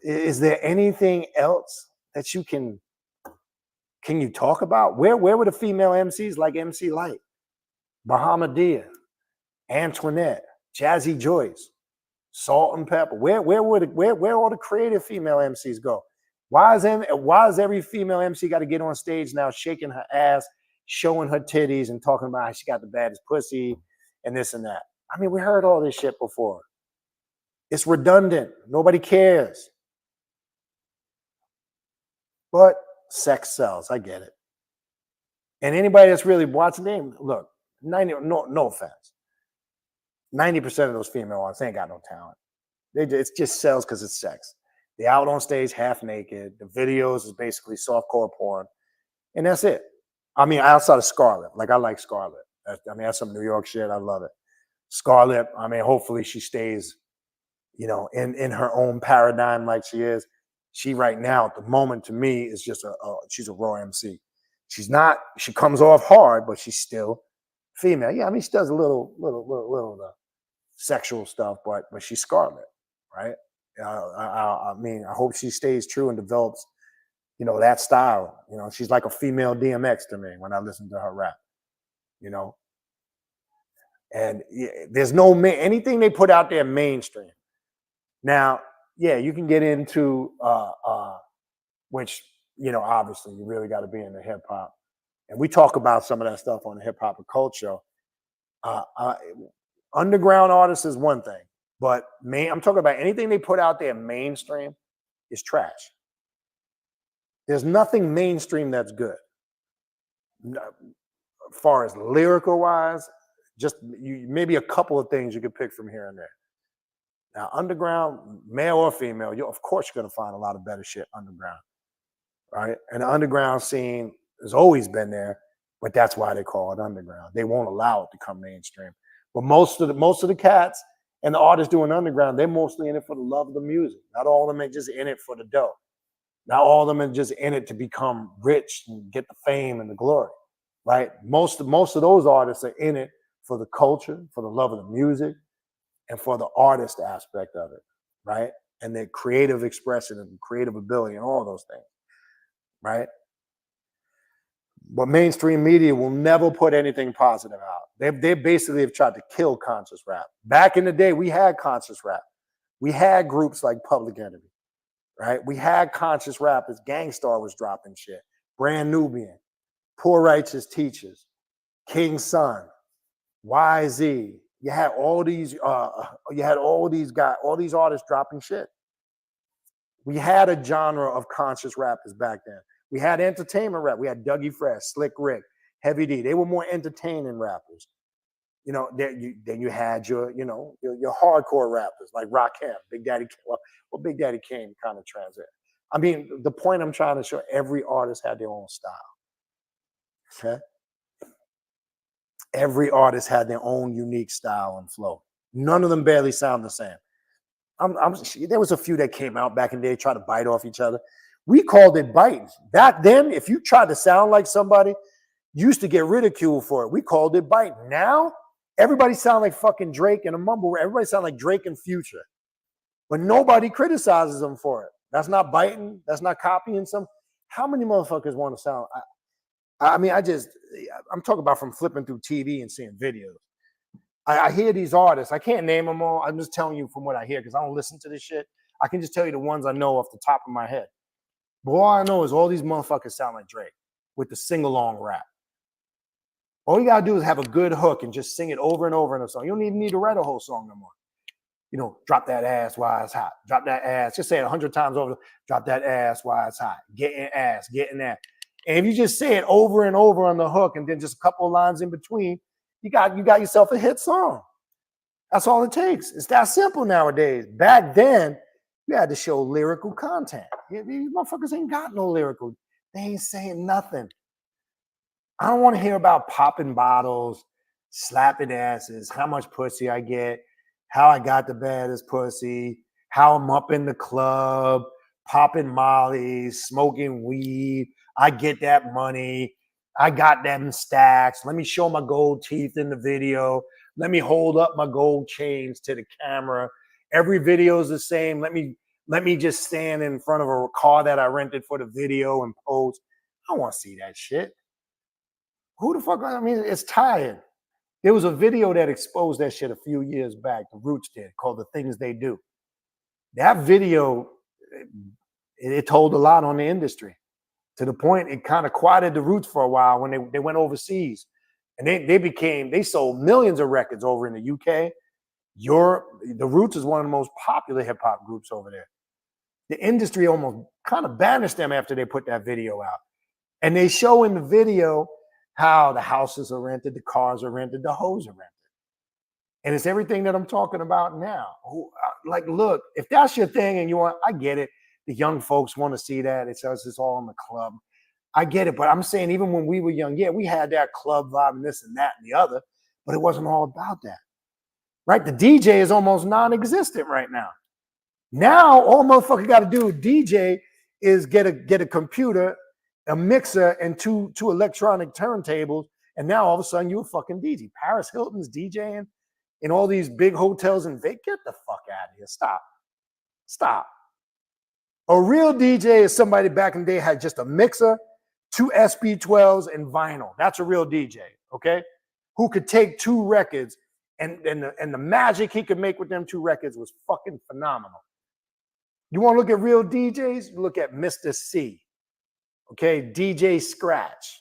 Is there anything else that can you talk about? Where were the female MCs like MC Light, Bahamadia, Antoinette, Jazzy Joyce, Salt and Pepper? Where all the creative female MCs go? Why is every female MC got to get on stage now shaking her ass, showing her titties, and talking about how she got the baddest pussy and this and that? I mean, we heard all this shit before. It's redundant. Nobody cares. But sex sells. I get it. And anybody that's really watching them, look, no offense. 90% of those female artists ain't got no talent. It just sells because it's sex. They're out on stage half naked. The videos is basically softcore porn. And that's it. I mean, outside of Scarlett. Like, I like Scarlett. I mean, that's some New York shit. I love it. Scarlett, I mean, hopefully she stays, you know, in her own paradigm like she is. She right now at the moment to me is just she's a raw MC. She's not. She comes off hard, but she's still female. Yeah, I mean, she does a little sexual stuff, but she's Scarlett, right? I mean, I hope she stays true and develops, you know, that style. You know, she's like a female DMX to me when I listen to her rap. You know, and there's no anything they put out there mainstream. Now, yeah, you can get into which, you know, obviously you really got to be in the hip hop, and we talk about some of that stuff on the Hip Hop and Culture. Uh, uh, Underground artists is one thing, but I'm talking about anything they put out there mainstream is trash. There's nothing mainstream that's good. As far as lyrical wise, just maybe a couple of things you could pick from here and there. Now, underground, male or female, of course you're going to find a lot of better shit underground, right? And the underground scene has always been there, but that's why they call it underground. They won't allow it to come mainstream. But most of the cats and the artists doing underground, they're mostly in it for the love of the music. Not all of them are just in it for the dough. Not all of them are just in it to become rich and get the fame and the glory, right? Most of those artists are in it for the culture, for the love of the music, and for the artist aspect of it, right? And their creative expression and creative ability and all those things, right? But mainstream media will never put anything positive out. They basically have tried to kill conscious rap. Back in the day, we had conscious rap. We had groups like Public Enemy, right? We had conscious rappers. Gangstar was dropping shit. Brand Nubian, Poor Righteous Teachers, King Son, YZ. You had all these guys, all these artists dropping shit. We had a genre of conscious rappers back then. We had entertainment rap. We had Dougie Fresh, Slick Rick, Heavy D. They were more entertaining rappers. You know, then you had your hardcore rappers like Rakim, Big Daddy Kane. Well, Big Daddy Kane kind of transit. I mean, the point I'm trying to show, every artist had their own style. Okay? Every artist had their own unique style and flow. None of them barely sound the same. There was a few that came out back in the day, try to bite off each other. We called it biting. Back then, if you tried to sound like somebody, you used to get ridiculed for it. We called it biting. Now, everybody sound like fucking Drake and a mumble. Everybody sound like Drake and Future. But nobody criticizes them for it. That's not biting. That's not copying some. How many motherfuckers want to sound? I mean, I'm talking about from flipping through TV and seeing videos. I hear these artists. I can't name them all. I'm just telling you from what I hear because I don't listen to this shit. I can just tell you the ones I know off the top of my head. But all I know is all these motherfuckers sound like Drake with the sing-along rap. All you gotta do is have a good hook and just sing it over and over in a song. You don't even need to write a whole song no more. You know, drop that ass while it's hot. Drop that ass. Just say it 100 times over. Drop that ass while it's hot. Getting ass, getting that. And if you just say it over and over on the hook and then just a couple of lines in between, you got yourself a hit song. That's all it takes. It's that simple nowadays. Back then, you had to show lyrical content. These motherfuckers ain't got no lyrical. They ain't saying nothing. I don't want to hear about popping bottles, slapping asses, how much pussy I get, how I got the baddest pussy, how I'm up in the club, popping mollies, smoking weed. I get that money. I got them stacks. Let me show my gold teeth in the video. Let me hold up my gold chains to the camera. Every video is the same. Let me just stand in front of a car that I rented for the video and pose. I don't want to see that shit. Who the fuck? I mean, it's tired. There was a video that exposed that shit a few years back. The Roots did, called "The Things They Do." That video, it told a lot on the industry. To the point it kind of quieted the Roots for a while when they went overseas. And they sold millions of records over in the UK. Europe, the Roots is one of the most popular hip hop groups over there. The industry almost kind of banished them after they put that video out. And they show in the video how the houses are rented, the cars are rented, the hoes are rented. And it's everything that I'm talking about now. Like, look, if that's your thing and you want, I get it. The young folks want to see that. It's all in the club. I get it. But I'm saying even when we were young, yeah, we had that club vibe and this and that and the other, but it wasn't all about that. right? The DJ is almost non-existent right now. Now, all motherfucker got to do with DJ is get a computer, a mixer, and two electronic turntables, and now all of a sudden you a fucking DJ. Paris Hilton's DJing in all these big hotels in Vegas. Get the fuck out of here. Stop. A real DJ is somebody back in the day had just a mixer, 2 SP12s, and vinyl. That's a real DJ, okay? Who could take 2 records and the magic he could make with them 2 records was fucking phenomenal. You want to look at real DJs? Look at Mr. C, okay? DJ Scratch,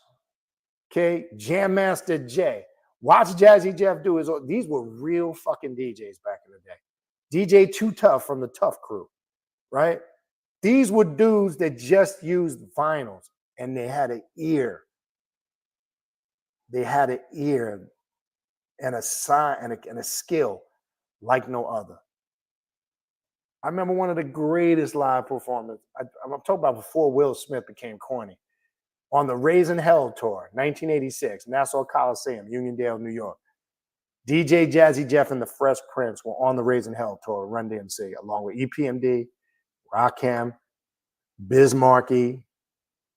okay? Jam Master J. Watch Jazzy Jeff do his own. These were real fucking DJs back in the day. DJ Too Tough from the Tough Crew, right? These were dudes that just used vinyls and they had an ear. They had an ear and a sign and a skill like no other. I remember one of the greatest live performances. I'm talking about before Will Smith became corny. On the Raising Hell tour, 1986, Nassau Coliseum, Uniondale, New York. DJ Jazzy Jeff and the Fresh Prince were on the Raising Hell tour, Run DMC, along with EPMD, Rakim, Biz Markie,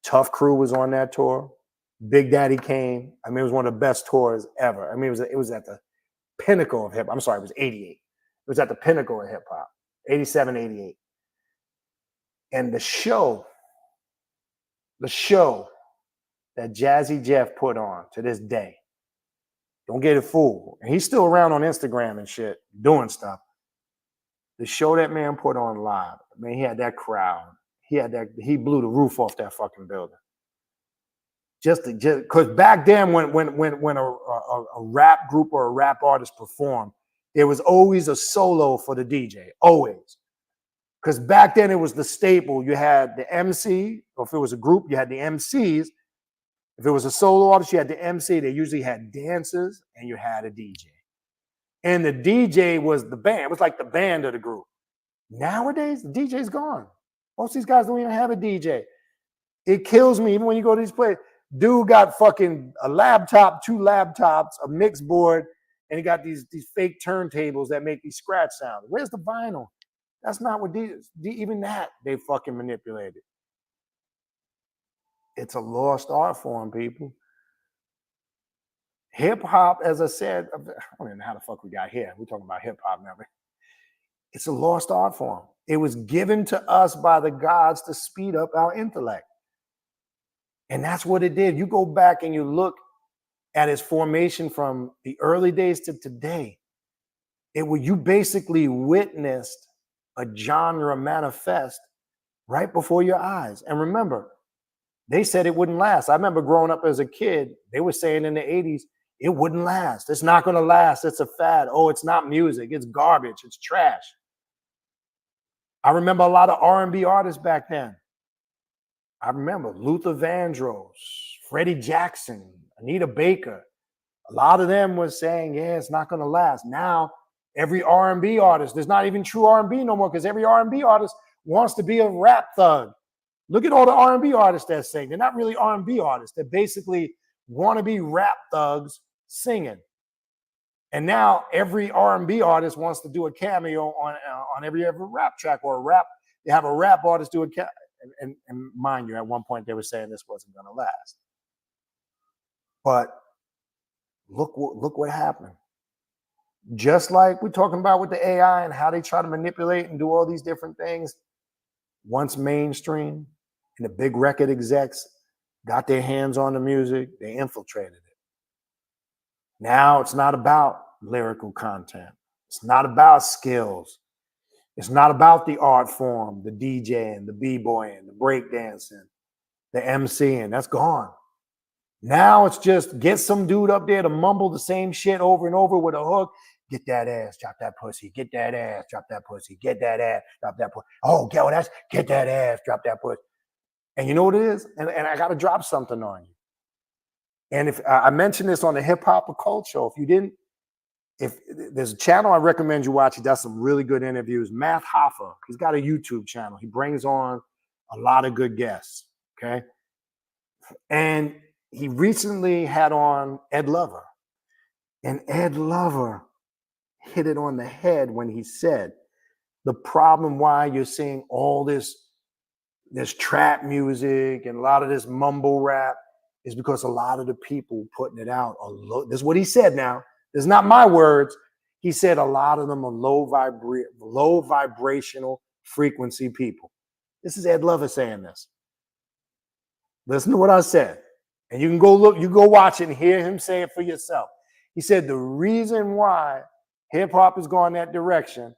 Tough Crew was on that tour. Big Daddy Kane. I mean, it was one of the best tours ever. I mean, it was at the pinnacle of hip hop. I'm sorry, it was 88. It was at the pinnacle of hip hop, 87, 88. And the show that Jazzy Jeff put on to this day, don't get it fooled. And he's still around on Instagram and shit, doing stuff. The show that man put on live, man, he had that crowd. He blew the roof off that fucking building. Just because back then when a rap group or a rap artist performed, there was always a solo for the DJ, always. Because back then it was the staple. You had the MC, or if it was a group, you had the MCs. If it was a solo artist, you had the MC. They usually had dancers and you had a DJ. And the DJ was the band. It was like the band of the group. Nowadays, the DJ's gone. Most of these guys don't even have a DJ. It kills me even when you go to these places. Dude got fucking a laptop, 2 laptops, a mix board, and he got these fake turntables that make these scratch sounds. Where's the vinyl? That's not what even that they fucking manipulated. It's a lost art form, people. Hip hop, as I said, I don't even know how the fuck we got here. We're talking about hip hop now. It's a lost art form. It was given to us by the gods to speed up our intellect. And that's what it did. You go back and you look at its formation from the early days to today. You basically witnessed a genre manifest right before your eyes. And remember, they said it wouldn't last. I remember growing up as a kid, they were saying in the 80s, it wouldn't last. It's not going to last. It's a fad. Oh, it's not music. It's garbage. It's trash. I remember a lot of R&B artists back then. I remember Luther Vandross, Freddie Jackson, Anita Baker. A lot of them was saying, yeah, it's not going to last. Now, every R&B artist, there's not even true R&B no more because every R&B artist wants to be a rap thug. Look at all the R&B artists that sing. They're not really R&B artists. They basically want to be rap thugs singing. And now every R&B artist wants to do a cameo on every rap track or a rap. They have a rap artist do a cameo. And mind you, at one point they were saying this wasn't going to last. But look what happened. Just like we're talking about with the AI and how they try to manipulate and do all these different things. Once mainstream and the big record execs got their hands on the music, they infiltrated it. Now it's not about lyrical content. It's not about skills. It's not about the art form, the DJing, the b-boying, the breakdancing, the MCing. That's gone. Now it's just get some dude up there to mumble the same shit over and over with a hook. Get that ass, drop that pussy. Get that ass, drop that pussy. Get that ass, drop that pussy. Oh, get that ass, drop that pussy. And you know what it is? And I got to drop something on you. And if I mentioned this on the Hip Hop Occult show, if there's a channel I recommend you watch, he does some really good interviews. Math Hoffa, he's got a YouTube channel. He brings on a lot of good guests, okay? And he recently had on Ed Lover. And Ed Lover, hit it on the head when he said the problem why you're seeing all this trap music and a lot of this mumble rap is because a lot of the people putting it out are low. This is what he said now. This is not my words. He said a lot of them are low vibrational frequency people. This is Ed Lover saying this. Listen to what I said. And you can go look, you go watch it and hear him say it for yourself. He said the reason why hip hop is going that direction,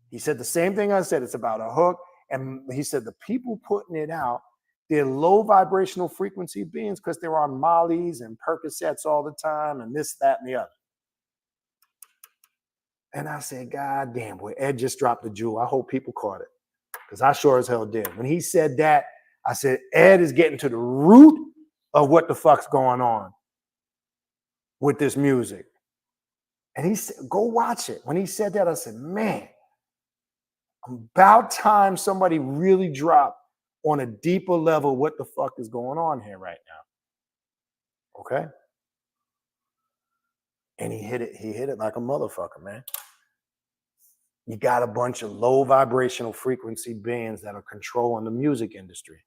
he said the same thing I said. It's about a hook. And he said the people putting it out, they're low vibrational frequency beings because they're on Molly's and Percocets all the time and this, that, and the other. And I said, God damn, boy, Ed just dropped the jewel. I hope people caught it because I sure as hell did. When he said that, I said, Ed is getting to the root of what the fuck's going on with this music. And he said, go watch it. When he said that, I said, man, about time somebody really dropped on a deeper level what the fuck is going on here right now. Okay? And he hit it like a motherfucker, man. You got a bunch of low vibrational frequency bands that are controlling the music industry.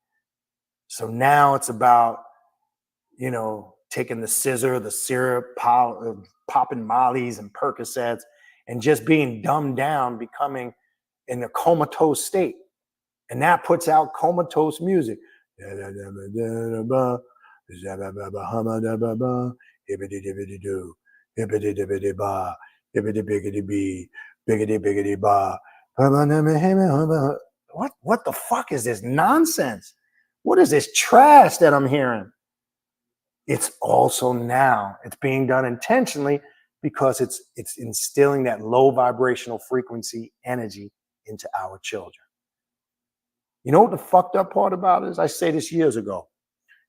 So now it's about, you know, taking the scissor, the syrup, popping Molly's and Percocets, and just being dumbed down, becoming in a comatose state. And that puts out comatose music. What the fuck is this nonsense? What is this trash that I'm hearing? It's also now, it's being done intentionally because it's instilling that low vibrational frequency energy into our children. You know what the fucked up part about it is? I say this years ago.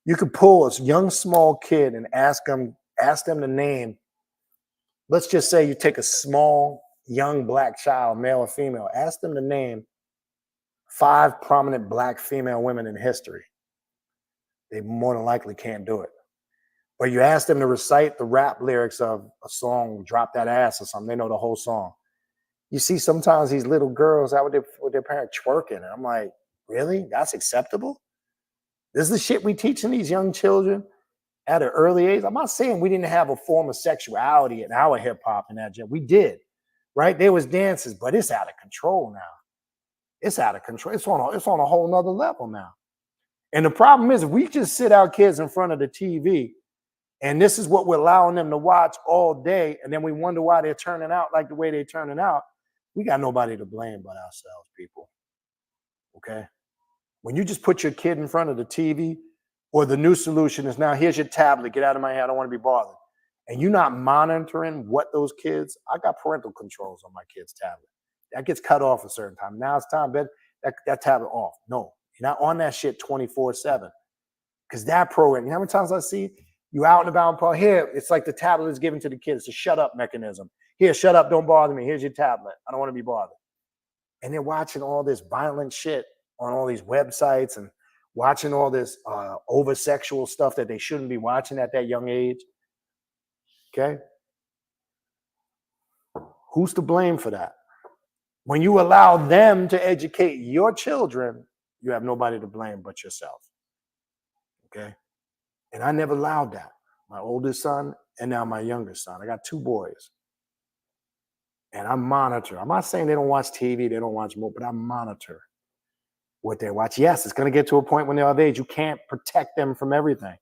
You could pull a young, small kid and ask them to name, let's just say you take a small, young black child, male or female, ask them to name 5 prominent black female women in history. They more than likely can't do it. But you ask them to recite the rap lyrics of a song, Drop That Ass or something, they know the whole song. You see sometimes these little girls out with their parents twerking, and I'm like, really? That's acceptable? This is the shit we teaching these young children at an early age. I'm not saying we didn't have a form of sexuality in our hip hop and that. We did, right? There was dances, but it's out of control now. It's out of control. It's on a whole nother level now. And the problem is, if we just sit our kids in front of the TV, and this is what we're allowing them to watch all day, and then we wonder why they're turning out like the way they're turning out, we got nobody to blame but ourselves, people. Okay? When you just put your kid in front of the TV, or the new solution is now, here's your tablet, get out of my head, I don't want to be bothered. And you're not monitoring what those kids, I got parental controls on my kid's tablet. That gets cut off a certain time. Now it's time, that tablet off. No, you're not on that shit 24/7. Because that program, you know how many times I see you out and about, here, it's like the tablet is given to the kids. It's a shut up mechanism. Here, shut up, don't bother me. Here's your tablet. I don't want to be bothered. And they're watching all this violent shit on all these websites and watching all this over-sexual stuff that they shouldn't be watching at that young age. Okay? Who's to blame for that? When you allow them to educate your children, you have nobody to blame but yourself. Okay? And I never allowed that. My oldest son and now my youngest son. I got 2 boys. And I monitor. I'm not saying they don't watch TV, they don't watch more, but I monitor what they watch. Yes, it's going to get to a point when they're of age. You can't protect them from everything.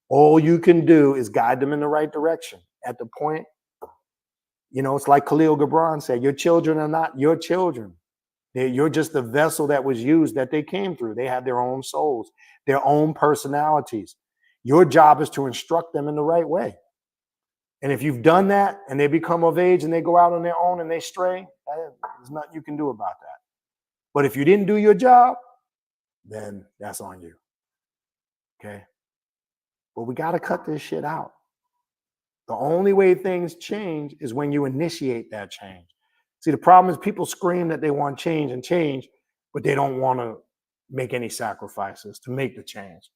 All you can do is guide them in the right direction. At the point, you know, it's like Khalil Gibran said, your children are not your children. You're just the vessel that was used, that they came through. They have their own souls, their own personalities. Your job is to instruct them in the right way. And if you've done that and they become of age and they go out on their own and they stray, there's nothing you can do about that. But if you didn't do your job, then that's on you. Okay? But we got to cut this shit out. The only way things change is when you initiate that change. See, the problem is people scream that they want change, but they don't want to make any sacrifices to make the change.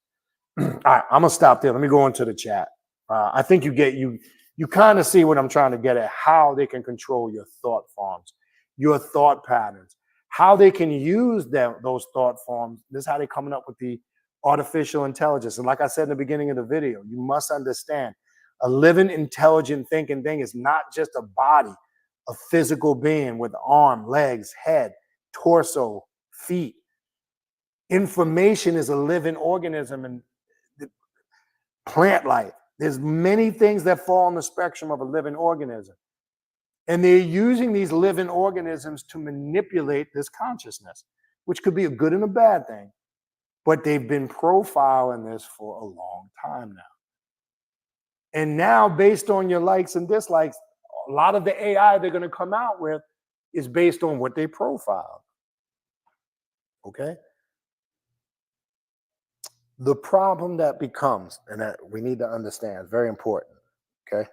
All right, I'm gonna stop there. Let me go into the chat. I think you You kind of see what I'm trying to get at, how they can control your thought forms, your thought patterns, how they can use those thought forms. This is how they're coming up with the artificial intelligence. And like I said in the beginning of the video, you must understand a living, intelligent, thinking thing is not just a body, a physical being with arm, legs, head, torso, feet. Information is a living organism and plant life. There's many things that fall on the spectrum of a living organism. And they're using these living organisms to manipulate this consciousness, which could be a good and a bad thing. But they've been profiling this for a long time now. And now, based on your likes and dislikes, a lot of the AI they're going to come out with is based on what they profiled. Okay? The problem that becomes, and that we need to understand, very important, okay?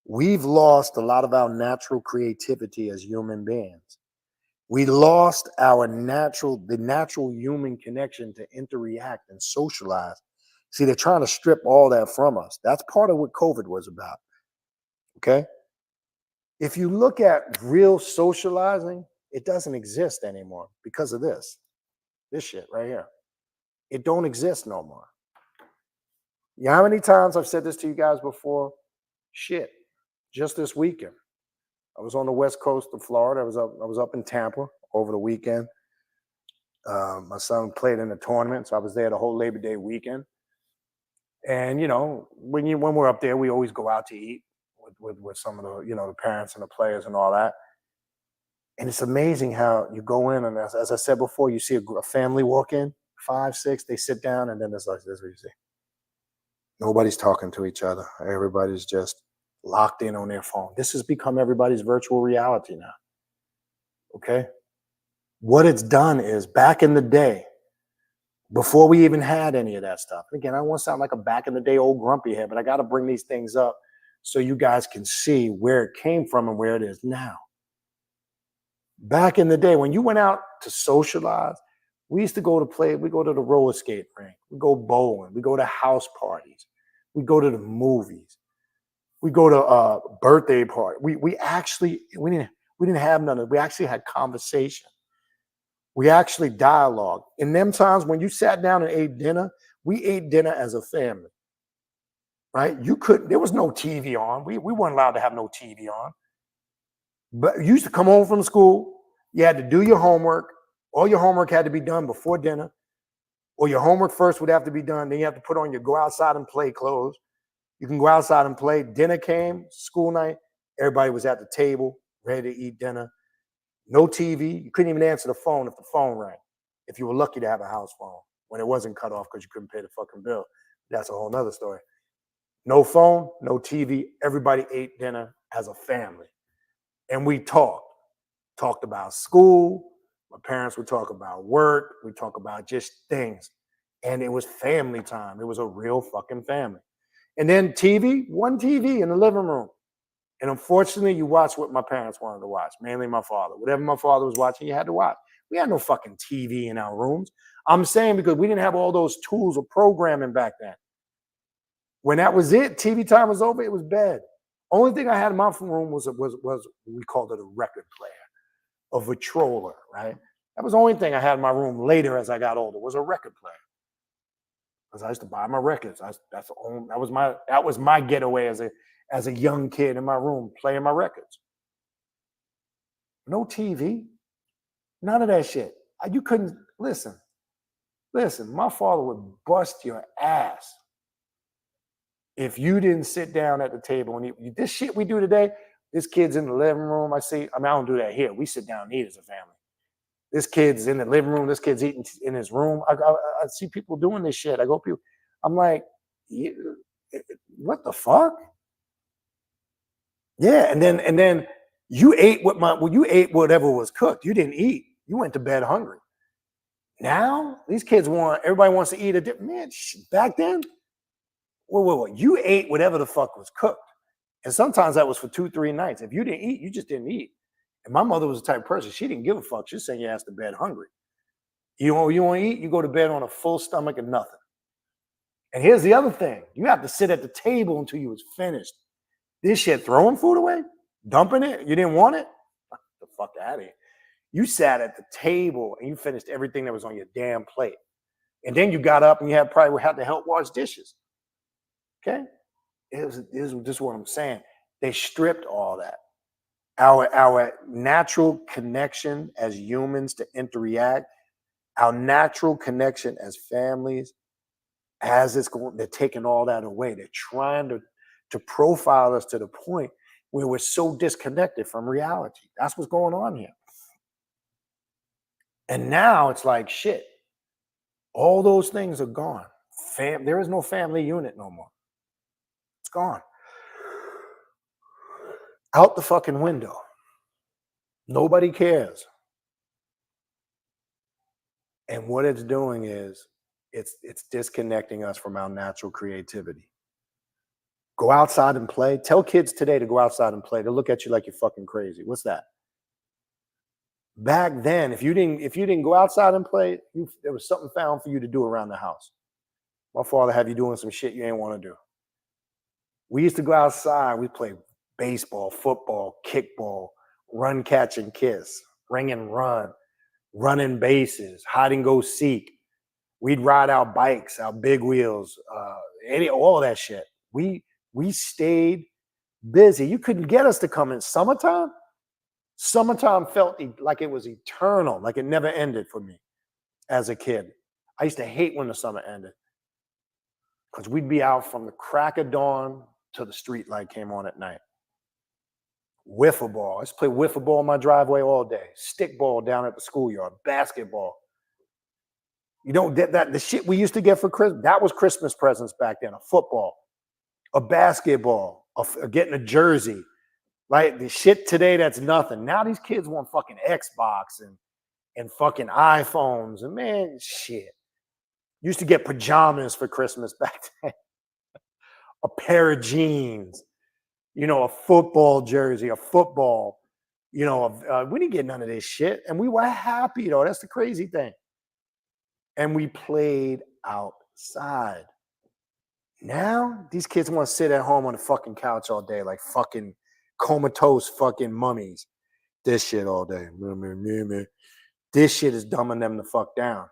We've lost a lot of our natural creativity as human beings. We lost the natural human connection to interact and socialize. See, they're trying to strip all that from us. That's part of what COVID was about, okay? If you look at real socializing, it doesn't exist anymore because of this shit right here. It don't exist no more. You know how many times I've said this to you guys before? Shit, just this weekend. I was on the west coast of Florida. I was up in Tampa over the weekend. My son played in a tournament, so I was there the whole Labor Day weekend. And you know, when we're up there, we always go out to eat with some of the the parents and the players and all that. And it's amazing how you go in and as I said before, you see a family walk in, 5, 6, they sit down, and then it's like this. What you see? Nobody's talking to each other. Everybody's just locked in on their phone. This has become everybody's virtual reality now. Okay? What it's done is back in the day, before we even had any of that stuff. Again, I don't want to sound like a back in the day old grumpy head, but I got to bring these things up so you guys can see where it came from and where it is now. Back in the day, when you went out to socialize, we used to go to play. We go to the roller skate rink. We go bowling. We go to house parties. We go to the movies. We go to birthday party. We didn't have none of it. We actually had conversation. We actually dialogue. In them times when you sat down and ate dinner, we ate dinner as a family. Right? There was no TV on. We weren't allowed to have no TV on. But you used to come home from school, you had to do your homework. All your homework had to be done before dinner, or your homework first would have to be done. Then you have to put on your go outside and play clothes. You can go outside and play. Dinner came, school night, everybody was at the table, ready to eat dinner. No TV. You couldn't even answer the phone if the phone rang, if you were lucky to have a house phone when it wasn't cut off because you couldn't pay the fucking bill. That's a whole nother story. No phone, no TV. Everybody ate dinner as a family. And we talked about school. My parents would talk about work. We talk about just things. And it was family time. It was a real fucking family. And then TV, one TV in the living room. And unfortunately, you watch what my parents wanted to watch, mainly my father. Whatever my father was watching, you had to watch. We had no fucking TV in our rooms. I'm saying because we didn't have all those tools of programming back then. When that was it, TV time was over, it was bed. Only thing I had in my room was we called it a record player, a Vitrola, right? That was the only thing I had in my room later as I got older was a record player. Because I used to buy my records. That was my getaway as a young kid in my room playing my records. No TV, none of that shit. You couldn't listen. My father would bust your ass if you didn't sit down at the table and eat. This shit we do today, this kid's in the living room. I don't do that here. We sit down and eat as a family. This kid's in the living room. This kid's eating in his room. I see people doing this shit. I'm like, what the fuck? Yeah, and then you ate you ate whatever was cooked. You didn't eat. You went to bed hungry. Now these kids everybody wants to eat a different man. Back then, whoa, you ate whatever the fuck was cooked, and sometimes that was for 2, 3 nights. If you didn't eat, you just didn't eat. And my mother was the type of person, she didn't give a fuck. She sent your ass to bed hungry. You want to eat, you go to bed on a full stomach and nothing. And here's the other thing. You have to sit at the table until you was finished. This shit, throwing food away, dumping it, you didn't want it? Get the fuck out of here. You sat at the table and you finished everything that was on your damn plate. And then you got up and you probably had to help wash dishes. Okay? This is what I'm saying. They stripped all that. Our natural connection as humans to interact, our natural connection as families, as it's going, they're taking all that away. They're trying to profile us to the point where we're so disconnected from reality. That's what's going on here. And now it's like, shit, all those things are gone. There is no family unit no more. It's gone. Out the fucking window. Nobody cares. And what it's doing is it's disconnecting us from our natural creativity. Go outside and play. Tell kids today to go outside and play. They'll look at you like you're fucking crazy. What's that? Back then, if you didn't go outside and play, there was something found for you to do around the house. My father had you doing some shit you ain't want to do. We used to go outside. We played baseball, football, kickball, run, catch, and kiss, ring and run, running bases, hide and go seek. We'd ride our bikes, our big wheels, all of that shit. We stayed busy. You couldn't get us to come in summertime. Summertime felt like it was eternal, like it never ended for me as a kid. I used to hate when the summer ended because we'd be out from the crack of dawn till the street light came on at night. Wiffle ball. I used to play wiffle ball in my driveway all day. Stick ball down at the schoolyard. Basketball. You know, that the shit we used to get for Christmas, that was Christmas presents back then. A football, a basketball, getting a jersey. Like the shit today, that's nothing. Now these kids want fucking Xbox and fucking iPhones. And man, shit. Used to get pajamas for Christmas back then. A pair of jeans, you know, a football jersey, a football, you know, we didn't get none of this shit. And we were happy though. That's the crazy thing. And we played outside. Now these kids want to sit at home on the fucking couch all day like fucking comatose fucking mummies. This shit all day. This shit is dumbing them the fuck down.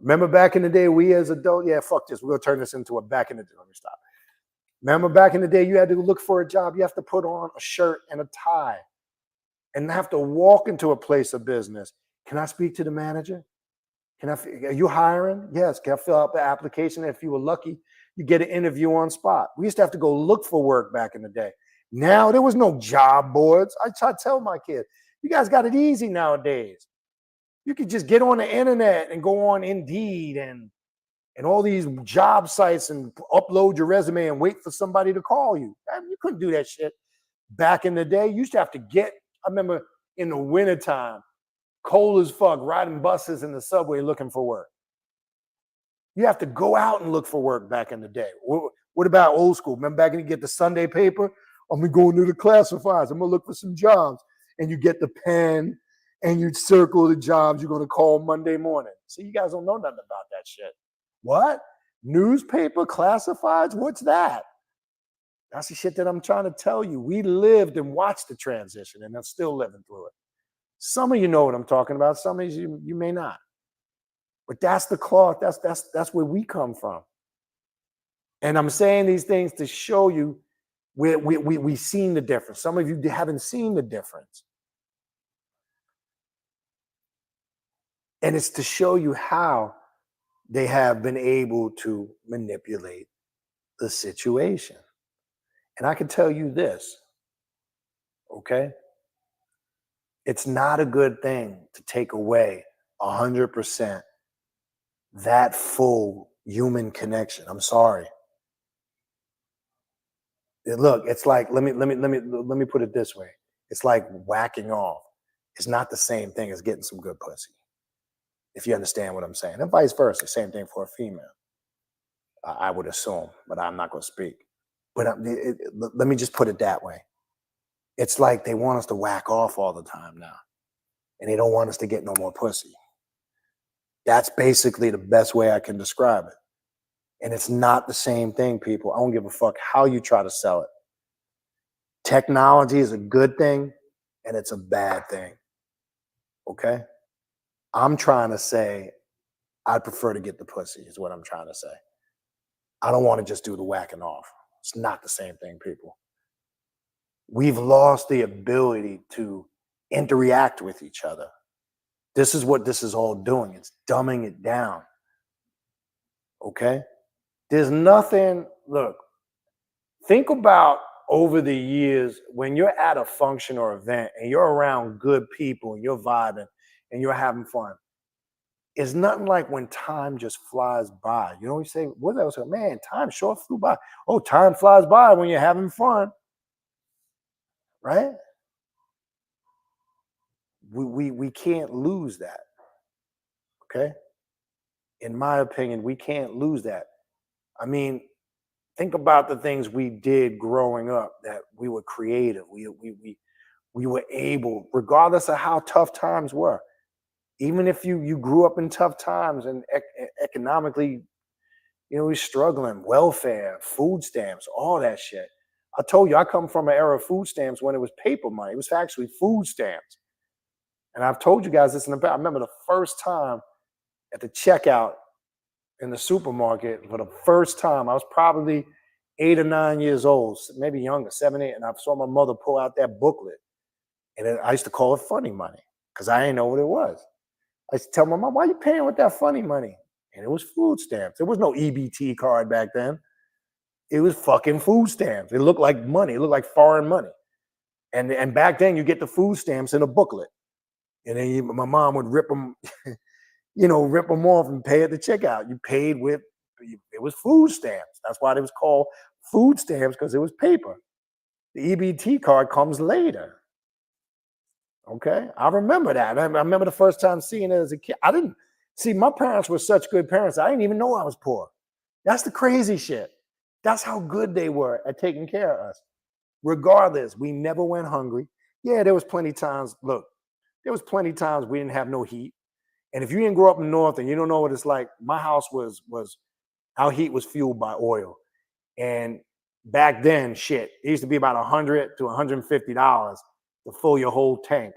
Remember back in the day, we as adults, yeah, fuck this. We're going to turn this into a back in the day. Let me stop. Remember back in the day, you had to look for a job. You have to put on a shirt and a tie and have to walk into a place of business. Can I speak to the manager? Are you hiring? Yes. Can I fill out the application? If you were lucky, you get an interview on spot. We used to have to go look for work back in the day. Now there was no job boards. I try to tell my kids, you guys got it easy nowadays. You could just get on the internet and go on Indeed and all these job sites and upload your resume and wait for somebody to call you. You couldn't do that shit back in the day. You used to have to I remember in the wintertime, cold as fuck, riding buses in the subway looking for work. You have to go out and look for work back in the day. What about old school? Remember back when you get the Sunday paper? I'm going to go into the classifieds. I'm going to look for some jobs. And you get the pen and you circle the jobs you're going to call Monday morning. See, you guys don't know nothing about that shit. What? Newspaper classifieds? What's that? That's the shit that I'm trying to tell you. We lived and watched the transition and I'm still living through it. Some of you know what I'm talking about. Some of you may not. But that's the cloth. That's where we come from. And I'm saying these things to show you where we've seen the difference. Some of you haven't seen the difference. And it's to show you how they have been able to manipulate the situation. And I can tell you this, okay? It's not a good thing to take away 100% that full human connection. I'm sorry. Look, it's like, let me put it this way. It's like whacking off. It's not the same thing as getting some good pussy. If you understand what I'm saying. And vice versa, same thing for a female. I would assume, but I'm not going to speak. But let me just put it that way. It's like they want us to whack off all the time now. And they don't want us to get no more pussy. That's basically the best way I can describe it. And it's not the same thing, people. I don't give a fuck how you try to sell it. Technology is a good thing and it's a bad thing. Okay? I'm trying to say I'd prefer to get the pussy, is what I'm trying to say. I don't want to just do the whacking off. It's not the same thing, people. We've lost the ability to interact with each other. This is what this is all doing. It's dumbing it down. Okay? There's nothing, look, think about over the years when you're at a function or event and you're around good people and you're vibing and you're having fun. It's nothing like when time just flies by. You know, you say, what else? Man, time sure flew by. Oh, time flies by when you're having fun, right? We can't lose that, okay? In my opinion, we can't lose that. I mean, think about the things we did growing up that we were creative. We were able, regardless of how tough times were. Even if you grew up in tough times and economically, you know, you're struggling, welfare, food stamps, all that shit. I told you I come from an era of food stamps when it was paper money. It was actually food stamps. And I've told you guys this in the past. I remember the first time at the checkout in the supermarket, for the first time, I was probably 8 or 9 years old, maybe younger, 7, 8, and I saw my mother pull out that booklet. And I used to call it funny money because I didn't know what it was. I used to tell my mom, why are you paying with that funny money? And it was food stamps. There was no EBT card back then. It was fucking food stamps. It looked like money. It looked like foreign money. And back then, you get the food stamps in a booklet. And then my mom would rip them, you know, rip them off and pay at the checkout. You paid with, it was food stamps. That's why it was called food stamps, because it was paper. The EBT card comes later. Okay, I remember that. I remember the first time seeing it as a kid. I didn't see, my parents were such good parents. I didn't even know I was poor. That's the crazy shit. That's how good they were at taking care of us. Regardless, we never went hungry. Yeah, there was plenty times. Look, there was plenty times we didn't have no heat. And if you didn't grow up in the North and you don't know what it's like, my house was our heat was fueled by oil. And back then, shit, it used to be about $100 to $150 to fill your whole tank.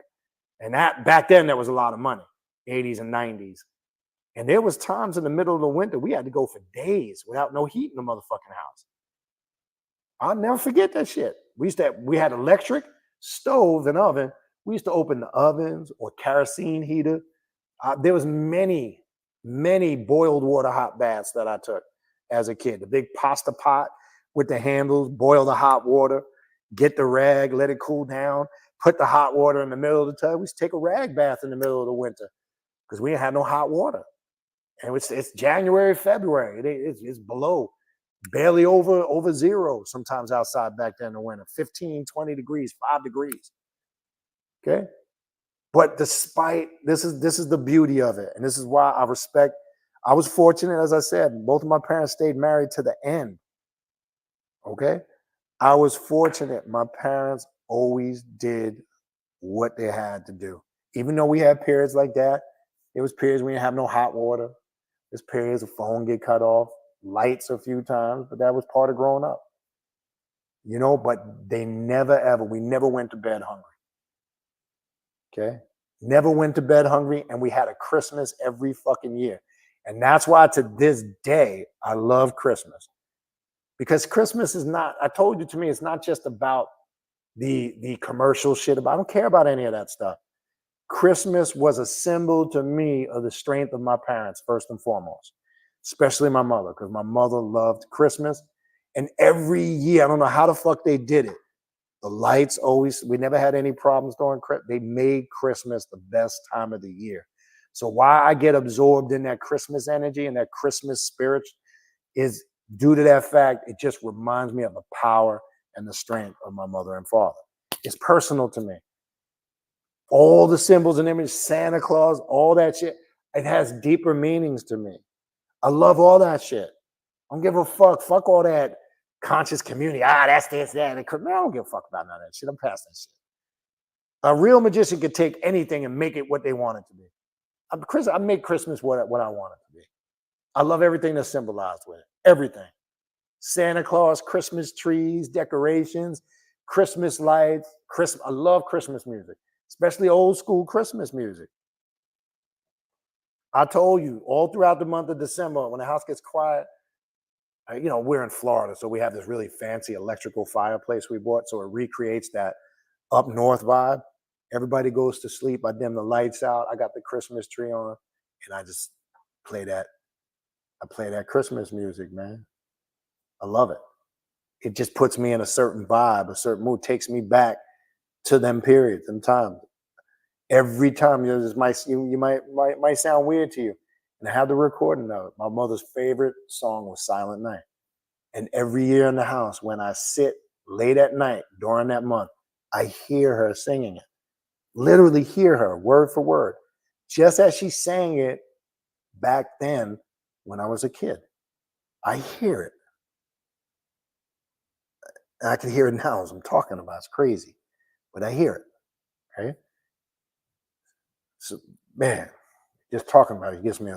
And that back then, that was a lot of money, 80s and 90s. And there was times in the middle of the winter, we had to go for days without no heat in the motherfucking house. I'll never forget that shit. We had electric, stove, and oven. We used to open the ovens or kerosene heater. There was many boiled water hot baths that I took as a kid. The big pasta pot with the handles, boil the hot water, get the rag, let it cool down, put the hot water in the middle of the tub. We used to take a rag bath in the middle of the winter because we didn't have no hot water. And it's January, February. It's below, barely over zero sometimes outside back then in the winter, 15, 20 degrees, 5 degrees. Okay? But despite, this is the beauty of it. And this is why I respect, I was fortunate, as I said, both of my parents stayed married to the end. Okay? I was fortunate. My parents always did what they had to do. Even though we had periods like that, there was periods we didn't have no hot water. There's periods the phone get cut off, lights a few times, but that was part of growing up. You know, but they never ever, we never went to bed hungry. Okay? Never went to bed hungry, and we had a Christmas every fucking year. And that's why to this day, I love Christmas. Because Christmas is not, I told you, to me, it's not just about the commercial shit. I don't care about any of that stuff. Christmas was a symbol to me of the strength of my parents, first and foremost, especially my mother, because my mother loved Christmas. And every year, I don't know how the fuck they did it. The lights always, we never had any problems during Christmas. They made Christmas the best time of the year. So why I get absorbed in that Christmas energy and that Christmas spirit is due to that fact. It just reminds me of the power and the strength of my mother and father. It's personal to me. All the symbols and images, Santa Claus, all that shit, it has deeper meanings to me. I love all that shit. I don't give a fuck. Fuck all that conscious community. That's this, that. Man, I don't give a fuck about none of that shit. I'm past that shit. A real magician could take anything and make it what they want it to be. I make Christmas what I want it to be. I love everything that's symbolized with it. Everything. Santa Claus, Christmas trees, decorations, Christmas lights. I love Christmas music, especially old school Christmas music. I told you all throughout the month of December, when the house gets quiet, we're in Florida, so we have this really fancy electrical fireplace we bought, so it recreates that up north vibe. Everybody goes to sleep. I dim the lights out. I got the Christmas tree on, and I just play that. I play that Christmas music, man. I love it. It just puts me in a certain vibe, a certain mood, takes me back to them periods and times. Every time this might sound weird to you, and I have the recording of it. My mother's favorite song was Silent Night, and every year in the house, when I sit late at night during that month, I hear her singing it. Literally hear her word for word, just as she sang it back then when I was a kid. I hear it. And I can hear it now as I'm talking about it. It's crazy, but I hear it. Right? So, man, just talking about it gets me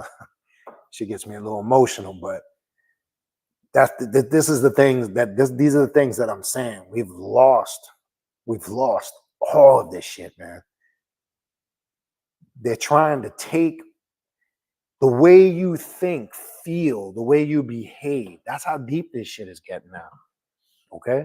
she gets me a little emotional. But this is the things these are the things that I'm saying. We've lost all of this shit, man. They're trying to take the way you think, feel, the way you behave. That's how deep this shit is getting now. Okay?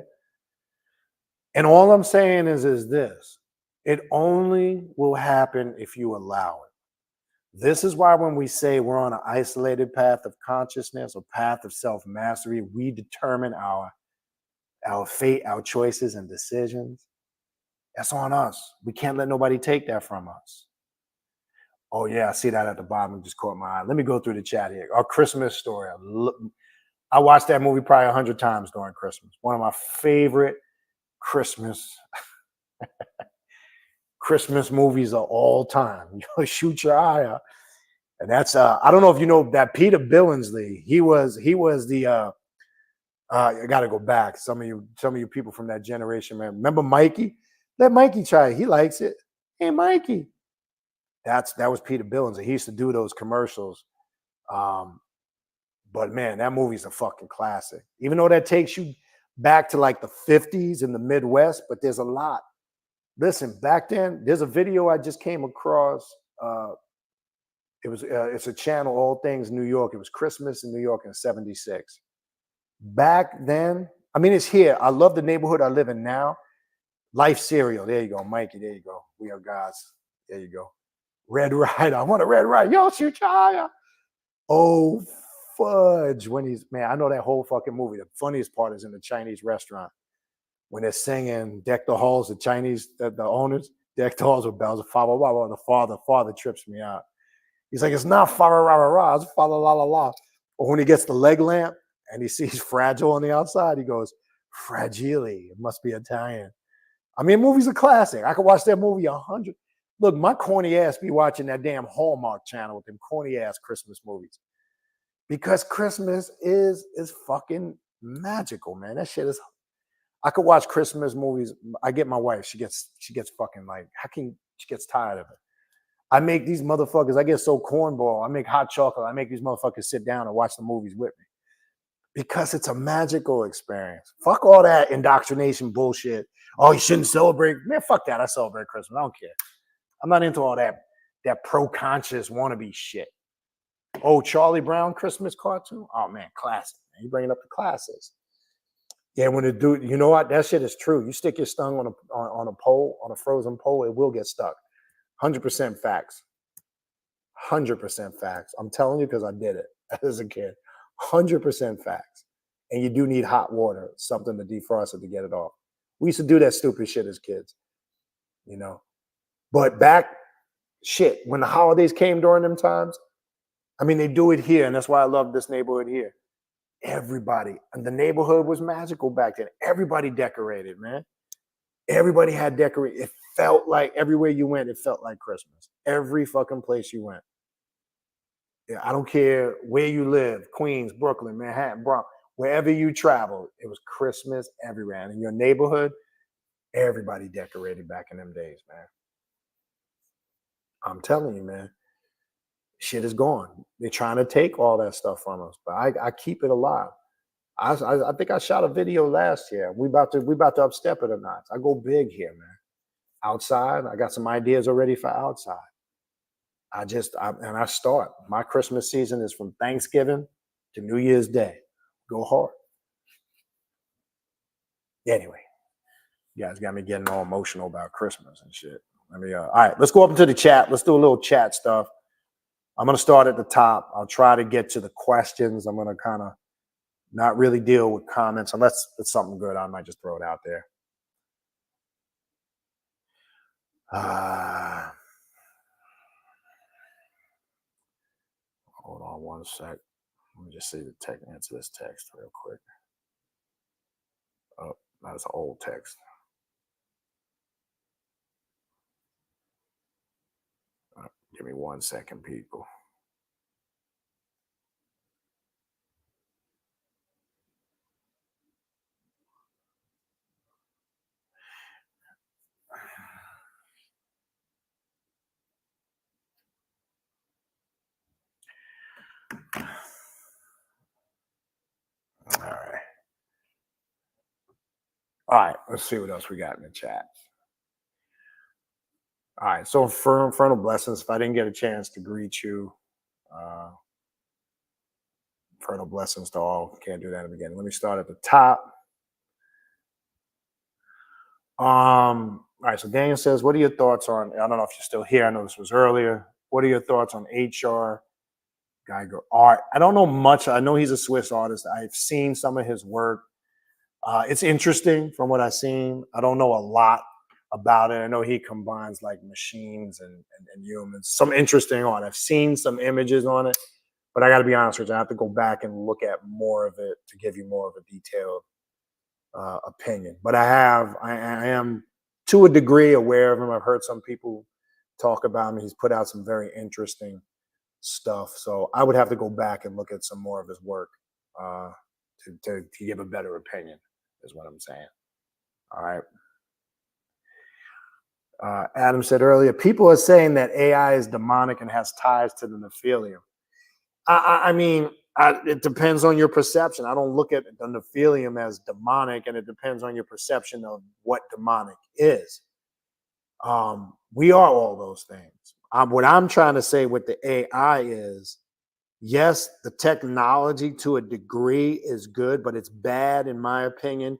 And all I'm saying is this. It only will happen if you allow it. This is why when we say we're on an isolated path of consciousness, a path of self-mastery, we determine our fate, our choices and decisions. That's on us. We can't let nobody take that from us. Oh, yeah, I see that at the bottom. Just caught my eye. Let me go through the chat here. Our Christmas Story. I watched that movie probably 100 times during Christmas. One of my favorite Christmas movies of all time. You shoot your eye out. And that's I don't know if you know that Peter Billingsley. He was the I gotta go back. Some of you people from that generation, man. Remember Mikey? Let Mikey try it. He likes it. Hey, Mikey. That was Peter Billingsley. He used to do those commercials. But man, that movie's a fucking classic. Even though that takes you back to like the 50s in the Midwest, but there's a lot. Listen, back then, there's a video I just came across. It's a channel, All Things New York. It was Christmas in New York in '76. Back then, I mean, it's here. I love the neighborhood I live in now. Life Cereal. There you go, Mikey. There you go. We are gods. There you go. Red Rider. I want a Red Rider. Yo, shoot your eye out. Oh, fudge. I know that whole fucking movie. The funniest part is in the Chinese restaurant when they're singing Deck the Halls, the owners, Deck the Halls with bells of fa la la. The father trips me out. He's like, it's not fa la la la, it's fa la la la la. Or when he gets the leg lamp and he sees Fragile on the outside, he goes, Fragile. It must be Italian. I mean, movie's a classic. I could watch that movie 100. Look, my corny ass be watching that damn Hallmark channel with them corny ass Christmas movies. Because Christmas is fucking magical, man. That shit is. I could watch Christmas movies. I get my wife. She gets fucking like, she gets tired of it. I make these motherfuckers. I get so cornball. I make hot chocolate. I make these motherfuckers sit down and watch the movies with me because it's a magical experience. Fuck all that indoctrination bullshit. Oh, you shouldn't celebrate. Man, fuck that. I celebrate Christmas. I don't care. I'm not into all that pro-conscious wannabe shit. Oh, Charlie Brown Christmas cartoon? Oh, man, classic. Man. You bringing up the classics. Yeah, when the dude, you know what? That shit is true. You stick your tongue on a pole, on a frozen pole, it will get stuck. 100% facts. 100% facts. I'm telling you because I did it as a kid. 100% facts. And you do need hot water, something to defrost it to get it off. We used to do that stupid shit as kids, you know. But when the holidays came during them times, I mean, they do it here, and that's why I love this neighborhood here. Everybody, and the neighborhood was magical back then. Everybody decorated, man. Everybody had decorated. It felt like everywhere you went, it felt like Christmas. Every fucking place you went. Yeah, I don't care where you live, Queens, Brooklyn, Manhattan, Bronx, wherever you traveled, it was Christmas everywhere. And in your neighborhood, everybody decorated back in them days, man. I'm telling you, man. shit is gone. They're trying to take all that stuff from us, but I keep it alive. I think I shot a video last year. We about to upstep it a notch. I go big here, man. Outside, I got some ideas already for outside. I start. My Christmas season is from Thanksgiving to New Year's Day. Go hard. Anyway, you guys got me getting all emotional about Christmas and shit. All right, let's go up into the chat. Let's do a little chat stuff. I'm gonna start at the top. I'll try to get to the questions. I'm gonna kind of not really deal with comments unless it's something good. I might just throw it out there. Hold on one sec. Let me just see the text. Answer this text real quick. Oh, that's an old text. Give me 1 second, people. All right, let's see what else we got in the chat. All right, so frontal blessings. If I didn't get a chance to greet you, frontal blessings to all. Can't do that in the beginning. Let me start at the top. All right, so Daniel says, what are your thoughts on, I don't know if you're still here, I know this was earlier. What are your thoughts on HR Geiger art? I don't know much. I know he's a Swiss artist. I've seen some of his work. It's interesting from what I've seen. I don't know a lot about it. I know he combines like machines and humans. Some interesting art. I've seen some images on it, but I got to be honest with you. I have to go back and look at more of it to give you more of a detailed opinion. But I am to a degree aware of him. I've heard some people talk about him. He's put out some very interesting stuff. So I would have to go back and look at some more of his work to give a better opinion, is what I'm saying. All right. Adam said earlier, people are saying that AI is demonic and has ties to the Nephilim. I mean, it depends on your perception. I don't look at the Nephilim as demonic, and it depends on your perception of what demonic is. We are all those things. What I'm trying to say with the AI is, yes, the technology to a degree is good, but it's bad, in my opinion,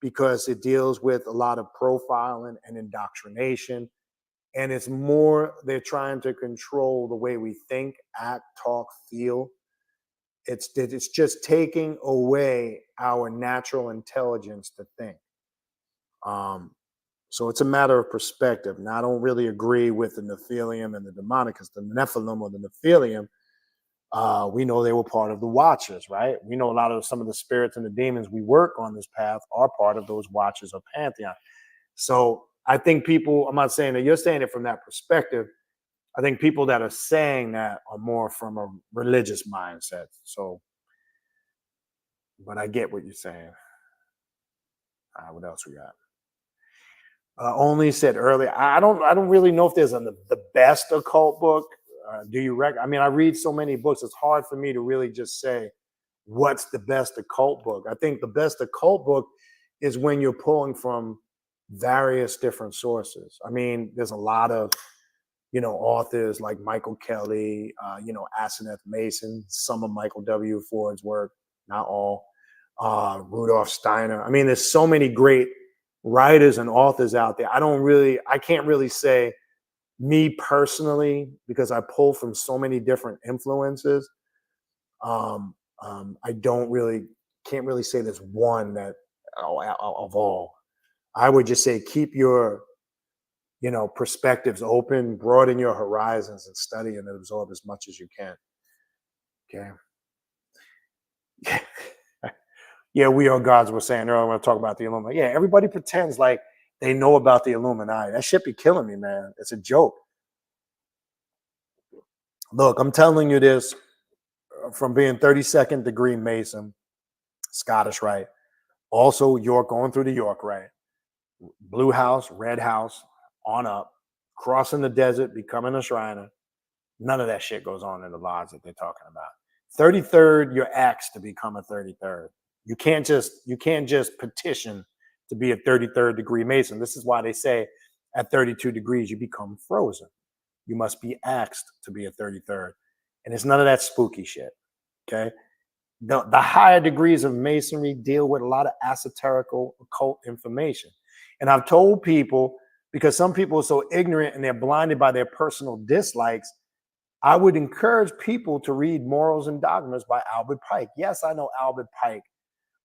because it deals with a lot of profiling and indoctrination. And it's more, they're trying to control the way we think, act, talk, feel. It's just taking away our natural intelligence to think. So it's a matter of perspective. And I don't really agree with the Nephilim and the demonic, because the Nephilim or the Nephilim, we know they were part of the Watchers, right? We know a lot of some of the spirits and the demons we work on this path are part of those Watchers or Pantheon. So I think people, I'm not saying that you're saying it from that perspective. I think people that are saying that are more from a religious mindset. So, but I get what you're saying. What else we got? Only said earlier, I don't really know if there's the best occult book. Do you I mean, I read so many books. It's hard for me to really just say what's the best occult book. I think the best occult book is when you're pulling from various different sources. I mean, there's a lot of, authors like Michael Kelly, Asenath Mason, some of Michael W. Ford's work, not all, Rudolf Steiner. I mean, there's so many great writers and authors out there. I can't really say me personally, because I pull from so many different influences. I can't really say there's one that of all. I would just say keep your perspectives open, broaden your horizons, and study and absorb as much as you can. Okay. Yeah, we are gods. We're saying earlier when I talk about the Illuminati. Yeah, everybody pretends like they know about the Illuminati. That shit be killing me, man. It's a joke. Look, I'm telling you this from being 32nd degree Mason, Scottish Rite, also York, going through the York Rite, Blue House, Red House, on up, crossing the desert, becoming a Shriner, None of that shit goes on in the lodge that they're talking about. 33rd, you're asked to become a 33rd. You can't just petition to be a 33rd degree Mason. This is why they say at 32 degrees you become frozen. You must be asked to be a 33rd. And it's none of that spooky shit. Okay. The higher degrees of Masonry deal with a lot of esoterical occult information. And I've told people, because some people are so ignorant and they're blinded by their personal dislikes, I would encourage people to read Morals and Dogmas by Albert Pike. Yes, I know Albert Pike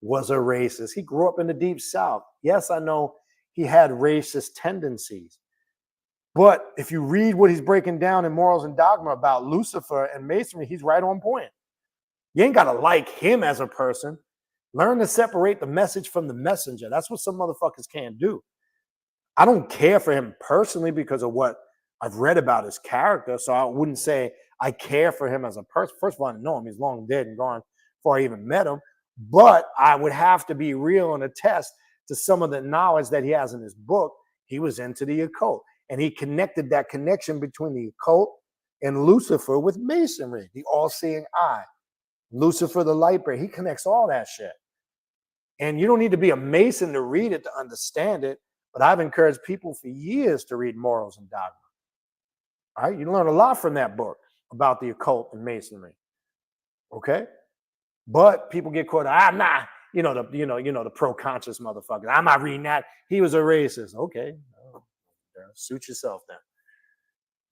was a racist. He grew up in the Deep South. Yes, I know he had racist tendencies. But if you read what he's breaking down in Morals and Dogma about Lucifer and Masonry, he's right on point. You ain't got to like him as a person. Learn to separate the message from the messenger. That's what some motherfuckers can't do. I don't care for him personally because of what I've read about his character. So I wouldn't say I care for him as a person. First of all, I know him. He's long dead and gone before I even met him. But I would have to be real and attest to some of the knowledge that he has in his book. He was into the occult. And he connected that connection between the occult and Lucifer with Masonry, the all-seeing eye. Lucifer, the light bearer. He connects all that shit. And you don't need to be a Mason to read it, to understand it. But I've encouraged people for years to read Morals and Dogma. All right, you learn a lot from that book about the occult and Masonry. Okay, but people get caught. I'm not, the pro-conscious motherfucker. I'm not reading that. He was a racist. Okay, suit yourself then.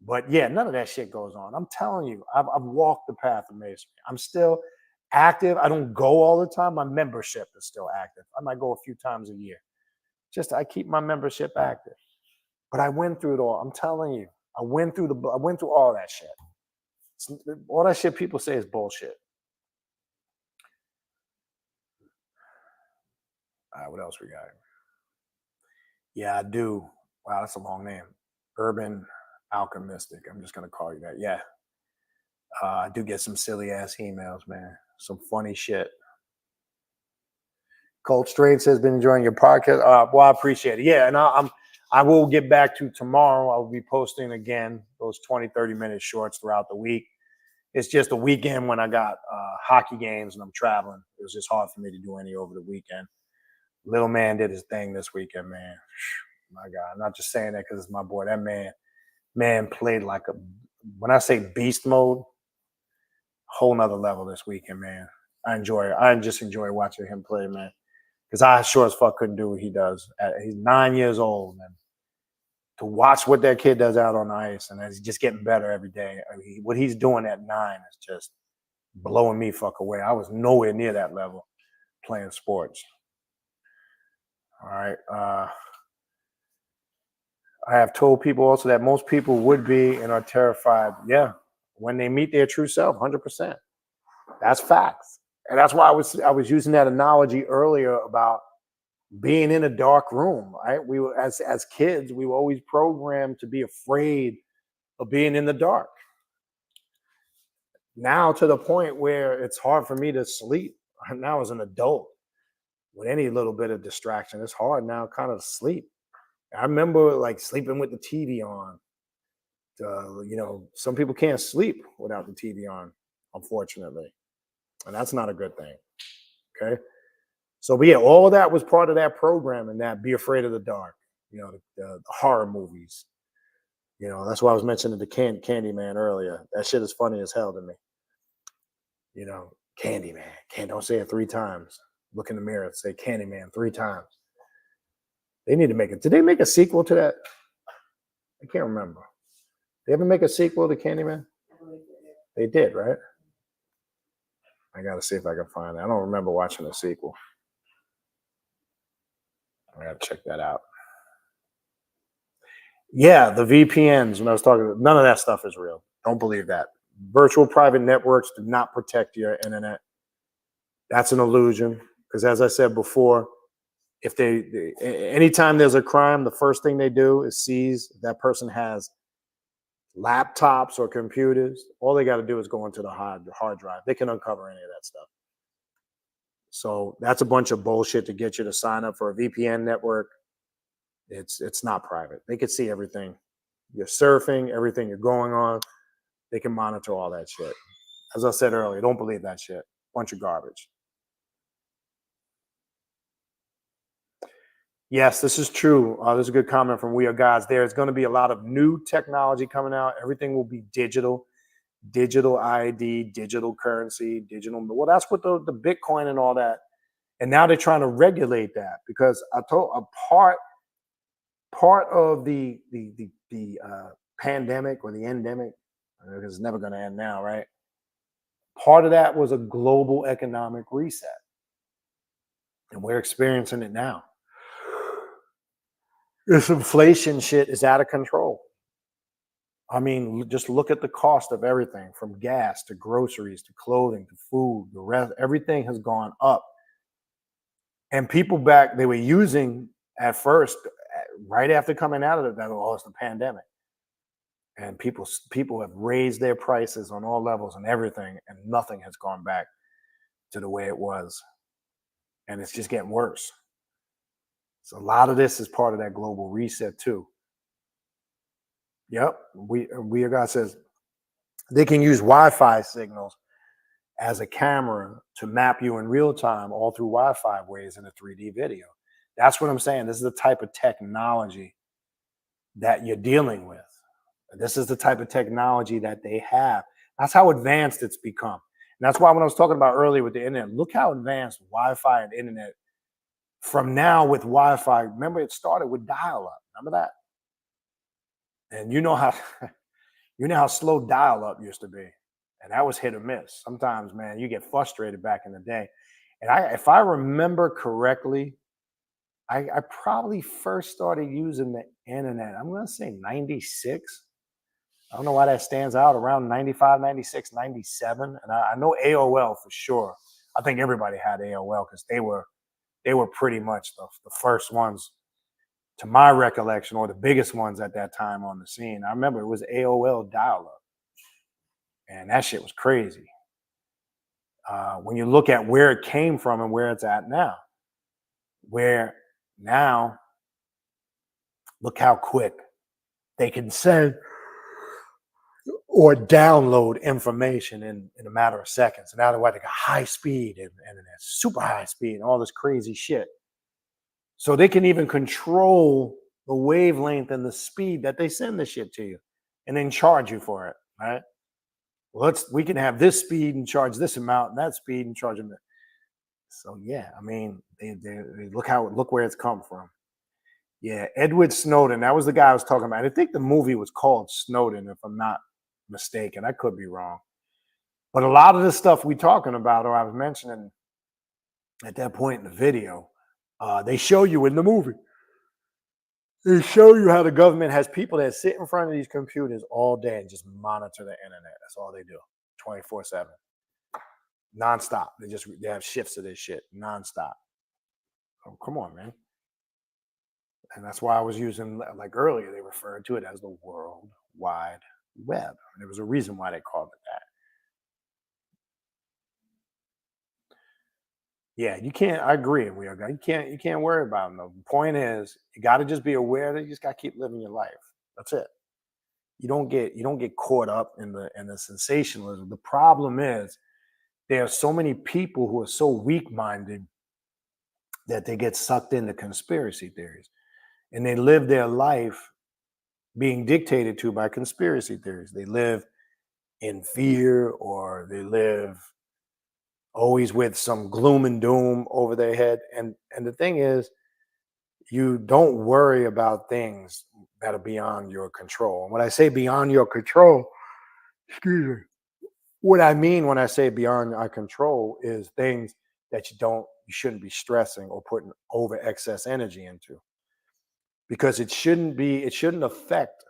But yeah, none of that shit goes on. I'm telling you, I've walked the path of Masonry. I'm still active. I don't go all the time. My membership is still active. I might go a few times a year. Just I keep my membership active. But I went through it all. I'm telling you, I went through all that shit. All that shit people say is bullshit. All right, what else we got? Yeah, I do. Wow, that's a long name. Urban Alchemistic. I'm just gonna call you that. Yeah. I do get some silly ass emails, man. Some funny shit. Cold Straits has been enjoying your podcast. Well, I appreciate it. Yeah, and I will get back to tomorrow. I'll be posting again those 20, 30-minute shorts throughout the week. It's just a weekend when I got hockey games and I'm traveling. It was just hard for me to do any over the weekend. Little man did his thing this weekend, man. My God, I'm not just saying that because it's my boy. That man played like when I say beast mode, whole nother level this weekend, man. I enjoy it. I just enjoy watching him play, man. Because I sure as fuck couldn't do what he does. He's 9 years old, and to watch what that kid does out on the ice, and he's just getting better every day. I mean, what he's doing at 9 is just blowing me fuck away. I was nowhere near that level playing sports. All right. I have told people also that most people would be and are terrified. Yeah, when they meet their true self, 100%. That's facts. And that's why I was using that analogy earlier about being in a dark room, right? We were as kids, we were always programmed to be afraid of being in the dark. Now to the point where it's hard for me to sleep. Now as an adult, with any little bit of distraction, it's hard now kind of to sleep. I remember like sleeping with the TV on. Some people can't sleep without the TV on, unfortunately. And that's not a good thing. Okay. So, but yeah, all of that was part of that program, and that be afraid of the dark, the horror movies. That's why I was mentioning the Candyman earlier. That shit is funny as hell to me. Candyman. Don't say it 3 times. Look in the mirror and say Candyman 3 times. They need to make it. Did they make a sequel to that? I can't remember. They ever make a sequel to Candyman? They did, right? I got to see if I can find it. I don't remember watching the sequel. I got to check that out. Yeah, the VPNs, when I was talking, none of that stuff is real. Don't believe that. Virtual private networks do not protect your internet. That's an illusion. Because as I said before, if anytime there's a crime, the first thing they do is seize if that person has laptops or computers. All they got to do is go into the hard drive. They can uncover any of that stuff. So that's a bunch of bullshit to get you to sign up for a VPN network. It's not private. They could see everything. You're surfing, everything you're going on. They can monitor all that shit. As I said earlier, don't believe that shit. Bunch of garbage. Yes, this is true. This is a good comment from We Are Gods. There's going to be a lot of new technology coming out. Everything will be digital, digital ID, digital currency, digital. Well, that's what the Bitcoin and all that. And now they're trying to regulate that because I told a part of the pandemic or the endemic, because it's never going to end now, right? Part of that was a global economic reset, and we're experiencing it now. This inflation shit is out of control. I mean, just look at the cost of everything from gas to groceries to clothing to food. The rest, everything has gone up. And people back, they were using at first, right after coming out of it, that oh, it's the pandemic. And people have raised their prices on all levels and everything, and nothing has gone back to the way it was. And it's just getting worse. So a lot of this is part of that global reset too. Yep. We God says they can use Wi-Fi signals as a camera to map you in real time all through Wi-Fi waves in a 3D video. That's what I'm saying. This is the type of technology that you're dealing with. This is the type of technology that they have. That's how advanced it's become. And that's why when I was talking about earlier with the internet, look how advanced Wi-Fi and internet from now with Wi-Fi. Remember, it started with dial-up. Remember that? And you know how slow dial-up used to be. And that was hit or miss. Sometimes, man, you get frustrated back in the day. And if I remember correctly, I probably first started using the internet, I'm going to say 96. I don't know why that stands out, around 95, 96, 97. And I know AOL for sure. I think everybody had AOL because they were pretty much the first ones, to my recollection, or the biggest ones at that time on the scene. I remember it was AOL dial-up. And that shit was crazy. When you look at where it came from and where it's at now, where now, look how quick they can send or download information in a matter of seconds. And now they got high speed and super high speed and all this crazy shit. So they can even control the wavelength and the speed that they send the shit to you and then charge you for it, right? Well, we can have this speed and charge this amount and that speed and charge them that. So yeah, I mean, they look where it's come from. Yeah, Edward Snowden. That was the guy I was talking about. I think the movie was called Snowden, if I'm not mistaken. I could be wrong. But a lot of the stuff we talking about, or I was mentioning at that point in the video, they show you in the movie. They show you how the government has people that sit in front of these computers all day and just monitor the internet. That's all they do, 24/7, nonstop. They have shifts of this shit nonstop. Oh, come on, man. And that's why I was using, like earlier, they referred to it as the World Wide Web. And there was a reason why they called it that. Yeah, you can't. I agree. You can't worry about them. The point is, you got to just be aware that you just got to keep living your life. That's it. You don't get caught up in the sensationalism. The problem is there are so many people who are so weak-minded that they get sucked into conspiracy theories, and they live their life being dictated to by conspiracy theories. They live in fear, or they live always with some gloom and doom over their head. And the thing is, you don't worry about things that are beyond your control. And when I say beyond your control, excuse me, what I mean when I say beyond our control is things that you shouldn't be stressing or putting over excess energy into, because it shouldn't affect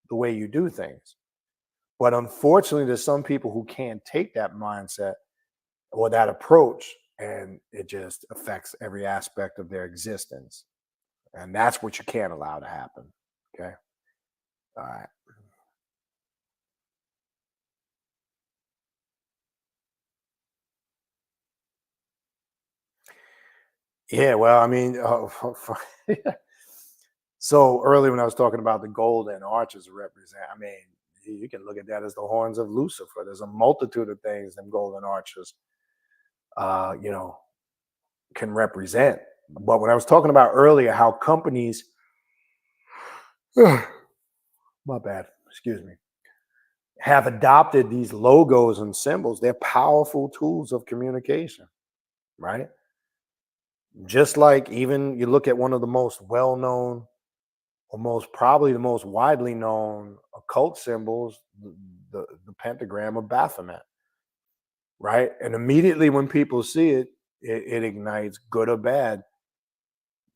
the way you do things. But unfortunately, there's some people who can't take that mindset or that approach, and it just affects every aspect of their existence. And that's what you can't allow to happen. Okay. All right. Yeah. Well, I mean, so earlier when I was talking about the golden arches represent, I mean, you can look at that as the horns of Lucifer. There's a multitude of things them golden arches, you know, can represent. But what I was talking about earlier, how companies, my bad, excuse me, have adopted these logos and symbols. They're powerful tools of communication, right? Just like even you look at one of the most well-known, or most probably the most widely known occult symbols, the pentagram of Baphomet, right? And immediately when people see it, it ignites good or bad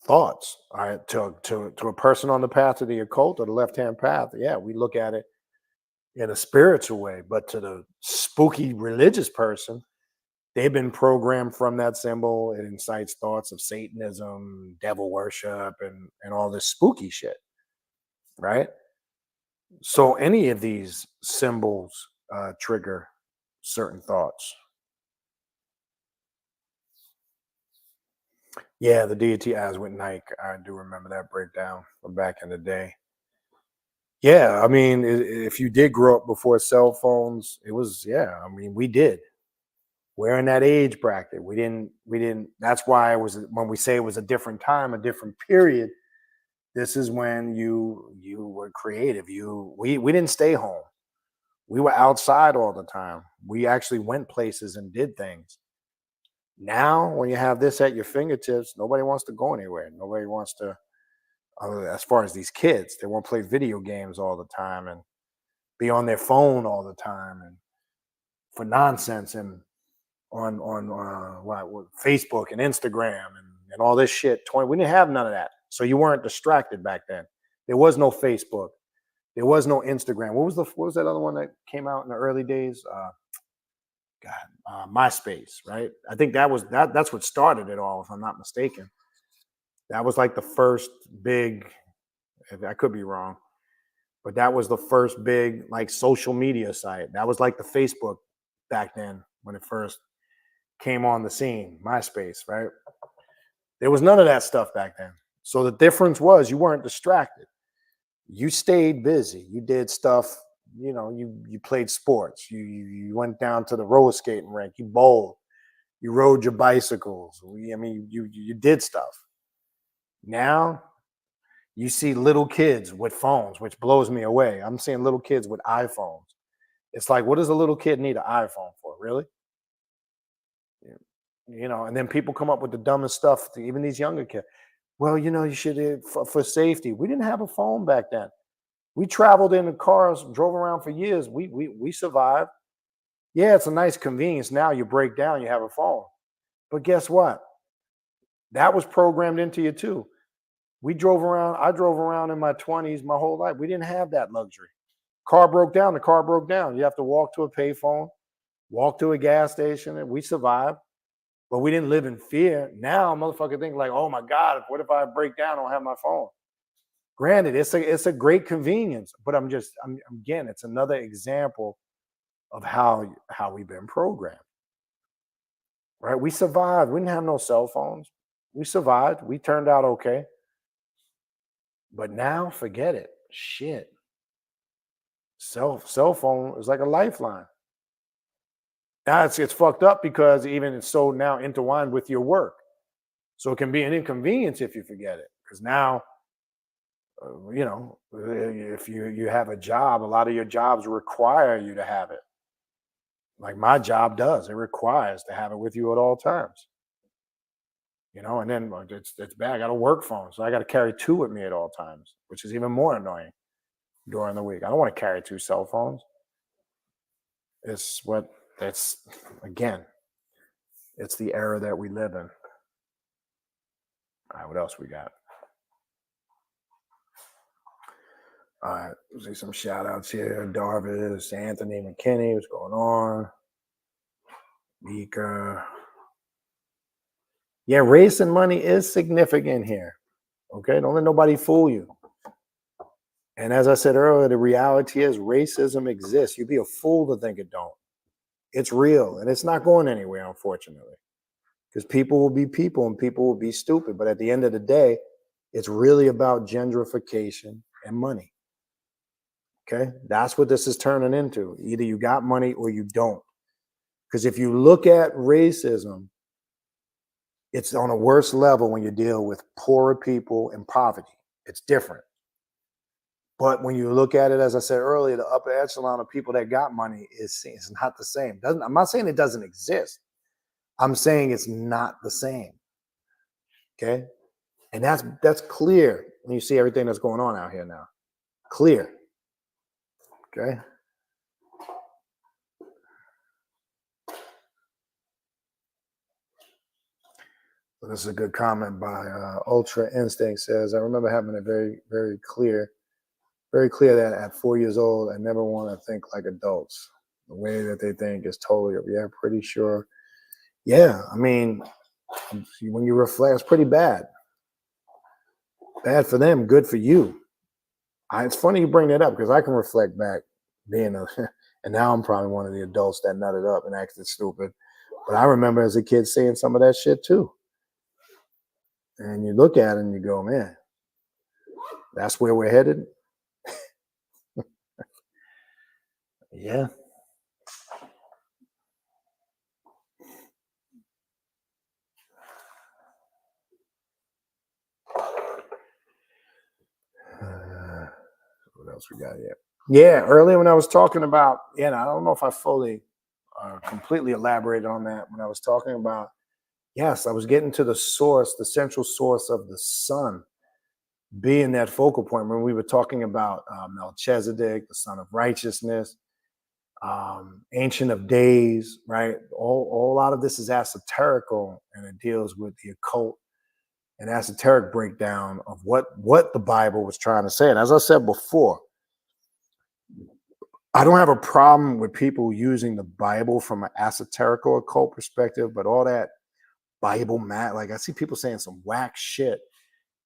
thoughts. All right, to a person on the path of the occult or the left-hand path, yeah, we look at it in a spiritual way. But to the spooky religious person, they've been programmed from that symbol. It incites thoughts of Satanism, devil worship, and all this spooky shit, right? So any of these symbols trigger certain thoughts. Yeah, the deity as with Nike. I do remember that breakdown from back in the day. Yeah, I mean, if you did grow up before cell phones, it was, yeah. I mean, we did. We're in that age bracket. We didn't. That's why it was when we say it was a different time, a different period. This is when you were creative. We didn't stay home. We were outside all the time. We actually went places and did things. Now, when you have this at your fingertips, nobody wants to go anywhere. Nobody wants to, as far as these kids, they won't play video games all the time and be on their phone all the time and for nonsense and on Facebook and Instagram and all this shit. We didn't have none of that. So you weren't distracted back then. There was no Facebook. There was no Instagram. What was that other one that came out in the early days? MySpace, right? I think that's what started it all, if I'm not mistaken. That was like the first big, I could be wrong, but that was the first big like social media site. That was like the Facebook back then when it first came on the scene, MySpace, right? There was none of that stuff back then. So the difference was you weren't distracted. You stayed busy. You did stuff, you played sports. You went down to the roller skating rink. You bowled. You rode your bicycles. You did stuff. Now you see little kids with phones, which blows me away. I'm seeing little kids with iPhones. It's like, what does a little kid need an iPhone for? Really? And then people come up with the dumbest stuff to even these younger kids. Well, you should, for safety. We didn't have a phone back then. We traveled in the cars, drove around for years. We survived. Yeah, it's a nice convenience. Now you break down, you have a phone. But guess what? That was programmed into you too. I drove around in my 20s my whole life. We didn't have that luxury. Car broke down, the car broke down. You have to walk to a payphone, walk to a gas station, and we survived. But we didn't live in fear. Now, motherfucker think like, oh my God, what if I break down? I don't have my phone. Granted, it's a great convenience, but again, it's another example of how we've been programmed. Right? We survived. We didn't have no cell phones. We survived. We turned out okay. But now, forget it. Shit. Cell phone is like a lifeline. Now it's fucked up because even it's so now intertwined with your work. So it can be an inconvenience if you forget it. Because now, if you have a job, a lot of your jobs require you to have it. Like my job does. It requires to have it with you at all times. And then it's bad. I got a work phone, so I got to carry two with me at all times, which is even more annoying during the week. I don't want to carry two cell phones. Again, it's the era that we live in. All right, what else we got? All right, see some shout outs here. Darvis, Anthony McKinney, what's going on? Mika. Yeah, race and money is significant here. Okay, don't let nobody fool you. And as I said earlier, the reality is racism exists. You'd be a fool to think it don't. It's real, and it's not going anywhere, unfortunately. Because people will be people and people will be stupid. But at the end of the day, it's really about gentrification and money. Okay, that's what this is turning into. Either you got money or you don't. Because if you look at racism, it's on a worse level when you deal with poorer people and poverty. It's different. But when you look at it, as I said earlier, the upper echelon of people that got money is not the same. I'm not saying it doesn't exist. I'm saying it's not the same. Okay, and that's clear when you see everything that's going on out here now. Clear. Okay. So this is a good comment by Ultra Instinct. Says, I remember having it very clear that at 4 years old, I never want to think like adults. The way that they think is totally, yeah, pretty sure. Yeah, I mean, when you reflect, it's pretty bad. Bad for them, good for you. It's funny you bring that up because I can reflect back being and now I'm probably one of the adults that nutted up and acted stupid. But I remember as a kid saying some of that shit too. And you look at it and you go, man, that's where we're headed. Yeah. What else we got here? Yeah, earlier when I was talking about, and I don't know if I fully completely elaborated on that when I was talking about, yes, I was getting to the source, the central source of the sun being that focal point when we were talking about Melchizedek, the son of righteousness, ancient of days, right? A lot of this is esoterical and it deals with the occult and esoteric breakdown of what the Bible was trying to say. And as I said before, I don't have a problem with people using the Bible from an esoterical occult perspective, but all that Bible like I see people saying some whack shit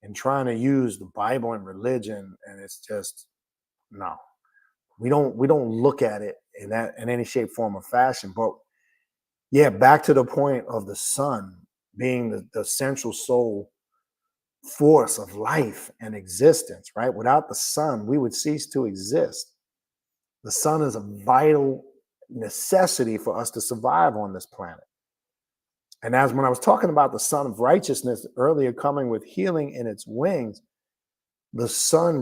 and trying to use the Bible and religion, and it's just no. We don't look at it in any shape, form, or fashion. But yeah, back to the point of the sun being the central soul force of life and existence, right? Without the sun, we would cease to exist. The sun is a vital necessity for us to survive on this planet. And as when I was talking about the sun of righteousness earlier coming with healing in its wings, the sun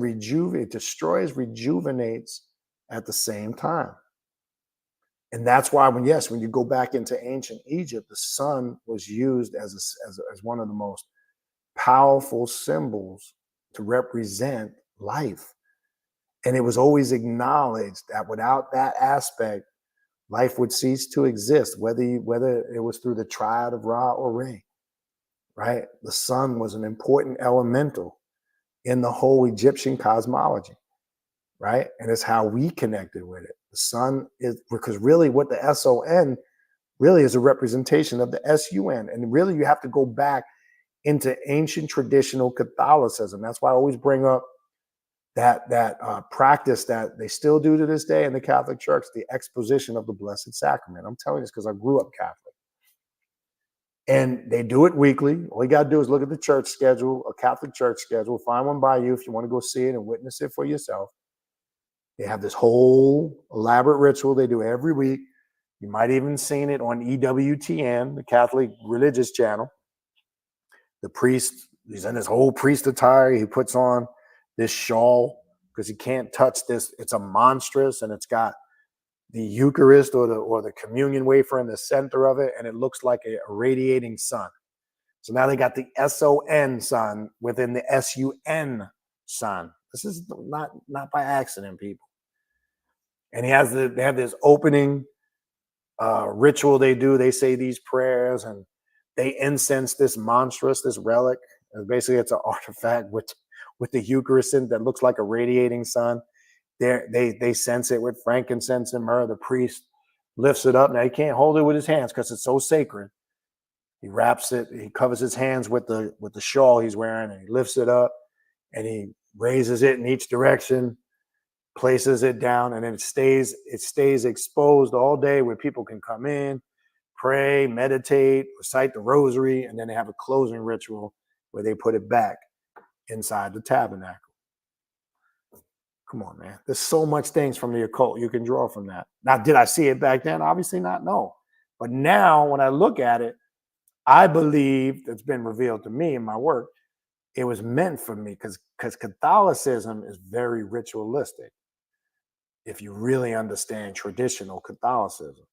destroys, rejuvenates at the same time. And that's why when you go back into ancient Egypt, the sun was used as one of the most powerful symbols to represent life. And it was always acknowledged that without that aspect, life would cease to exist, whether it was through the triad of Ra or Re, right? The sun was an important elemental in the whole Egyptian cosmology, right? And it's how we connected with it. The sun is, because really what the SON really is a representation of the SUN. And really you have to go back into ancient traditional Catholicism. That's why I always bring up that practice that they still do to this day in the Catholic Church, the exposition of the Blessed Sacrament. I'm telling you this because I grew up Catholic. And they do it weekly. All you got to do is look at the church schedule, a Catholic church schedule, find one by you if you want to go see it and witness it for yourself. They have this whole elaborate ritual they do every week. You might even seen it on EWTN, the Catholic religious channel. The priest, he's in his whole priest attire. He puts on this shawl because he can't touch this. It's a monstrous, and it's got the Eucharist or the communion wafer in the center of it, and it looks like a radiating sun. So now they got the SON sun within the SUN sun. This is not by accident, people. And they have this opening ritual they do. They say these prayers and they incense this monstrous, this relic. And basically, it's an artifact with the Eucharist in that looks like a radiating sun. They sense it with frankincense and myrrh. The priest lifts it up. Now he can't hold it with his hands because it's so sacred. He wraps it. He covers his hands with the shawl he's wearing, and he lifts it up and he raises it in each direction, places it down, and then it stays exposed all day where people can come in, pray, meditate, recite the rosary, and then they have a closing ritual where they put it back inside the tabernacle. Come on, man. There's so much things from the occult you can draw from that. Now, did I see it back then? Obviously not. No. But now when I look at it, I believe that's been revealed to me in my work. It was meant for me because Catholicism is very ritualistic. If you really understand traditional Catholicism,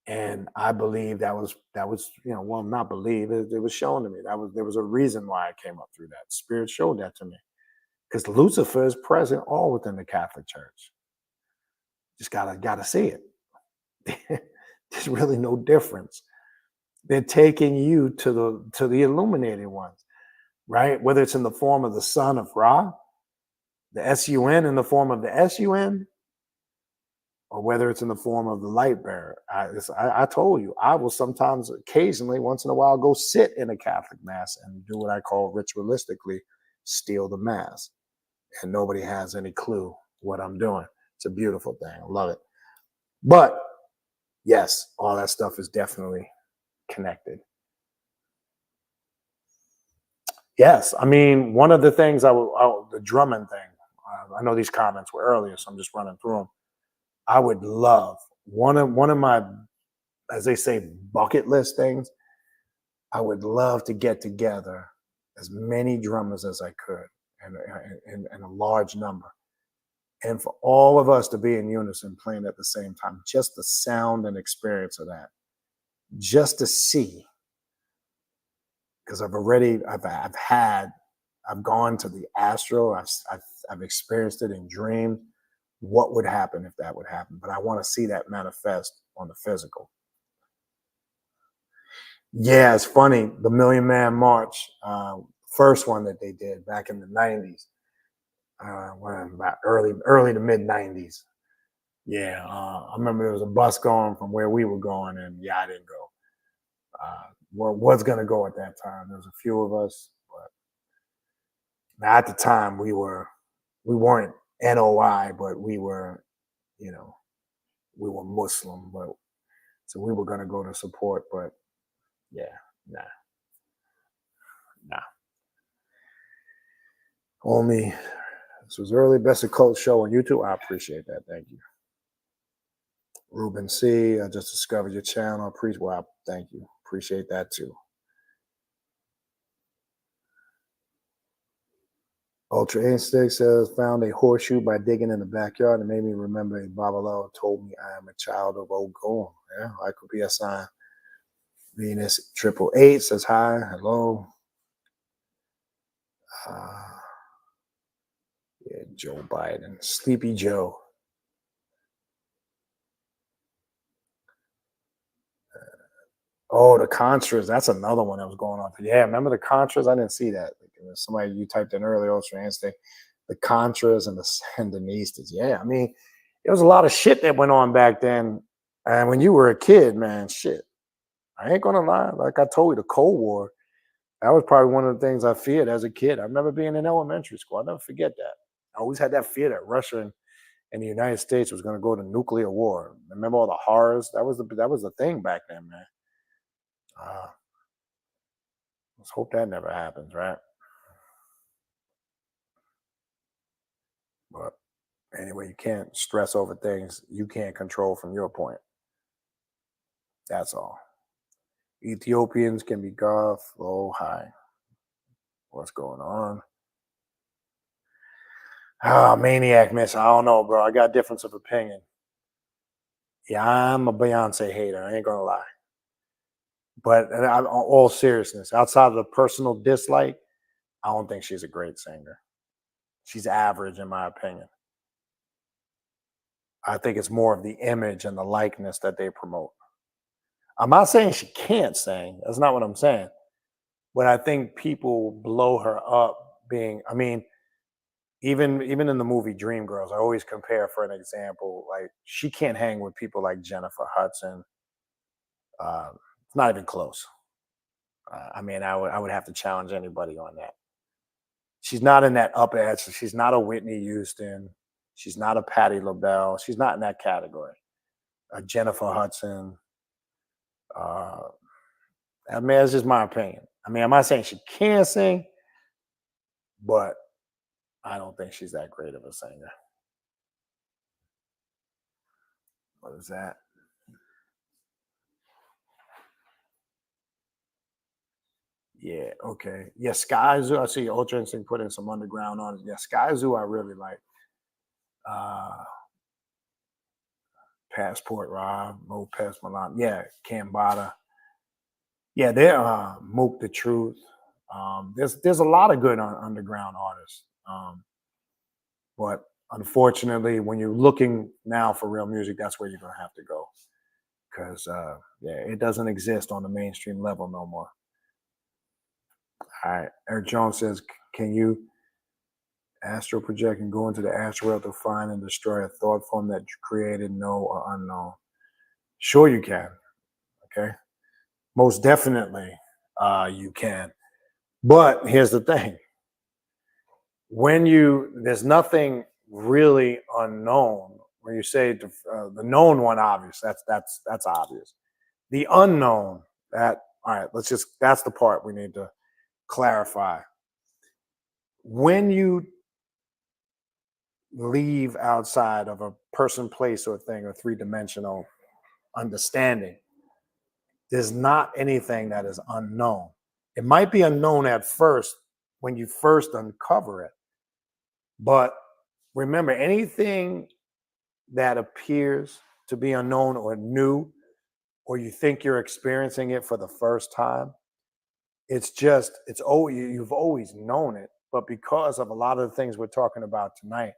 and I believe that was well, not believe it was shown to me. There was a reason why I came up through that. Spirit showed that to me because Lucifer is present all within the Catholic Church. Just gotta see it. There's really no difference. They're taking you to the illuminated ones, right? Whether it's in the form of the Son of Ra, the SUN in the form of the SUN, or whether it's in the form of the light bearer. I told you, I will sometimes, occasionally, once in a while, go sit in a Catholic mass and do what I call ritualistically steal the mass. And nobody has any clue what I'm doing. It's a beautiful thing. I love it. But yes, all that stuff is definitely connected. Yes, I mean, one of the things the drumming thing, I know these comments were earlier, so I'm just running through them. I would love one of my, as they say, bucket list things. I would love to get together as many drummers as I could, and a large number, and for all of us to be in unison playing at the same time. Just the sound and experience of that, just to see, because I've gone to the astral. I've experienced it in dreams. What would happen if that would happen? But I want to see that manifest on the physical. Yeah, it's funny. The Million Man March, first one that they did back in the '90s, about early to mid '90s. Yeah, I remember there was a bus going from where we were going, and yeah, I didn't go. Was going to go at that time. There was a few of us, but at the time we weren't NOI, but we were, you know, we were Muslim, but so we were going to go to support, but yeah, nah. Only this was early best occult show on YouTube. I appreciate that. Thank you. Ruben C. I just discovered your channel. Thank you. Appreciate that too. Ultra Instinct says, found a horseshoe by digging in the backyard and made me remember a Babalo told me I am a child of Ogun. Yeah, I could be a sign. Venus 888 says hi, hello. Yeah, Joe Biden, Sleepy Joe. Oh, the Contras. That's another one that was going on. Yeah, remember the Contras? I didn't see that. Somebody you typed in earlier, Ultra Instinct. The Contras and the Sandinistas. Yeah, I mean, there was a lot of shit that went on back then. And when you were a kid, man, shit. I ain't gonna lie. Like I told you, the Cold War, that was probably one of the things I feared as a kid. I remember being in elementary school. I'll never forget that. I always had that fear that Russia and the United States was gonna go to nuclear war. Remember all the horrors? That was the thing back then, man. Let's hope that never happens, right? But anyway, you can't stress over things you can't control from your point. That's all. Ethiopians can be goth, low, high. What's going on? Maniac Miss. I don't know, bro. I got difference of opinion. Yeah, I'm a Beyonce hater. I ain't gonna lie. But in all seriousness, outside of the personal dislike, I don't think she's a great singer. She's average, in my opinion. I think it's more of the image and the likeness that they promote. I'm not saying she can't sing. That's not what I'm saying. But I think people blow her up being, I mean, even in the movie Dreamgirls, I always compare, for an example, like she can't hang with people like Jennifer Hudson. It's not even close. I mean, I would have to challenge anybody on that. She's not in that upper edge. She's not a Whitney Houston. She's not a Patti LaBelle. She's not in that category. Jennifer Hudson. I mean, that's just my opinion. I mean, I'm not saying she can sing, but I don't think she's that great of a singer. What is that? Yeah, okay. Yeah, Sky Zoo. I see Ultra Instinct put in some underground on it. Yeah, Sky Zoo I really like. Uh Passport Rob, Lopez Milan. Yeah, Cambada. Yeah, they're Mook the Truth. There's a lot of good underground artists. But unfortunately, when you're looking now for real music, that's where you're gonna have to go. Because yeah, it doesn't exist on the mainstream level no more. All right. Eric Jones says, can you astral project and go into the astral world to find and destroy a thought form that you created, know or unknown? Sure you can. Okay. Most definitely you can. But here's the thing. There's nothing really unknown. When you say the known one, obvious, that's obvious. The unknown, all right, that's the part we need to clarify. When you leave outside of a person, place, or thing, or three-dimensional understanding, there's not anything that is unknown. It might be unknown at first when you first uncover it, but remember, anything that appears to be unknown or new, or you think you're experiencing it for the first time, you've always known it, but because of a lot of the things we're talking about tonight,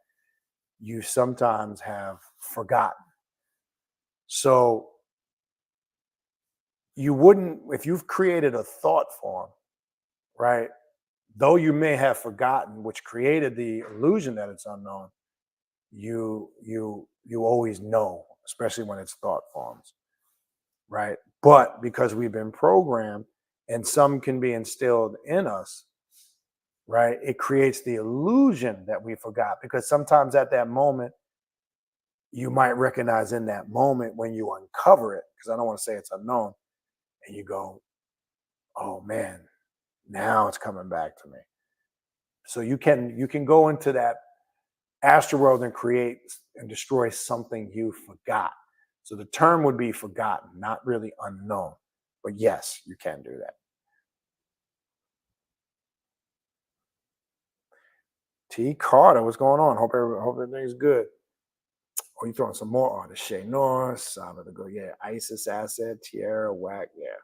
you sometimes have forgotten. So you wouldn't, if you've created a thought form, right? Though you may have forgotten, which created the illusion that it's unknown, you always know, especially when it's thought forms, right? But because we've been programmed, and some can be instilled in us, right? It creates the illusion that we forgot, because sometimes at that moment, you might recognize in that moment when you uncover it, because I don't want to say it's unknown, and you go, oh man, now it's coming back to me. So you can go into that astral world and create and destroy something you forgot. So the term would be forgotten, not really unknown. But yes, you can do that. T. Carter, what's going on? Hope everything's good. Oh, you throwing some more artists? Shay Norris, Saba to go. Yeah, Isis Asset, Tierra Whack. Yeah.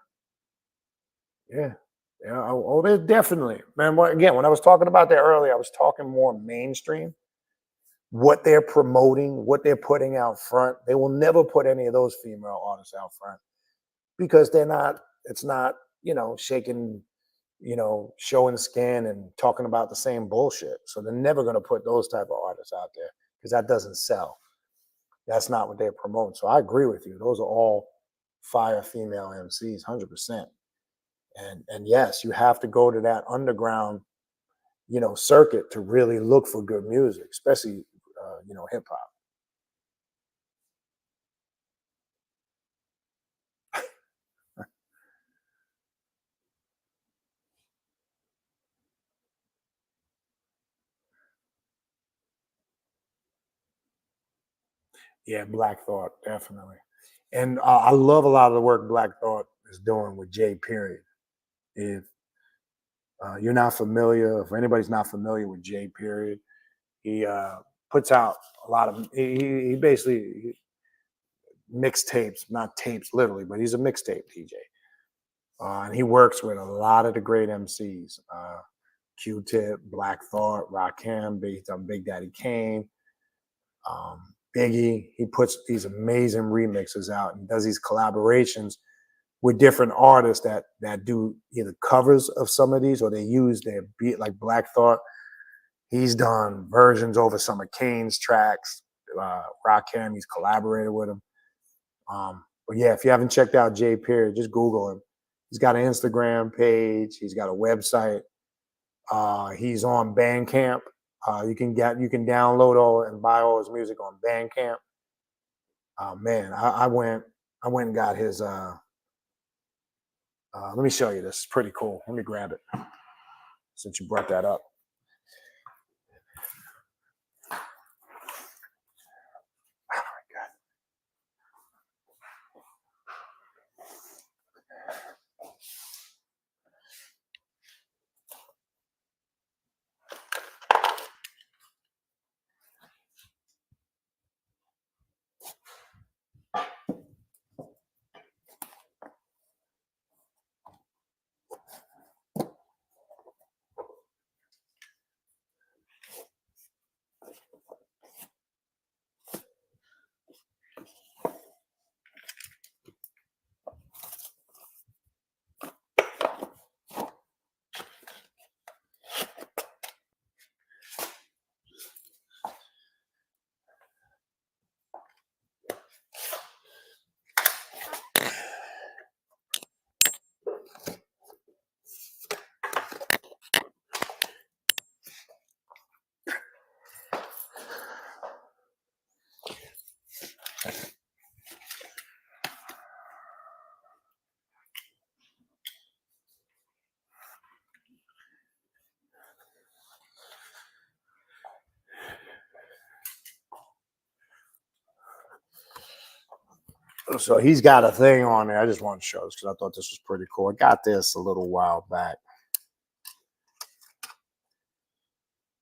Yeah. Oh, there's definitely, man. Again, when I was talking about that earlier, I was talking more mainstream. What they're promoting, what they're putting out front. They will never put any of those female artists out front because it's not, shaking, showing skin and talking about the same bullshit. So they're never going to put those type of artists out there because that doesn't sell. That's not what they're promoting. So I agree with you. Those are all fire female MCs, 100%. And yes, you have to go to that underground, circuit to really look for good music, especially, hip hop. Yeah, Black Thought, definitely. And I love a lot of the work Black Thought is doing with Jay Period. If you're not familiar, if anybody's not familiar with Jay Period, he puts out a lot of, he basically mixtapes, not tapes literally, but he's a mixtape DJ. And he works with a lot of the great MCs. Q-Tip, Black Thought, Rakim, Big Daddy Kane, Biggie. He puts these amazing remixes out and does these collaborations with different artists that do either covers of some of these or they use their beat, like Black Thought. He's done versions over some of Kane's tracks. Rakim, he's collaborated with him. But yeah, if you haven't checked out Jay Period, just Google him. He's got an Instagram page. He's got a website. He's on Bandcamp. You can download all and buy all his music on Bandcamp. Man, I went and got his. Let me show you this. It's pretty cool. Let me grab it since you brought that up. Oh my God. So he's got a thing on there. I just want to show this because I thought this was pretty cool. I got this a little while back.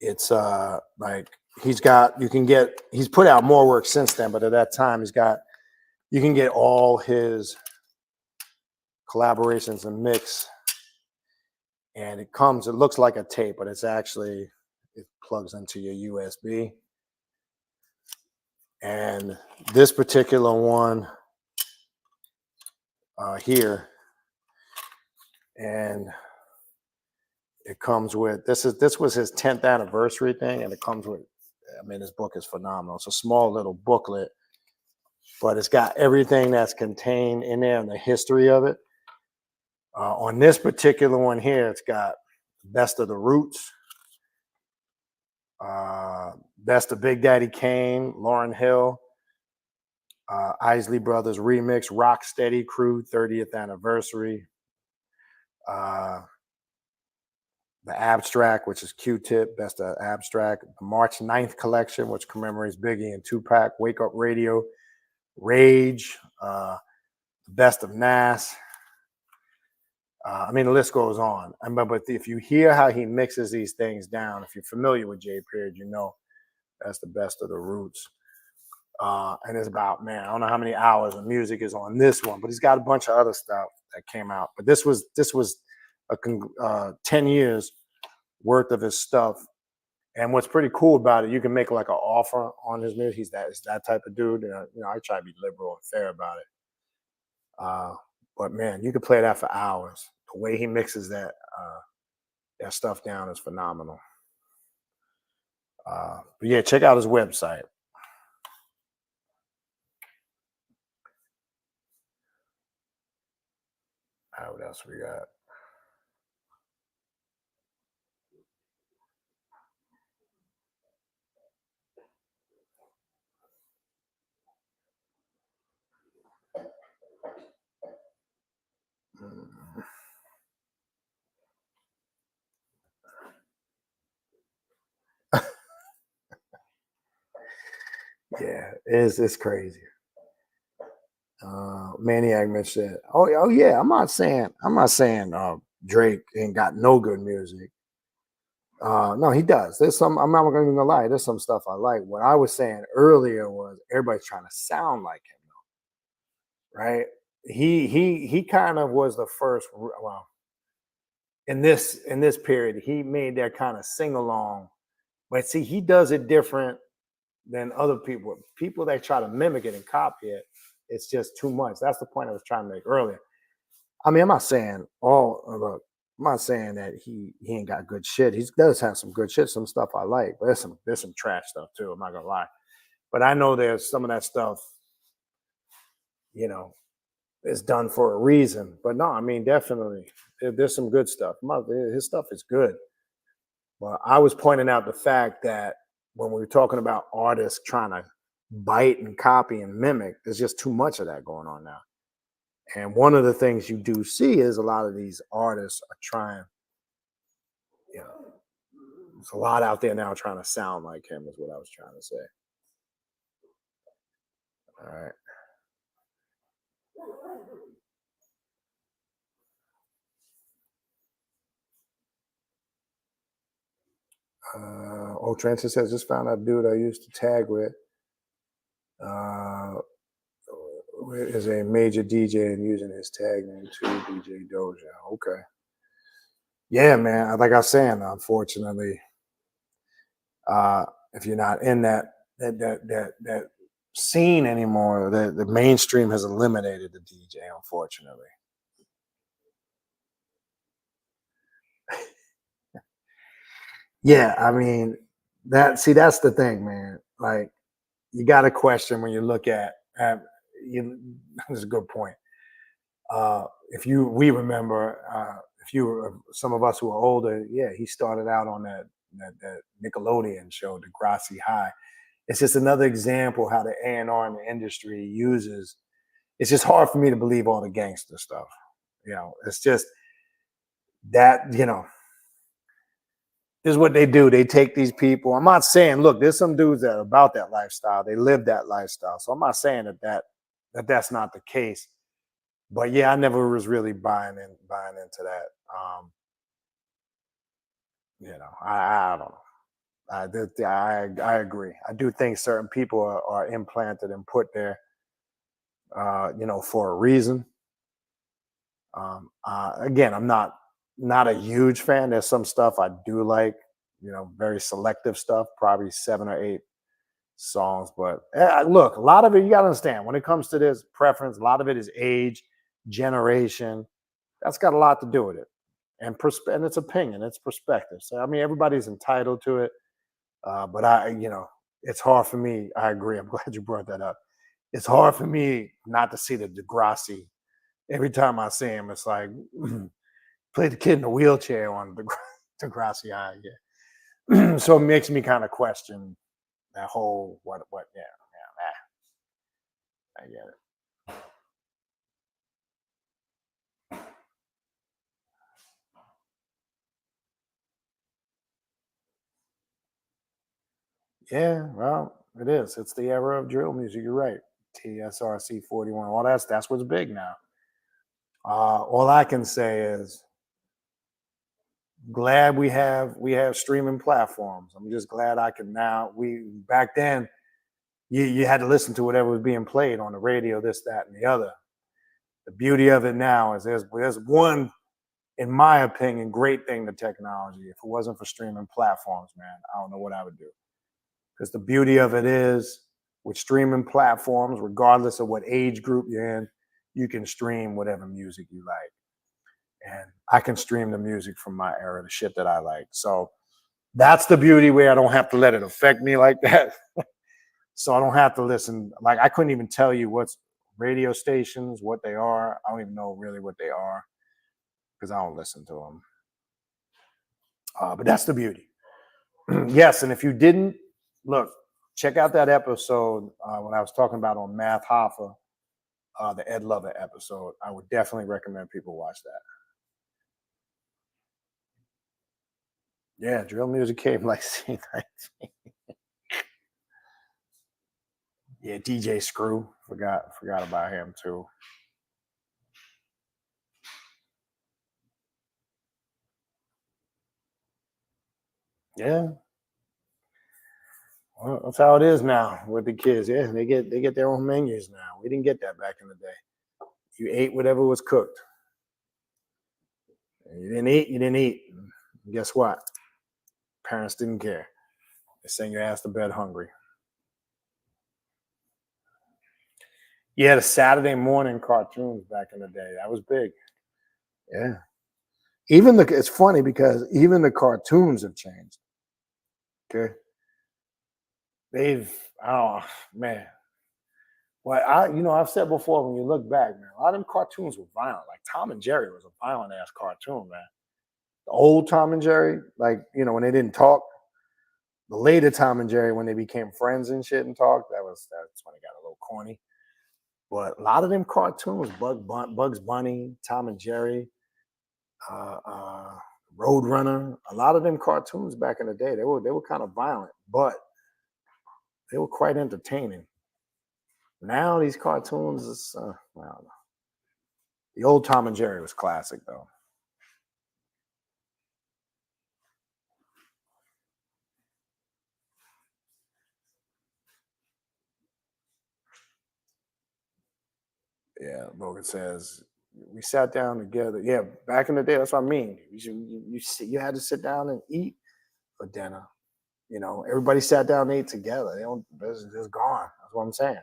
It's like he's put out more work since then, but at that time you can get all his collaborations and mix, and it looks like a tape, but it plugs into your USB. And this particular one here, and it comes with this was his 10th anniversary thing, and it comes with, I mean, this book is phenomenal. It's a small little booklet, but it's got everything that's contained in there and the history of it. On this particular one here, it's got Best of the Roots, Best of Big Daddy Kane, Lauryn Hill, Isley Brothers Remix, Rock Steady Crew 30th anniversary, the Abstract, which is Q-Tip, Best of Abstract, the March 9th collection, which commemorates Biggie and Tupac, Wake Up Radio, Rage, Best of Nas. I mean, the list goes on. But if you hear how he mixes these things down, if you're familiar with J. Period, you know that's the Best of the Roots. And it's about, man, I don't know how many hours of music is on this one, but he's got a bunch of other stuff that came out. But this was 10 years worth of his stuff. And what's pretty cool about it, you can make like an offer on his music. He's that type of dude. I try to be liberal and fair about it. But man, you could play that for hours. The way he mixes that stuff down is phenomenal. But yeah, check out his website. All right, what else we got? Yeah, it's crazy. Maniac Mitch said, "Oh yeah, I'm not saying Drake ain't got no good music. No, he does. There's some. I'm not even gonna lie. There's some stuff I like. What I was saying earlier was everybody's trying to sound like him, though, right? He kind of was the first. Well, in this period, he made that kind of sing along, but see, he does it different than other people. People that try to mimic it and copy it, it's just too much. That's the point I was trying to make earlier. I mean, I'm not saying look, I'm not saying that he ain't got good shit. He does have some good shit, some stuff I like, but there's some trash stuff too. I'm not gonna lie. But I know there's some of that stuff, is done for a reason. But no, I mean, definitely there's some good stuff. His stuff is good. Well, I was pointing out the fact that when we were talking about artists trying to bite and copy and mimic, there's just too much of that going on now. And one of the things you do see is a lot of these artists are trying, there's a lot out there now trying to sound like him, is what I was trying to say. All right. Transit says, just found out a dude I used to tag with is a major DJ and using his tag name too, DJ Doja. Okay. Yeah, man. Like I was saying, unfortunately, if you're not in that scene anymore, the mainstream has eliminated the DJ, unfortunately. Yeah, I mean, that's the thing, man. Like, you got to question when you look at you. That's a good point. We remember, some of us who are older, yeah, he started out on that Nickelodeon show, Degrassi High, it's just another example how the A&R in the industry uses. It's just hard for me to believe all the gangster stuff. It's just that, this is what they do. They take these people. I'm not saying, look, there's some dudes that are about that lifestyle. They live that lifestyle. So I'm not saying that's not the case. But yeah, I never was really buying into that. I don't know. I agree. I do think certain people are implanted and put there, for a reason. Again, I'm not a huge fan. There's some stuff I do like, very selective stuff, probably 7 or 8 songs. But look, a lot of it, you got to understand when it comes to this preference, a lot of it is age, generation. That's got a lot to do with it. And it's opinion, it's perspective. So, I mean, everybody's entitled to it. But it's hard for me. I agree. I'm glad you brought that up. It's hard for me not to see the Degrassi. Every time I see him, it's like, play the kid in a wheelchair on Degrassi. Yeah. So it makes me kind of question that whole yeah, I get it. Yeah, well, it is. It's the era of drill music. You're right. TSRC 41. Well, that's what's big now. All I can say is glad we have streaming platforms. I'm just glad I can now. We back then you had to listen to whatever was being played on the radio, this, that, and the other. The beauty of it now is there's one, in my opinion, great thing to technology. If it wasn't for streaming platforms, man, I don't know what I would do. Because the beauty of it is with streaming platforms, regardless of what age group you're in, you can stream whatever music you like. And I can stream the music from my era, the shit that I like. So that's the beauty where I don't have to let it affect me like that. So I don't have to listen. Like I couldn't even tell you what's radio stations, what they are. I don't even know really what they are because I don't listen to them. But that's the beauty. Yes, and if you didn't look, check out that episode when I was talking about on Math Hoffa, the Ed Lover episode. I would definitely recommend people watch that. Yeah, drill music came like C19. Yeah, DJ Screw. Forgot about him too. Yeah. Well, that's how it is now with the kids. Yeah, they get their own menus now. We didn't get that back in the day. You ate whatever was cooked. You didn't eat, you didn't eat. And guess what? Parents didn't care. They send your ass to bed hungry. Yeah, the Saturday morning cartoons back in the day. That was big. Yeah. It's funny because even the cartoons have changed. Okay. Oh man. Well, I've said before when you look back, man, a lot of them cartoons were violent. Like Tom and Jerry was a violent ass cartoon, man. The old Tom and Jerry, like, when they didn't talk, the later Tom and Jerry, when they became friends and shit and talked, that's when it got a little corny. But a lot of them cartoons, Bugs Bunny, Tom and Jerry, Roadrunner, a lot of them cartoons back in the day, they were kind of violent, but they were quite entertaining. Now these cartoons, I don't know. The old Tom and Jerry was classic, though. Yeah, Logan says we sat down together. Yeah, back in the day, that's what I mean. You had to sit down and eat for dinner. Everybody sat down and ate together. They don't. It's gone. That's what I'm saying.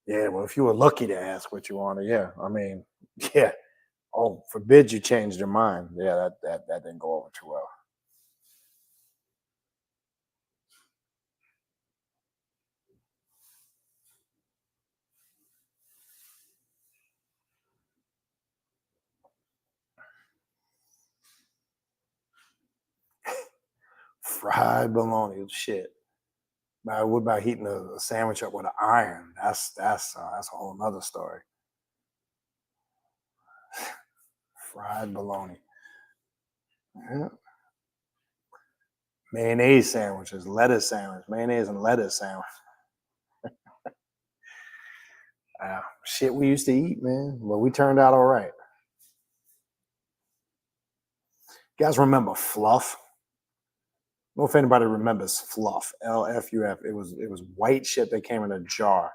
Yeah, well, if you were lucky to ask what you wanted, yeah. I mean, yeah. Oh, forbid you changed your mind. Yeah, that didn't go over too well. Fried bologna, shit. What about heating a sandwich up with an iron? That's a whole nother story. Fried bologna. Yeah. Mayonnaise sandwiches, lettuce sandwich, mayonnaise and lettuce sandwich. Shit we used to eat, man. But we turned out all right. You guys remember Fluff? I don't know if anybody remembers Fluff. LFUF. It was white shit that came in a jar.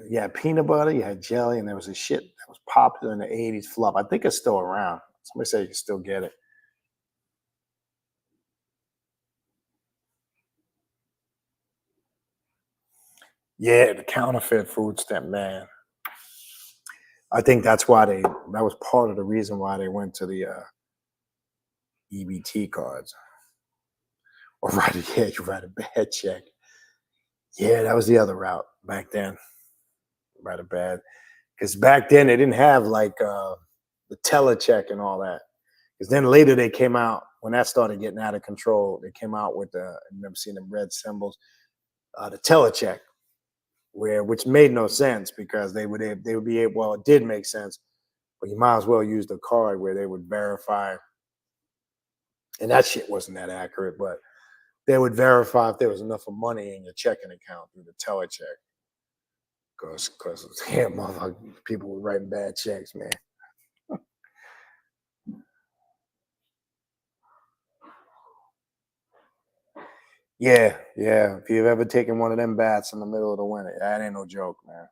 You had peanut butter, you had jelly, and there was a shit that was popular in the 80s, Fluff. I think it's still around. Somebody say you can still get it. Yeah, the counterfeit food stamp, man. I think that was part of the reason why they went to the EBT cards. Or you write a bad check. Yeah, that was the other route back then. Write a bad. Because back then they didn't have like the telecheck and all that. Because then later they came out, when that started getting out of control, they came out with I've never seen them red symbols, the telecheck, which made no sense because they would be able, well, it did make sense, but you might as well use the card where they would verify, and that shit wasn't that accurate, but they would verify if there was enough of money in your checking account through the telecheck. Because yeah, motherfucker, people were writing bad checks, man. Yeah. If you've ever taken one of them bats in the middle of the winter, that ain't no joke, man.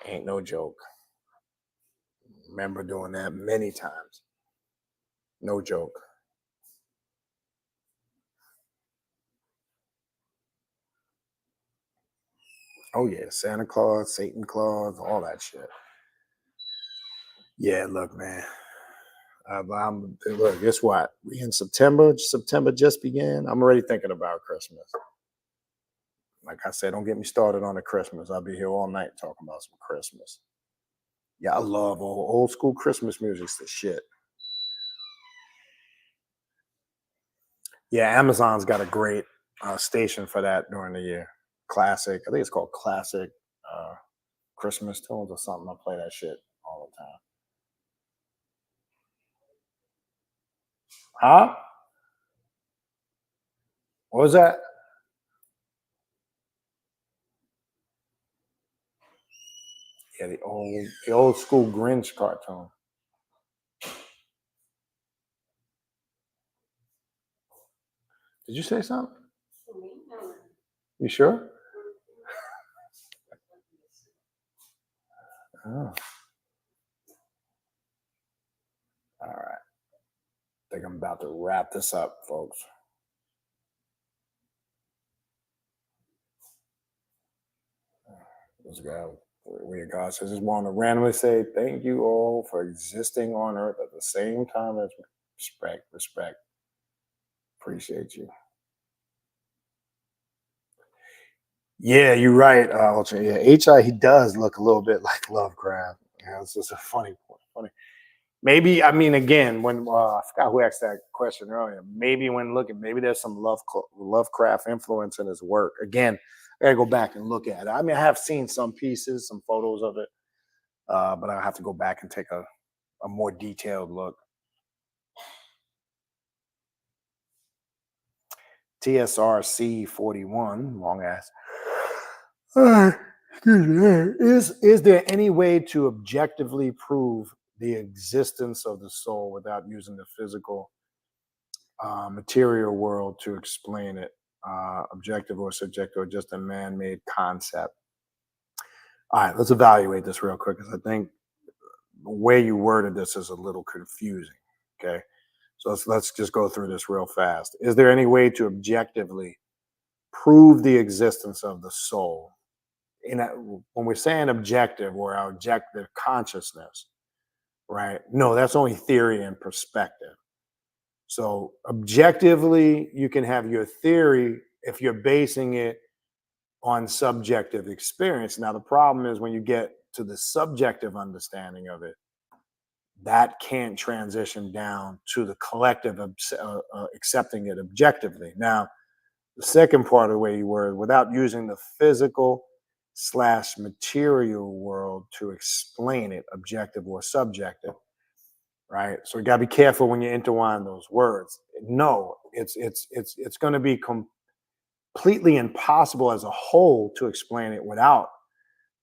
Ain't no joke. Remember doing that many times. No joke. Oh yeah, Santa Claus, Satan Claus, all that shit. Yeah, look, man. Look. Guess what? We in September. September just began. I'm already thinking about Christmas. Like I said, don't get me started on the Christmas. I'll be here all night talking about some Christmas. Yeah, I love old school Christmas music's the shit. Yeah, Amazon's got a great station for that during the year. Classic. I think it's called Classic uh, Christmas Tunes or something. I play that shit all the time. Huh? What was that? Yeah, the old school Grinch cartoon. Did you say something? You sure? Oh, all right. I think I'm about to wrap this up, folks. This guy, where God says, just want to randomly say thank you all for existing on earth at the same time as respect. Appreciate you. Yeah, you're right. Ultra. Yeah, HI, he does look a little bit like Lovecraft. Yeah, it's just a funny point. Funny. Maybe, I mean, again, when I forgot who asked that question earlier. Maybe when looking, maybe there's some Lovecraft influence in his work. Again, I gotta go back and look at it. I mean, I have seen some pieces, some photos of it, but I have to go back and take a more detailed look. TSRC 41, long ass. Excuse me. Is there any way to objectively prove the existence of the soul without using the physical material world to explain it? Objective or subjective or just a man-made concept? All right, let's evaluate this real quick because I think the way you worded this is a little confusing. Okay, so let's just go through this real fast. Is there any way to objectively prove the existence of the soul? When we're saying objective or our objective consciousness, right? No, that's only theory and perspective. So objectively, you can have your theory if you're basing it on subjective experience. Now, the problem is when you get to the subjective understanding of it, that can't transition down to the collective accepting it objectively. Now, the second part of the way you word, without using the physical slash material world to explain it, objective or subjective, right? So you got to be careful when you intertwine those words. No, it's going to be completely impossible as a whole to explain it without,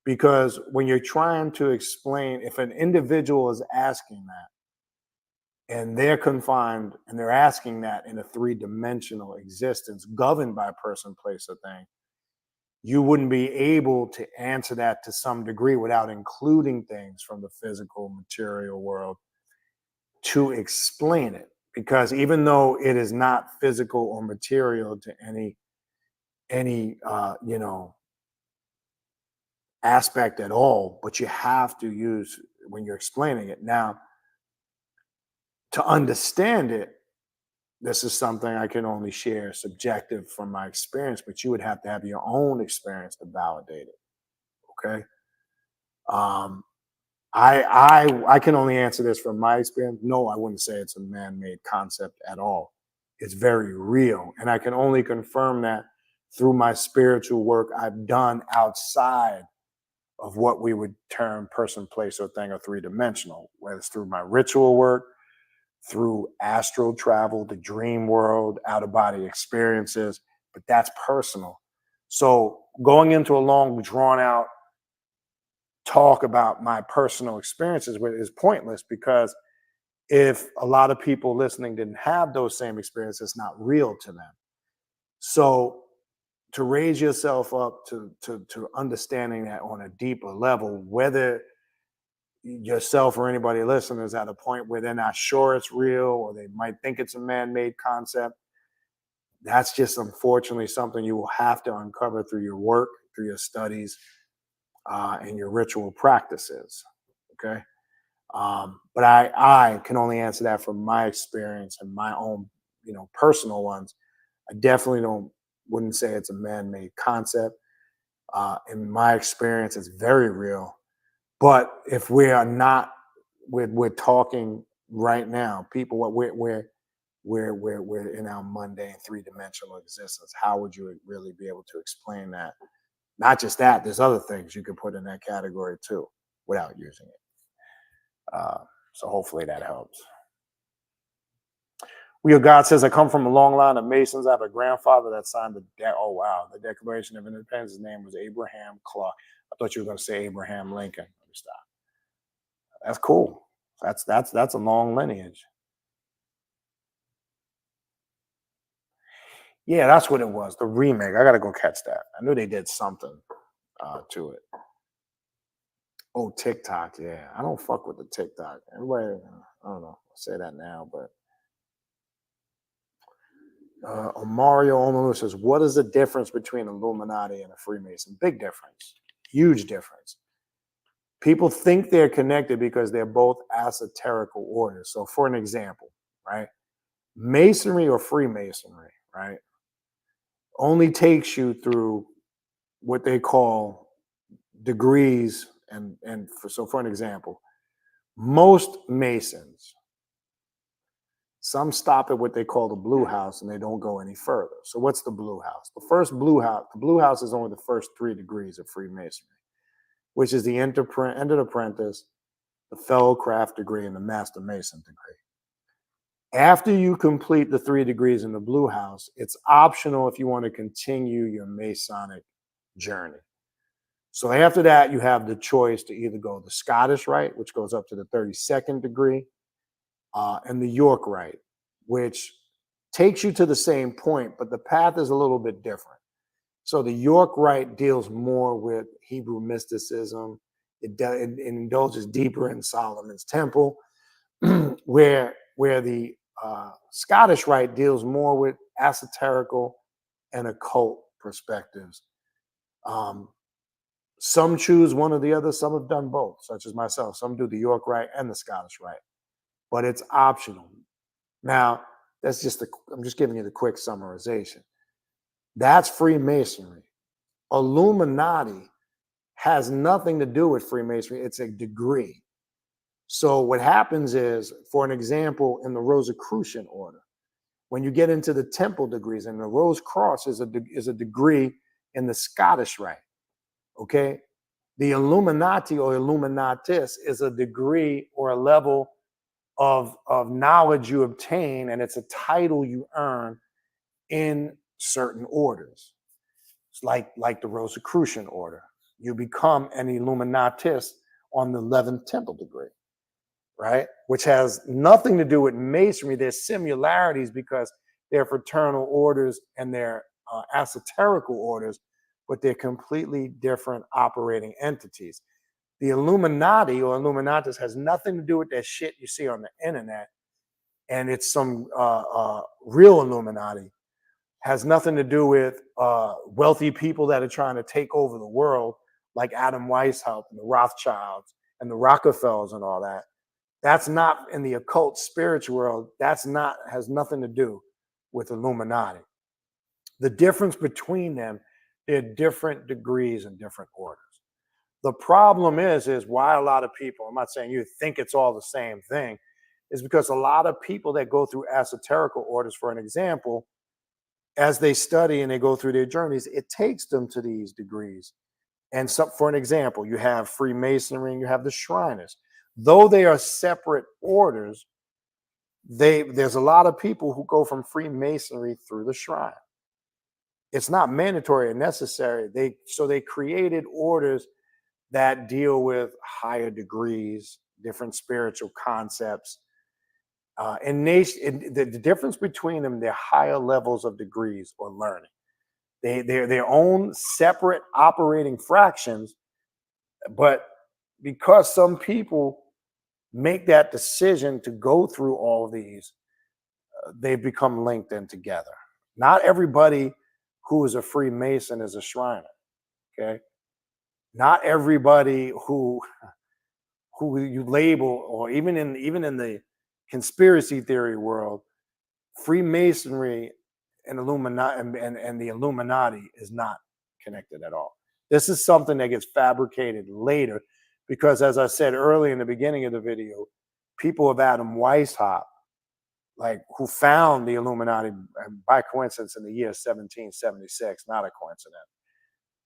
because when you're trying to explain, if an individual is asking that and they're confined and they're asking that in a three-dimensional existence governed by person, place, or thing, you wouldn't be able to answer that to some degree without including things from the physical material world to explain it. Because even though it is not physical or material to any aspect at all, but you have to use when you're explaining it. Now, to understand it, this is something I can only share subjective from my experience, but you would have to have your own experience to validate it. Okay. Um, I can only answer this from my experience. No, I wouldn't say it's a man-made concept at all. It's very real. And I can only confirm that through my spiritual work I've done outside of what we would term person, place, or thing, or three-dimensional, whether it's through my ritual work, through astral travel, the dream world, out-of-body experiences, but that's personal. So going into a long, drawn-out talk about my personal experiences is pointless, because if a lot of people listening didn't have those same experiences, it's not real to them. So to raise yourself up to understanding that on a deeper level, whether yourself or anybody listening is at a point where they're not sure it's real or they might think it's a man-made concept, that's just unfortunately something you will have to uncover through your work, through your studies, and your ritual practices. Okay. But I can only answer that from my experience and my own, personal ones. I definitely wouldn't say it's a man-made concept. In my experience, it's very real. But if we are not, we're talking right now, people, what we're in our mundane three-dimensional existence. How would you really be able to explain that? Not just that, there's other things you could put in that category too, without using it. So hopefully that helps. Wheel God says, I come from a long line of Masons. I have a grandfather that signed the Declaration of Independence. His name was Abraham Clark. I thought you were going to say Abraham Lincoln. Let me stop. That's cool. That's a long lineage. Yeah, that's what it was. The remake. I got to go catch that. I knew they did something to it. Oh, TikTok. Yeah, I don't fuck with the TikTok. Everybody, I don't know. I'll say that now, but Mario Omalu says, what is the difference between Illuminati and a Freemason? Big difference. Huge difference. People think they're connected because they're both esoterical orders. So for an example, right? Masonry or Freemasonry, right, only takes you through what they call degrees. So for an example, most Masons, some stop at what they call the blue house and they don't go any further. So what's the blue house? The blue house is only the first 3 degrees of Freemasonry, which is the ended apprentice, the fellow craft degree, and the master mason degree. After you complete the 3 degrees in the blue house, it's optional if you want to continue your Masonic journey. So after that, you have the choice to either go the Scottish Rite, which goes up to the 32nd degree, and the York Rite, which takes you to the same point, but the path is a little bit different. So the York Rite deals more with Hebrew mysticism. It indulges deeper in Solomon's Temple, where the Scottish Rite deals more with esoterical and occult perspectives. Some choose one or the other. Some have done both, such as myself. Some do the York Rite and the Scottish Rite, but it's optional. Now, I'm just giving you the quick summarization. That's Freemasonry. Illuminati has nothing to do with Freemasonry. It's a degree. So what happens is, for an example, in the Rosicrucian order, when you get into the temple degrees, and the Rose Cross is a degree in the Scottish Rite. Okay, the Illuminati or Illuminatis is a degree or a level of knowledge you obtain, and it's a title you earn in certain orders. It's like the Rosicrucian order. You become an Illuminatis on the 11th temple degree, right? Which has nothing to do with Masonry. There's similarities because they're fraternal orders and they're esoterical orders, but they're completely different operating entities. The Illuminati or Illuminatus has nothing to do with that shit you see on the internet, and it's some real Illuminati. Has nothing to do with wealthy people that are trying to take over the world, like Adam Weishaupt and the Rothschilds and the Rockefellers and all that. That's not in the occult spiritual world. That's not, has nothing to do with Illuminati. The difference between them, they're different degrees and different orders. The problem is why a lot of people, I'm not saying you think it's all the same thing, is because a lot of people that go through esoterical orders, for an example, as they study and they go through their journeys, it takes them to these degrees. And so, for an example, you have Freemasonry and you have the Shriners. Though they are separate orders, there's a lot of people who go from Freemasonry through the Shrine. It's not mandatory and necessary. They created orders that deal with higher degrees, different spiritual concepts. The difference between them, they're higher levels of degrees or learning. They're their own separate operating fractions, but because some people make that decision to go through all of these, they become linked in together. Not everybody who is a Freemason is a Shriner. Okay, not everybody who you label, or even in the conspiracy theory world, Freemasonry and Illuminati and the Illuminati is not connected at all. This is something that gets fabricated later because, as I said early in the beginning of the video, people of Adam Weishaupt, like who found the Illuminati by coincidence in the year 1776, not a coincidence,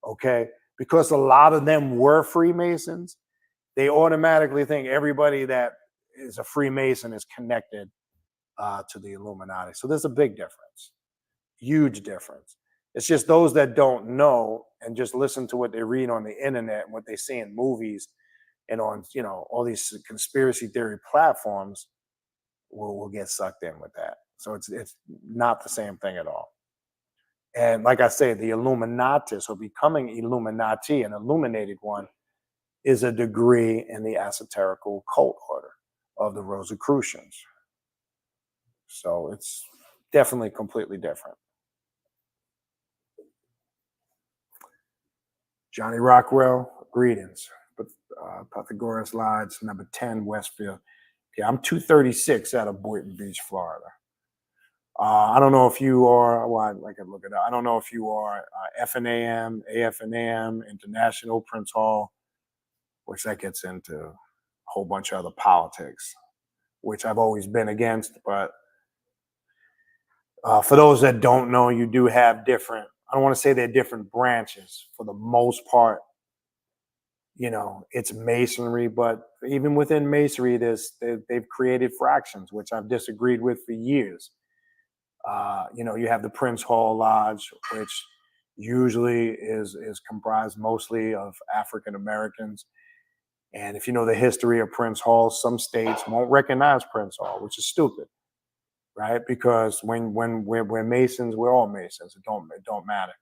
okay? Because a lot of them were Freemasons, they automatically think everybody that is a Freemason is connected to the Illuminati. So there's a big difference, huge difference. It's just those that don't know and just listen to what they read on the internet and what they see in movies and on, all these conspiracy theory platforms will get sucked in with that. So it's not the same thing at all. And like I say, the Illuminatus, or becoming Illuminati, an illuminated one, is a degree in the esoterical cult order of the Rosicrucians. So it's definitely completely different. Johnny Rockwell, greetings. Pythagoras Lodge, number 10, Westfield. Yeah, I'm 236 out of Boynton Beach, Florida. I don't know if you are, well, I can look it up. I don't know if you are FNAM, AFNAM, International, Prince Hall, which that gets into a whole bunch of other politics, which I've always been against. But for those that don't know, you do have different, I don't want to say they're different branches. For the most part, it's Masonry, but even within Masonry, they've created fractions, which I've disagreed with for years. You have the Prince Hall Lodge, which usually is comprised mostly of African Americans. And if you know the history of Prince Hall, some states won't recognize Prince Hall, which is stupid, right? Because when we're Masons, we're all Masons. It don't matter.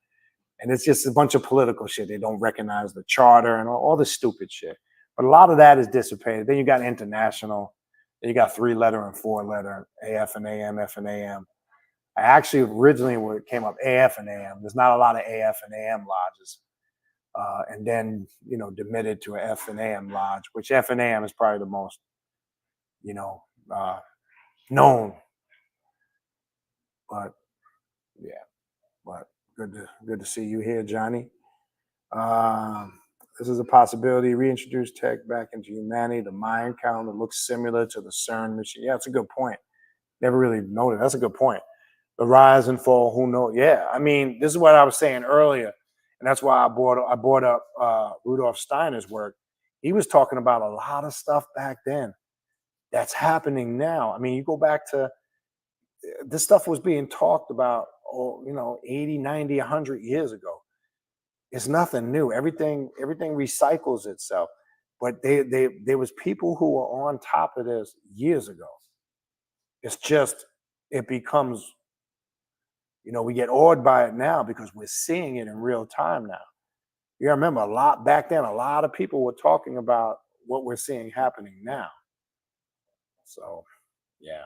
And it's just a bunch of political shit. They don't recognize the charter and all this stupid shit. But a lot of that is dissipated. Then you got international. Then you got 3-letter and 4-letter, AF and AM, F and AM. I actually originally, when it came up, AF and AM. There's not a lot of AF and AM lodges. And then, demitted to an F and AM lodge, which F and AM is probably the most, known. But yeah, but good to see you here, Johnny. This is a possibility. Reintroduce tech back into humanity. The Mayan calendar looks similar to the CERN machine. Yeah, that's a good point. Never really noted. That's a good point. The rise and fall. Who knows? Yeah, I mean, this is what I was saying earlier, and that's why I brought up Rudolf Steiner's work. He was talking about a lot of stuff back then that's happening now. I mean, you go back to this stuff was being talked about, 80, 90, 100 years ago. It's nothing new. Everything recycles itself. But there was people who were on top of this years ago. It's just it becomes, we get awed by it now because we're seeing it in real time now. You remember a lot back then, a lot of people were talking about what we're seeing happening now. So yeah.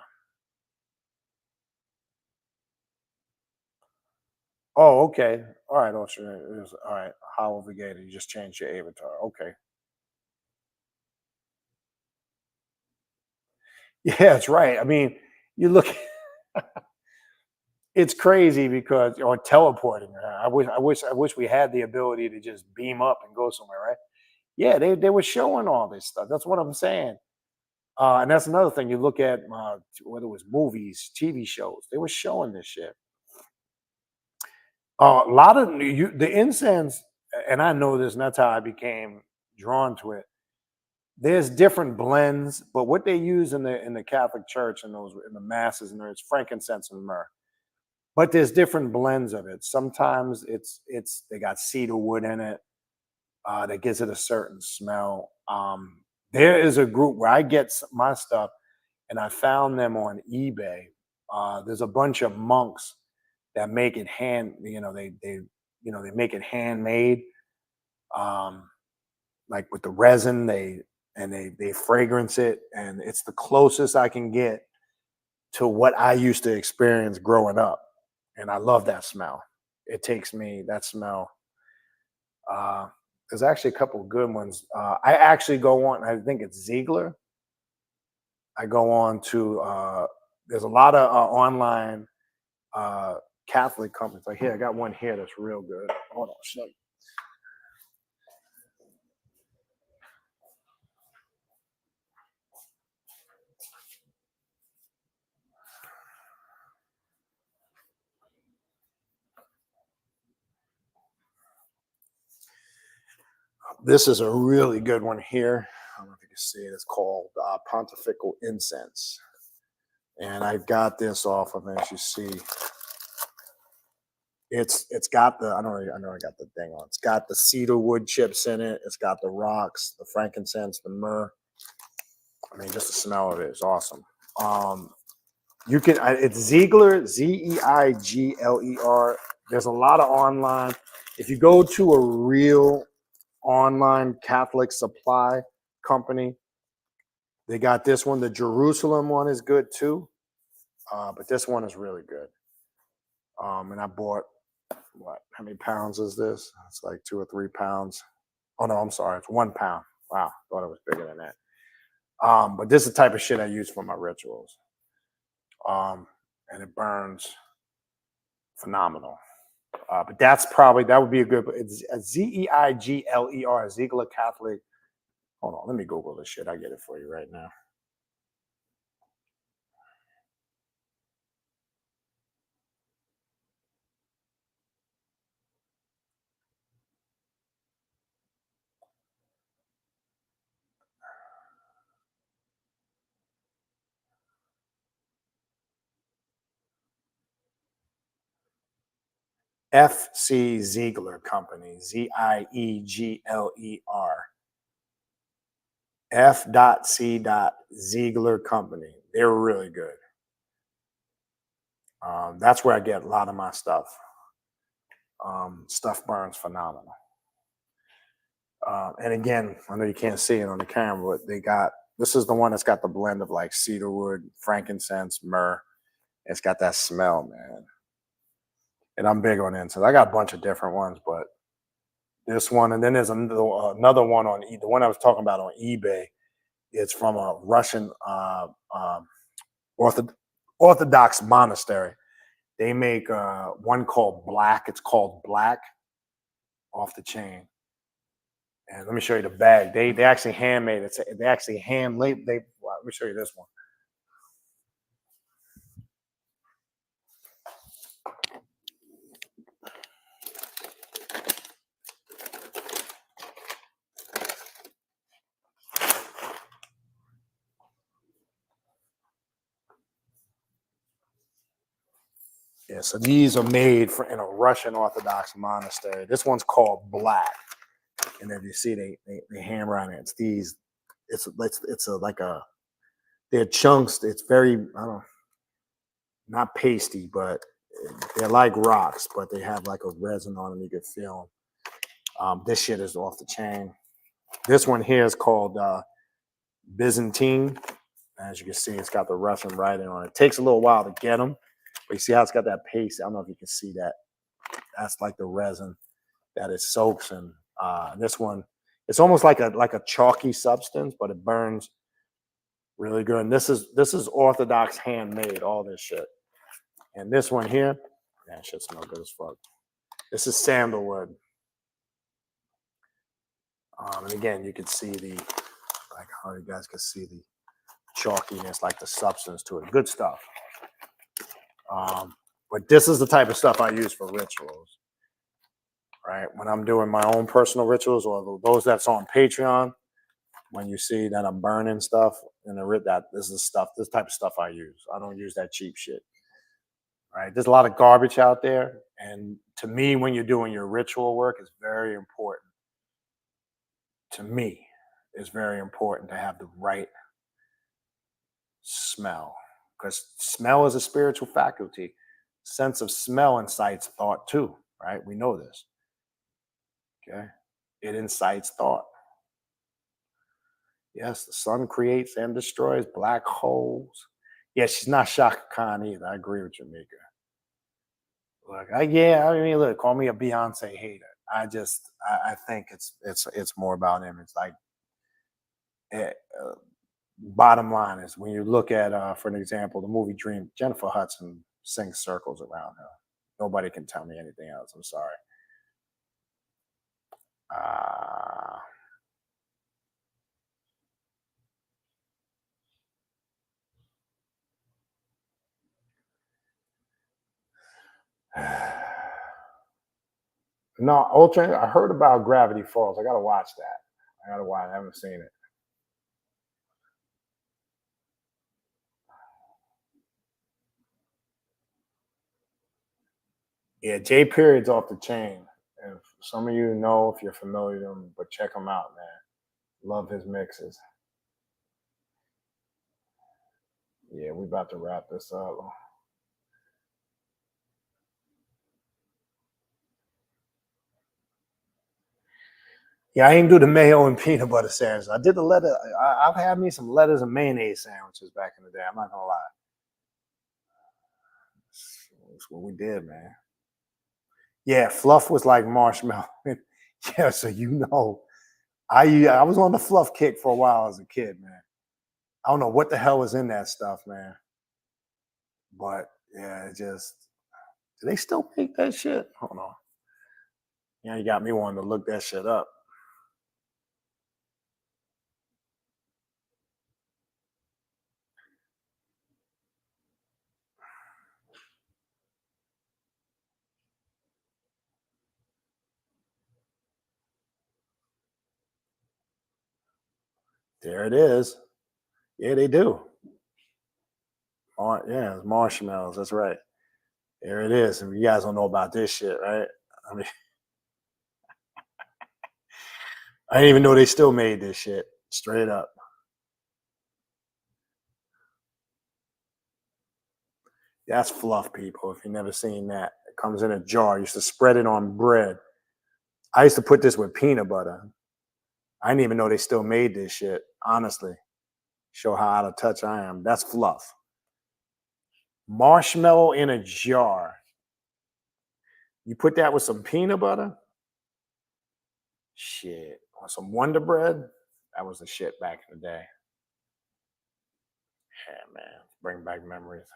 Oh, okay. All right, Austrian. All right. How Gator. You just changed your avatar. Okay. Yeah, that's right. I mean, you look it's crazy because or teleporting. I wish we had the ability to just beam up and go somewhere, right? Yeah, they were showing all this stuff. That's what I'm saying. And that's another thing. You look at whether it was movies, TV shows, they were showing this shit. A lot of the incense, and I know this, and that's how I became drawn to it. There's different blends, but what they use in the Catholic Church and those in the masses and there's frankincense and myrrh. But there's different blends of it. Sometimes it's they got cedar wood in it that gives it a certain smell. There is a group where I get my stuff, and I found them on eBay. There's a bunch of monks that make it they make it handmade, um, like with the resin. They fragrance it, and it's the closest I can get to what I used to experience growing up, and I love that smell. It takes me that smell. Uh, there's actually a couple of good ones. I actually go on. I think it's Ziegler. I go on to. There's a lot of online uh, Catholic companies. Like here, I got one here that's real good. Hold on, shit. This is a really good one here. I don't know if you can see it. It's called Pontifical Incense, and I've got this off of it. As you see, it's got the I know I got the thing on. It's got the cedar wood chips in it. It's got the rocks, the frankincense, the myrrh. I mean, just the smell of it is awesome. You can it's Ziegler, Zeigler. There's a lot of online. If you go to a real online Catholic supply company, they got this one. The Jerusalem one is good too, but this one is really good. And I bought what? How many pounds is this? It's like 2 or 3 pounds. Oh no, I'm sorry, it's 1 pound. Wow, thought it was bigger than that. But this is the type of shit I use for my rituals. And it burns phenomenal. But that would be a good. It's Zeigler, Ziegler Catholic. Hold on, let me Google this shit. I get it for you right now. FC Ziegler Company, Ziegler. F.C. Ziegler Company. They're really good. That's where I get a lot of my stuff. Stuff burns phenomenal. And again, I know you can't see it on the camera, but this is the one that's got the blend of like cedarwood, frankincense, myrrh. It's got that smell, man. And I'm big on incense. I got a bunch of different ones, but this one, and then there's another one on the one I was talking about on eBay. It's from a Russian Orthodox monastery. They make one called Black. It's called Black, off the chain. And let me show you the bag. They actually handmade it. They actually hand label. Let me show you this one. Yeah, so these are made in a Russian Orthodox monastery. This one's called Black, and if you see, they hammer on it. It's these. It's a like a. They're chunks. It's very I don't not pasty, but they're like rocks, but they have like a resin on them. You can feel them. This shit is off the chain. This one here is called Byzantine. As you can see, it's got the Russian writing on it. It takes a little while to get them, but you see how it's got that paste. I don't know if you can see that. That's like the resin that it soaks in. This one, it's almost like a chalky substance, but it burns really good. And this is Orthodox handmade. All this shit. And this one here, that shit smells good as fuck. This is sandalwood. And again, you can see like how you guys can see the chalkiness, like the substance to it. Good stuff. But this is the type of stuff I use for rituals, right? When I'm doing my own personal rituals or those that's on Patreon, when you see that I'm burning stuff and this type of stuff I use. I don't use that cheap shit, right? There's a lot of garbage out there. And to me, when you're doing your ritual work, it's very important. To me, it's very important to have the right smell, because smell is a spiritual faculty. Sense of smell incites thought too, right? We know this. Okay. It incites thought. Yes, the sun creates and destroys black holes. Yeah, she's not Shaka Khan either. I agree with you, Mika. Look, look, call me a Beyonce hater. I think it's more about image. Like, eh, uh, bottom line is when you look at, for an example, the movie Dream, Jennifer Hudson sings circles around her. Nobody can tell me anything else. I'm sorry. Uh, no, Ultra. I heard about Gravity Falls. I gotta watch that. I gotta watch. I haven't seen it. Yeah, J Period's off the chain. If some of you know, if you're familiar with him, but check him out, man. Love his mixes. Yeah, we about to wrap this up. Yeah, I ain't do the mayo and peanut butter sandwich. I did the lettuce. I've had me some lettuce and mayonnaise sandwiches back in the day. I'm not gonna lie. That's what we did, man. Yeah, fluff was like marshmallow. Yeah, so I was on the fluff kick for a while as a kid, man. I don't know what the hell was in that stuff, man. But yeah, do they still make that shit? Hold on. Yeah, you got me wanting to look that shit up. There it is. Yeah, they do. Yeah, it's marshmallows. That's right. There it is. And you guys don't know about this shit, right? I mean, I didn't even know they still made this shit. Straight up. That's fluff, people. If you've never seen that, it comes in a jar. You used to spread it on bread. I used to put this with peanut butter. I didn't even know they still made this shit. Honestly, show how out of touch I am. That's fluff. Marshmallow in a jar. You put that with some peanut butter. Shit. Or some Wonder Bread. That was the shit back in the day. Yeah, man. Bring back memories.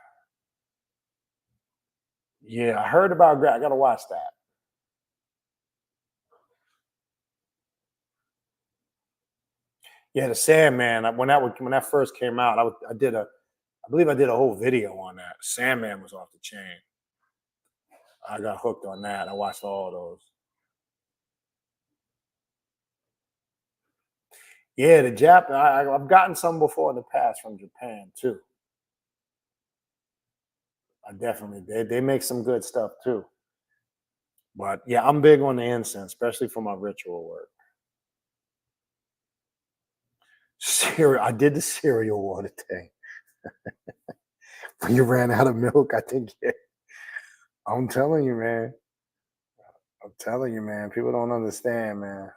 Yeah, I heard about. I gotta watch that. Yeah, the Sandman. When that first came out, I believe I did a whole video on that. Sandman was off the chain. I got hooked on that. I watched all those. Yeah, the Jap. I've gotten some before in the past from Japan too. I definitely they make some good stuff too. But yeah, I'm big on the incense, especially for my ritual work. Cereal. I did the cereal water thing. When you ran out of milk, I think. Yeah, I'm telling you, man. I'm telling you, man. People don't understand, man.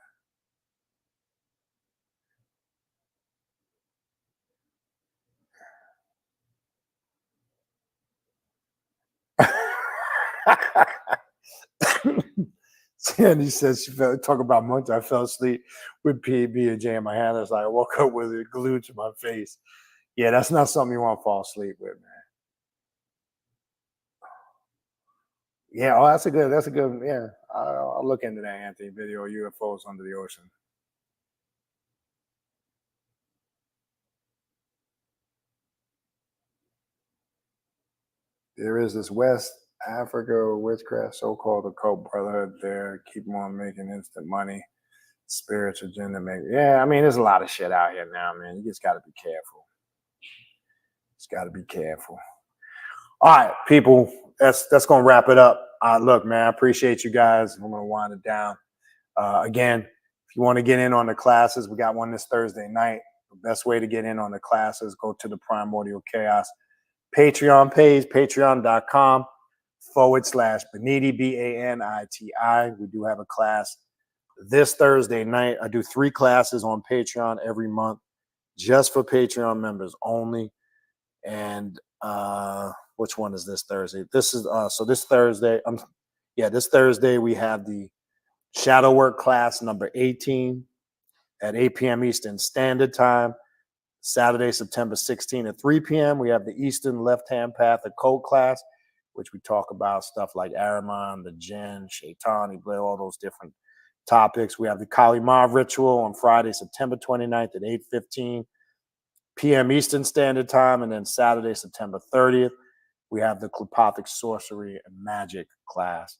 Sandy says she felt talk about months. I fell asleep with PB and J in my hand. It's like I woke up with it glued to my face. Yeah, that's not something you want to fall asleep with, man. Yeah, oh, that's a good, yeah. I'll look into that Anthony video, UFOs under the ocean. There is this West Africa witchcraft, so-called occult brotherhood there. Keep on making instant money. Spiritual agenda, maybe. Yeah, I mean, there's a lot of shit out here now, man. You just got to be careful. Just got to be careful. All right, people, that's gonna wrap it up. Look, man, I appreciate you guys. I'm gonna wind it down. Again, if you want to get in on the classes, we got one this Thursday night. The best way to get in on the classes, go to the Primordial Chaos Patreon page, patreon.com/Baniti, Baniti. We do have a class this Thursday night. I do 3 classes on Patreon every month, just for Patreon members only. And which one is this Thursday? This is so this Thursday. This Thursday we have the shadow work class number 18 at 8 p.m. Eastern Standard Time. Saturday, September 16 at 3 p.m. We have the Eastern Left Hand Path occult class, which we talk about stuff like Ahriman, the Jinn, Shaitan, all those different topics. We have the Kali Ma ritual on Friday, September 29th at 8:15 p.m. Eastern Standard Time. And then Saturday, September 30th, we have the Klipothic Sorcery and Magic class.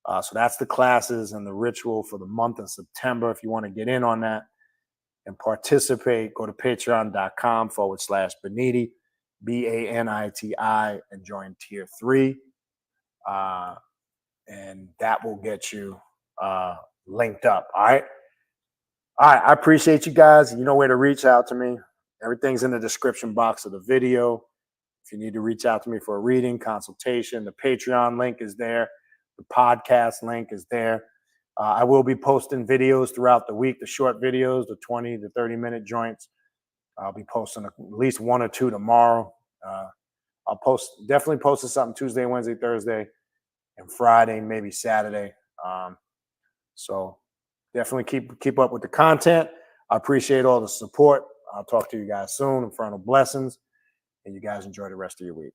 So that's the classes and the ritual for the month of September. If you want to get in on that and participate, go to patreon.com/Baniti, Baniti, and join tier 3. And that will get you linked up. All right. All right. I appreciate you guys. You know where to reach out to me. Everything's in the description box of the video. If you need to reach out to me for a reading, consultation, the Patreon link is there. The podcast link is there. I will be posting videos throughout the week, the short videos, the 20 to 30-minute joints. I'll be posting at least 1 or 2 tomorrow. I'll definitely posting something Tuesday, Wednesday, Thursday, and Friday, maybe Saturday. So definitely keep up with the content. I appreciate all the support. I'll talk to you guys soon. Infernal blessings. And you guys enjoy the rest of your week.